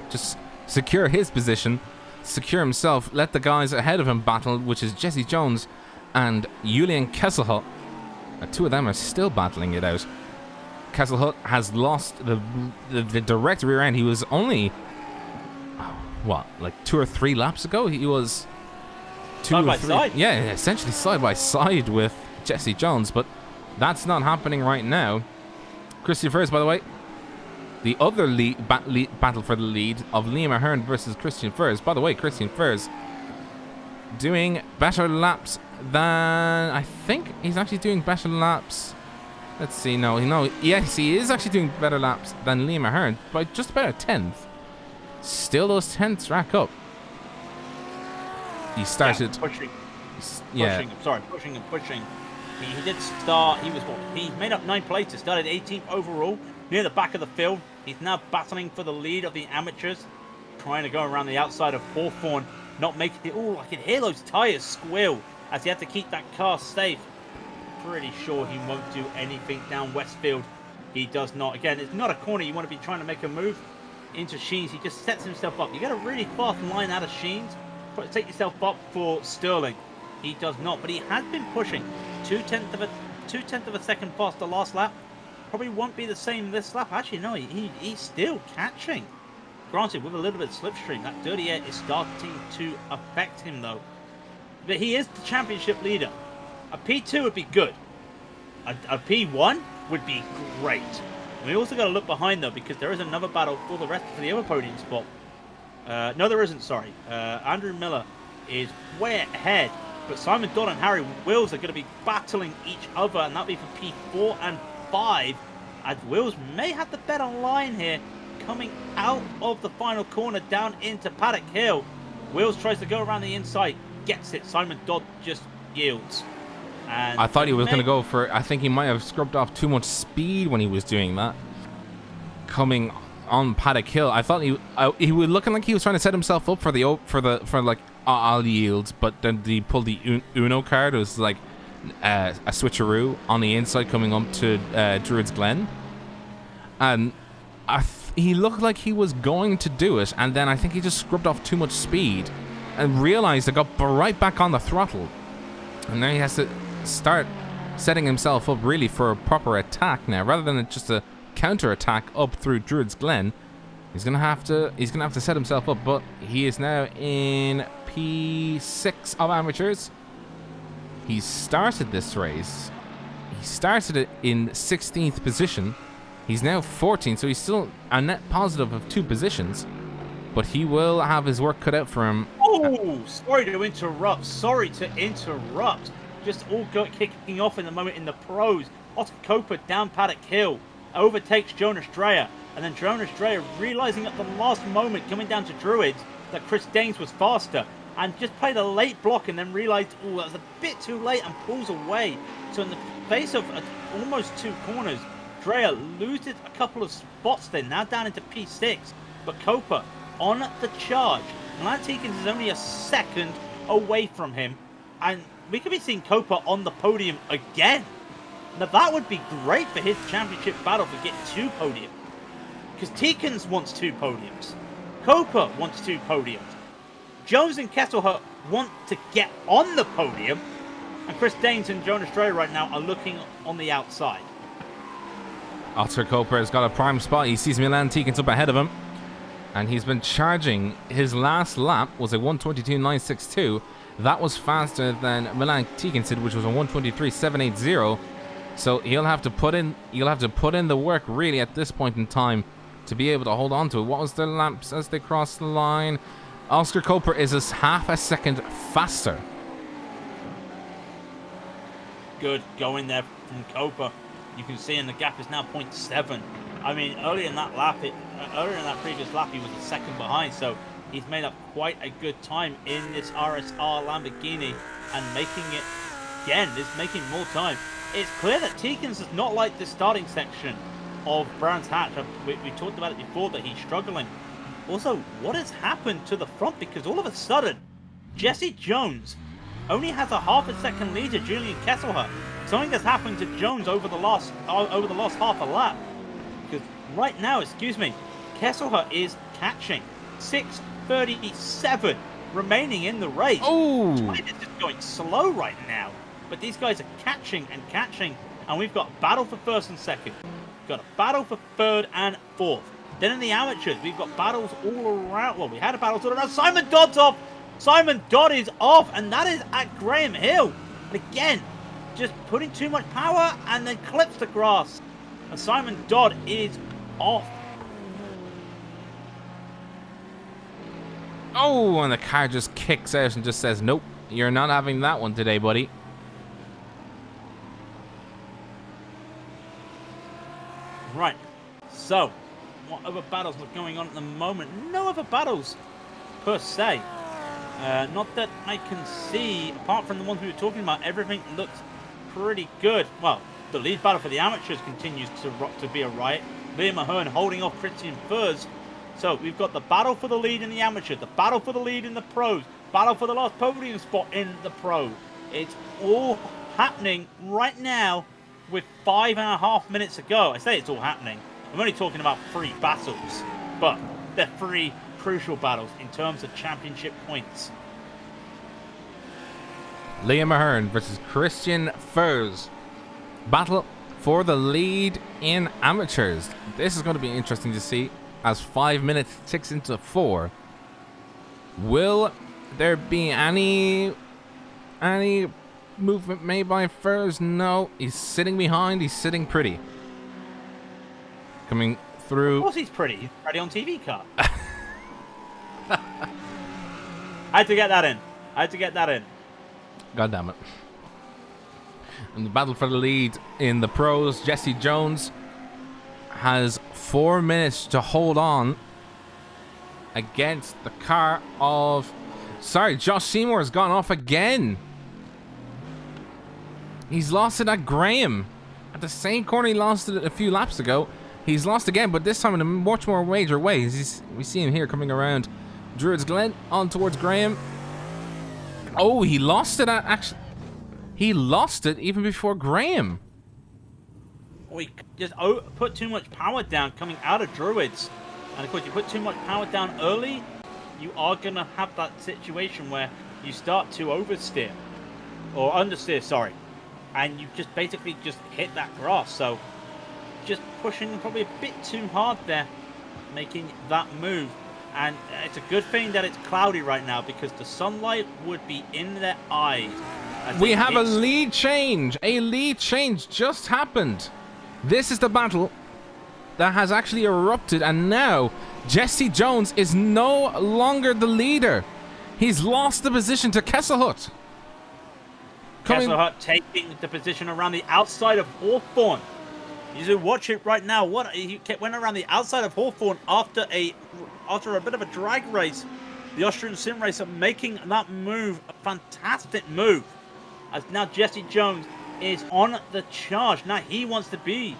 Just secure his position. Secure himself. Let the guys ahead of him battle, which is Jesse Jones and Julian Kesselhut. The 2 of them are still battling it out. Kesselhut has lost the direct rear end. He was only, what, like 2 or 3 laps ago? He was side by side. Yeah, essentially side by side with Jesse Jones, but that's not happening right now. Christian Furs, by the way, the other battle for the lead of Liam Ahern versus Christian Furs. By the way, Christian Furs doing better laps than, I think he's actually doing better laps. Let's see, no, yes, he is actually doing better laps than Liam Ahern by just about a 10th. Still, those 10ths rack up. He started pushing. Pushing and pushing. He did start. He made up 9 places. Started 18th overall, near the back of the field. He's now battling for the lead of the amateurs, trying to go around the outside of Hawthorne, not making it. Oh, I can hear those tires squeal as he had to keep that car safe. Pretty sure he won't do anything down Westfield. He does not. Again, it's not a corner you want to be trying to make a move into Sheens. He just sets himself up. You get a really fast line out of Sheens. Take yourself up for Sterling. He does not, but he has been pushing 2/10 of a second faster last lap. Probably won't be the same this lap. Actually, no, he's still catching. Granted, with a little bit of slipstream, that dirty air is starting to affect him though. But he is the championship leader. A P2 would be good. A P1 would be great. And we also got to look behind though, because there is another battle for the other podium spot. No, there isn't, sorry. Andrew Miller is way ahead, but Simon Dodd and Harry Wills are going to be battling each other, and that'll be for P4 and 5 as Wills may have the better line here, coming out of the final corner down into Paddock Hill. Wills tries to go around the inside, gets it. Simon Dodd just yields. And I thought he was going to go for... I think he might have scrubbed off too much speed when he was doing that. Coming on Paddock Hill, I thought he was looking like he was trying to set himself up for like I'll yield, but then he pulled the Uno card. It was like a switcheroo on the inside coming up to Druids Glen, and he looked like he was going to do it, and then I think he just scrubbed off too much speed and realized it got right back on the throttle, and now he has to start setting himself up really for a proper attack now, rather than just a counter attack up through Druids Glen. He's gonna have to set himself up, but he is now in P6 of amateurs. He started this race. He started it in 16th position. He's now 14th, so he's still a net positive of 2 positions. But he will have his work cut out for him. Oh, sorry to interrupt. Just all kicking off in the moment in the pros. Oscar Coper down Paddock Hill. Overtakes Jonas Dreyer. And then Jonas Dreyer realizing at the last moment coming down to Druids that Chris Daines was faster. And just played a late block and then realized, oh, that was a bit too late and pulls away. So in the face of almost 2 corners, Dreyer loses a couple of spots there, now down into P6. But Coper on the charge. Milan Tikins is only a second away from him. And we could be seeing Coper on the podium again. Now that would be great for his championship battle to get 2 podiums. Because Tikins wants 2 podiums. Coper wants 2 podiums. Jones and Kesselhut want to get on the podium. And Chris Daines and Jonas Dreyer right now are looking on the outside. Oscar Coper has got a prime spot. He sees Milan Tikins up ahead of him. And he's been charging. His last lap was a 1:22.962. That was faster than Milan Tikins did, which was a 1:23.780. So he'll have to put in the work really at this point in time to be able to hold on to it. What was their laps as they crossed the line? Oscar Coper is a half a second faster. Good going there from Coper. You can see in the gap is now 0.7. I mean, earlier in that previous lap, he was a second behind. So he's made up quite a good time in this RSR Lamborghini and making it again. It's making more time. It's clear that Tikins does not like the starting section of Brands Hatch. We talked about it before that he's struggling. Also, what has happened to the front? Because all of a sudden, Jesse Jones only has a half a second lead to Julian Kesselhut. Something has happened to Jones over the last half a lap. Because right now, Kesselhut is catching 6:37 remaining in the race. Oh, It's just going slow right now. But these guys are catching, and we've got a battle for first and second. We've got a battle for third and fourth. Then in the amateurs, we've got battles all around. Well, we had a battle all around. Simon Dodd's off. Simon Dodd is off, and that is at Graham Hill. And again, just putting too much power and then clips the grass. And Simon Dodd is off. Oh, and the car just kicks out and just says, nope, you're not having that one today, buddy. Right, so what other battles are going on at the moment? No other battles per se. Not that I can see, apart from the ones we were talking about. Everything looks pretty good. Well, the lead battle for the amateurs continues to be a riot. Liam Ahern holding off Christian Furs. So we've got the battle for the lead in the amateur, the battle for the lead in the pros, battle for the last podium spot in the pro. It's all happening right now with 5.5 minutes to go. I say it's all happening. I'm only talking about 3 battles, but they're 3 crucial battles in terms of championship points. Liam Ahern versus Christian Furs. Battle for the lead in amateurs. This is going to be interesting to see as 5 minutes ticks into 4. Will there be any movement made by Furs? No, he's sitting behind. He's sitting pretty. Coming through. Of course he's pretty. He's ready on TV car. I had to get that in. God damn it. And the battle for the lead in the pros, Jesse Jones has 4 minutes to hold on against the car of... Sorry, Josh Seymour has gone off again. He's lost it at Graham. At the same corner he lost it a few laps ago. He's lost again, but this time in a much more major way. We see him here coming around Druids Glen on towards Graham. Oh, he lost it at... Actually, he lost it even before Graham. We just put too much power down coming out of Druids. And of course, you put too much power down early, you are going to have that situation where you start to oversteer. Or understeer, sorry. And you just basically just hit that grass. So, just pushing probably a bit too hard there, making that move. And it's a good thing that it's cloudy right now, because the sunlight would be in their eyes. We have a lead change. A lead change just happened. This is the battle that has actually erupted, and now Jesse Jones is no longer the leader. He's lost the position to Kesselhut. Kesselhut taking the position around the outside of Hawthorne. You should watch it right now. He went around the outside of Hawthorne after a bit of a drag race. The Austrian sim racer making that move, a fantastic move. As now Jesse Jones is on the charge. Now he wants to be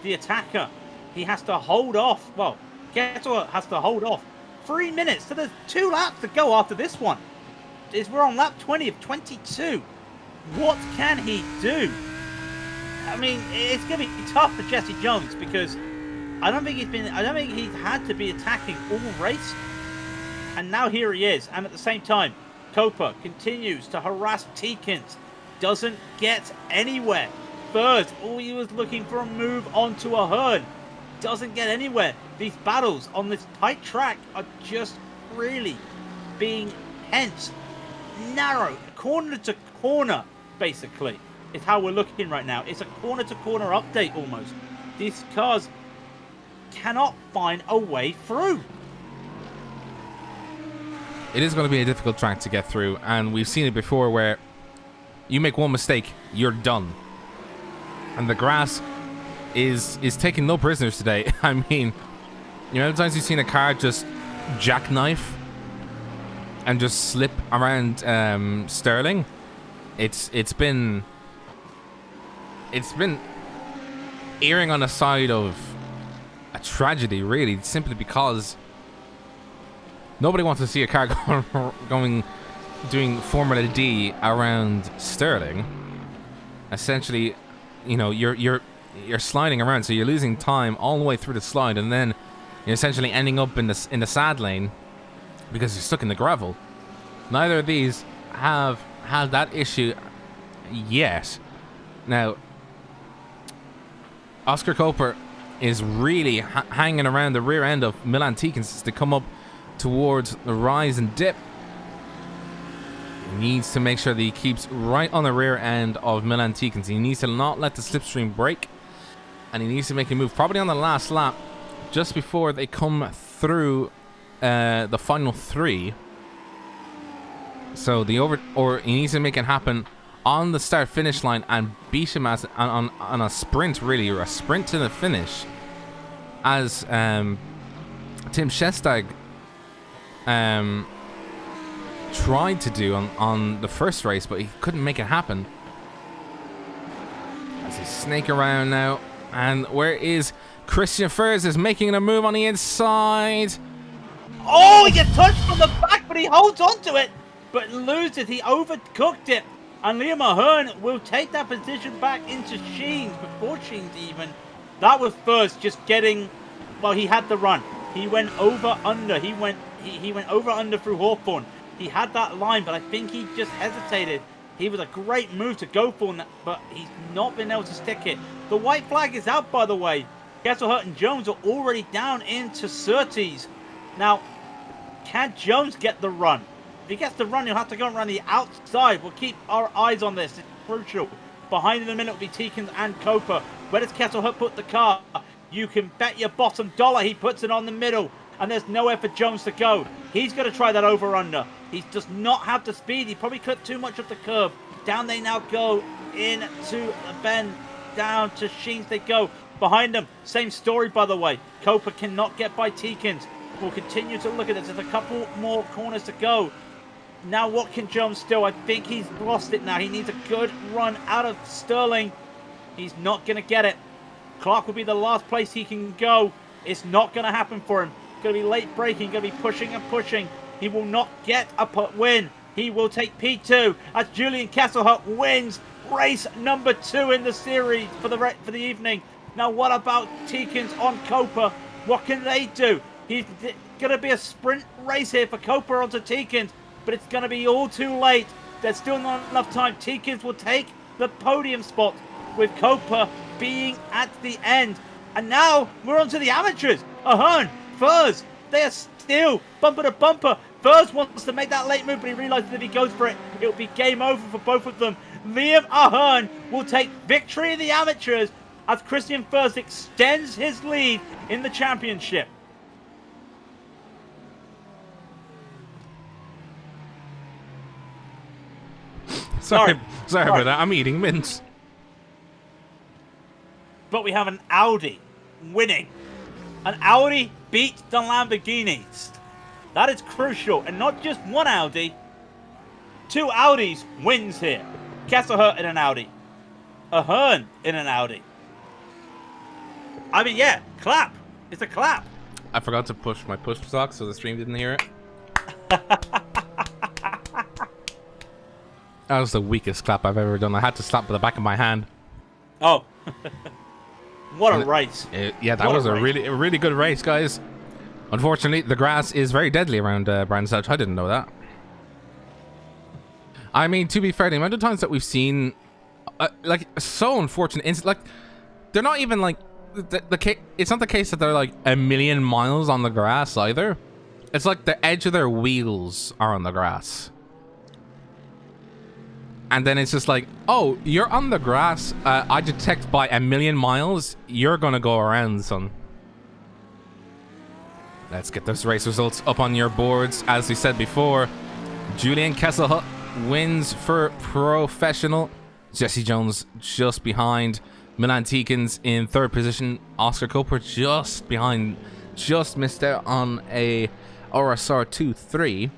the attacker. He has to hold off. Well, Kesselhut has to hold off. 3 minutes. So there's 2 laps to go after this one. We're on lap 20 of 22. What can he do? I mean, it's going to be tough for Jesse Jones, because I don't think he's had to be attacking all race. And now here he is. And at the same time, Copa continues to harass Teekins. Doesn't get anywhere. First, all he was looking for a move onto a Hearn. Doesn't get anywhere. These battles on this tight track are just really being tense. Narrow, corner to corner, basically, is how we're looking right now. It's a corner to corner update almost. These cars cannot find a way through. It is going to be a difficult track to get through, and we've seen it before where you make one mistake, you're done. And the grass is taking no prisoners today. I mean, you know, how many times you've seen a car just jackknife and just slip around Sterling? It's been erring on the side of a tragedy, really, simply because nobody wants to see a car doing Formula D around Sterling. Essentially, you know, you're sliding around, so you're losing time all the way through the slide, and then you're essentially ending up in the sad lane because you're stuck in the gravel. Neither of these have had that issue yet. Now, Oscar Koper is really hanging around the rear end of Milan Teekins to come up towards the rise and dip. He needs to make sure that he keeps right on the rear end of Milan Teekins. He needs to not let the slipstream break, and he needs to make a move probably on the last lap, just before they come through the final 3. So he needs to make it happen on the start finish line and beat him on a sprint, really, or a sprint to the finish, as Tim Shestag tried to do on the first race, but he couldn't make it happen. As he snake around now, and where is Christian Furs is making a move on the inside. Oh, he gets touched from the back, but he holds on to it, but loses. He overcooked it, and Liam Ahern will take that position back into Sheens, before Sheens even. That was Furs just getting, well, he had the run. He went over under. He went over under through Hawthorne. He had that line, but I think he just hesitated. He was a great move to go for, but he's not been able to stick it. The white flag is out, by the way. Kesselhut and Jones are already down into Surtees. Now, can Jones get the run? If he gets the run, he'll have to go around the outside. We'll keep our eyes on this. It's crucial. Behind in a minute will be Teekins and Copa. Where does Kesselhut put the car? You can bet your bottom dollar he puts it on the middle. And there's nowhere for Jones to go. He's going to try that over-under. He does not have the speed. He probably clipped too much of the curb. Down they now go into the bend. Down to Sheens they go. Behind them, same story, by the way. Copa cannot get by Teekins. We'll continue to look at this. There's a couple more corners to go. Now, what can Jones do? I think he's lost it now. He needs a good run out of Sterling. He's not going to get it. Clark will be the last place he can go. It's not going to happen for him. Going to be late braking. Going to be pushing and pushing. He will not get a win. He will take P2 as Julian Kesselhut wins race number 2 in the series for the evening. Now, what about Teekins on Copa? What can they do? He's going to be a sprint race here for Copa onto Teekins, but it's going to be all too late. There's still not enough time. Teekins will take the podium spot with Copa being at the end. And now we're on to the amateurs. Ahern, Furs, they are still bumper to bumper. Furs wants to make that late move, but he realizes that if he goes for it, it'll be game over for both of them. Liam Ahern will take victory in the amateurs as Christian Furs extends his lead in the championship. Sorry about that. I'm eating mints. But we have an Audi winning. An Audi beat the Lamborghinis. That is crucial. And not just one Audi. 2 Audis wins here. Kesselhut in an Audi. Ahern in an Audi. I mean, yeah, clap. It's a clap. I forgot to push my push sock so the stream didn't hear it. That was the weakest clap I've ever done. I had to slap with the back of my hand. Oh. What a race. Yeah, that was a really good race, guys. Unfortunately, the grass is very deadly around Brands Hatch. I didn't know that. I mean, to be fair, the amount of times that we've seen, like, so unfortunate. It's like, they're not even like, it's not the case that they're like a million miles on the grass either. It's like the edge of their wheels are on the grass. And then it's just like, oh, you're on the grass. I detect by a million miles. You're going to go around, son. Let's get those race results up on your boards. As we said before, Julian Kesselhut wins for professional. Jesse Jones just behind. Milan Teekins in 3rd position. Oscar Coper just behind. Just missed out on a RSR 2-3.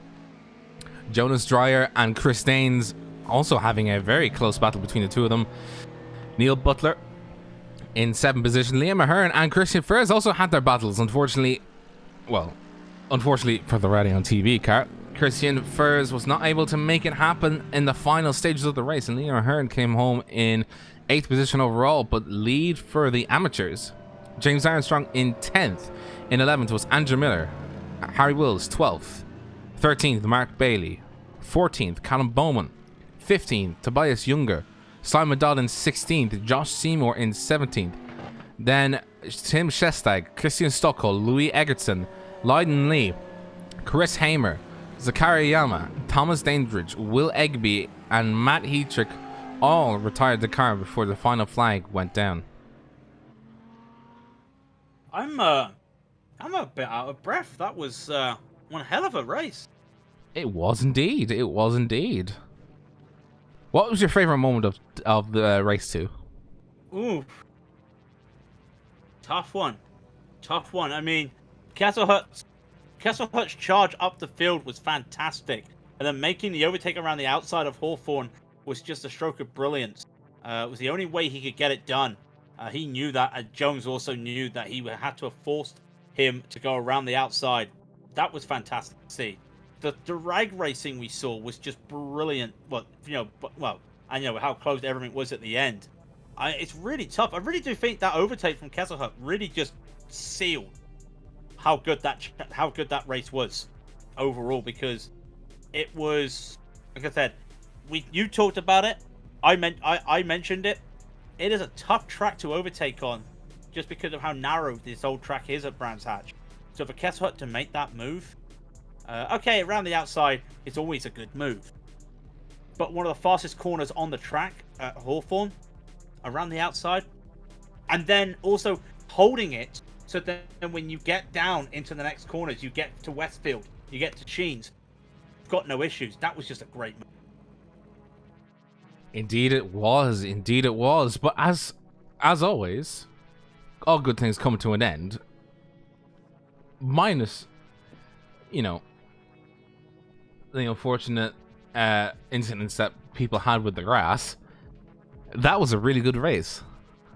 Jonas Dreyer and Chris Daines also having a very close battle between the two of them. Neil Butler in 7th position. Liam Ahern and Christian Furs also had their battles. Unfortunately for the Raidillon TV car, Christian Furs was not able to make it happen in the final stages of the race, and Liam Ahern came home in 8th position overall, but lead for the amateurs. James Armstrong in 10th. In 11th was Andrew Miller. Harry Wills 12th. 13th Mark Bailey. 14th Callum Bowman. 15th, Tobias Younger. Simon Dodd in 16th. Josh Seymour in 17th. Then Tim Shestag, Christian Stockhol, Louis Egerton, Lydon Lee, Chris Hamer, Zakaria Yama, Thomas Dandridge, Will Egby, and Matt Heatrick all retired the car before the final flag went down. I'm a bit out of breath. That was one hell of a race. It was indeed. It was indeed. What was your favorite moment of the race too? Ooh. Tough one. I mean, Kesselhut's charge up the field was fantastic. And then making the overtake around the outside of Hawthorne was just a stroke of brilliance. It was the only way he could get it done. He knew that, and Jones also knew that he had to have forced him to go around the outside. That was fantastic to see. The drag racing we saw was just brilliant. I know how close everything was at the end. It's really tough. I really do think that overtake from Kesselhut really just sealed how good that race was overall, because it was, like I said, you talked about it. I mentioned it. It is a tough track to overtake on, just because of how narrow this old track is at Brands Hatch. So for Kesselhut to make that move, okay, around the outside, it's always a good move. But one of the fastest corners on the track at Hawthorne, around the outside, and then also holding it so that when you get down into the next corners, you get to Westfield, you get to Sheens, got no issues. That was just a great move. Indeed it was. But as always, all good things come to an end. Minus, the unfortunate incidents that people had with the grass. That was a really good race.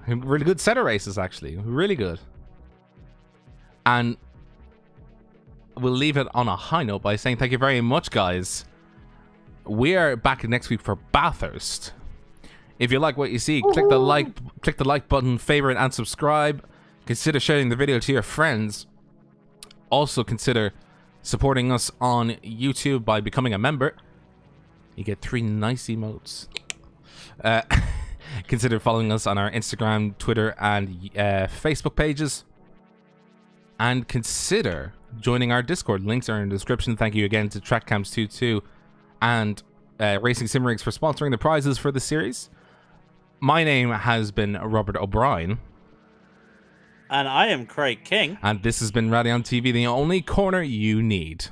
A really good set of races, actually. Really good. And we'll leave it on a high note by saying thank you very much, guys. We are back next week for Bathurst. If you like what you see, click the like button, favorite, and subscribe. Consider sharing the video to your friends. Also consider supporting us on YouTube by becoming a member. You get 3 nice emotes. Consider following us on our Instagram, Twitter, and Facebook pages. And consider joining our Discord. Links are in the description. Thank you again to TrackCams22 and RacingSimRigs for sponsoring the prizes for the series. My name has been Robert O'Brien. And I am Craig King. And this has been Raidillon TV, the only corner you need.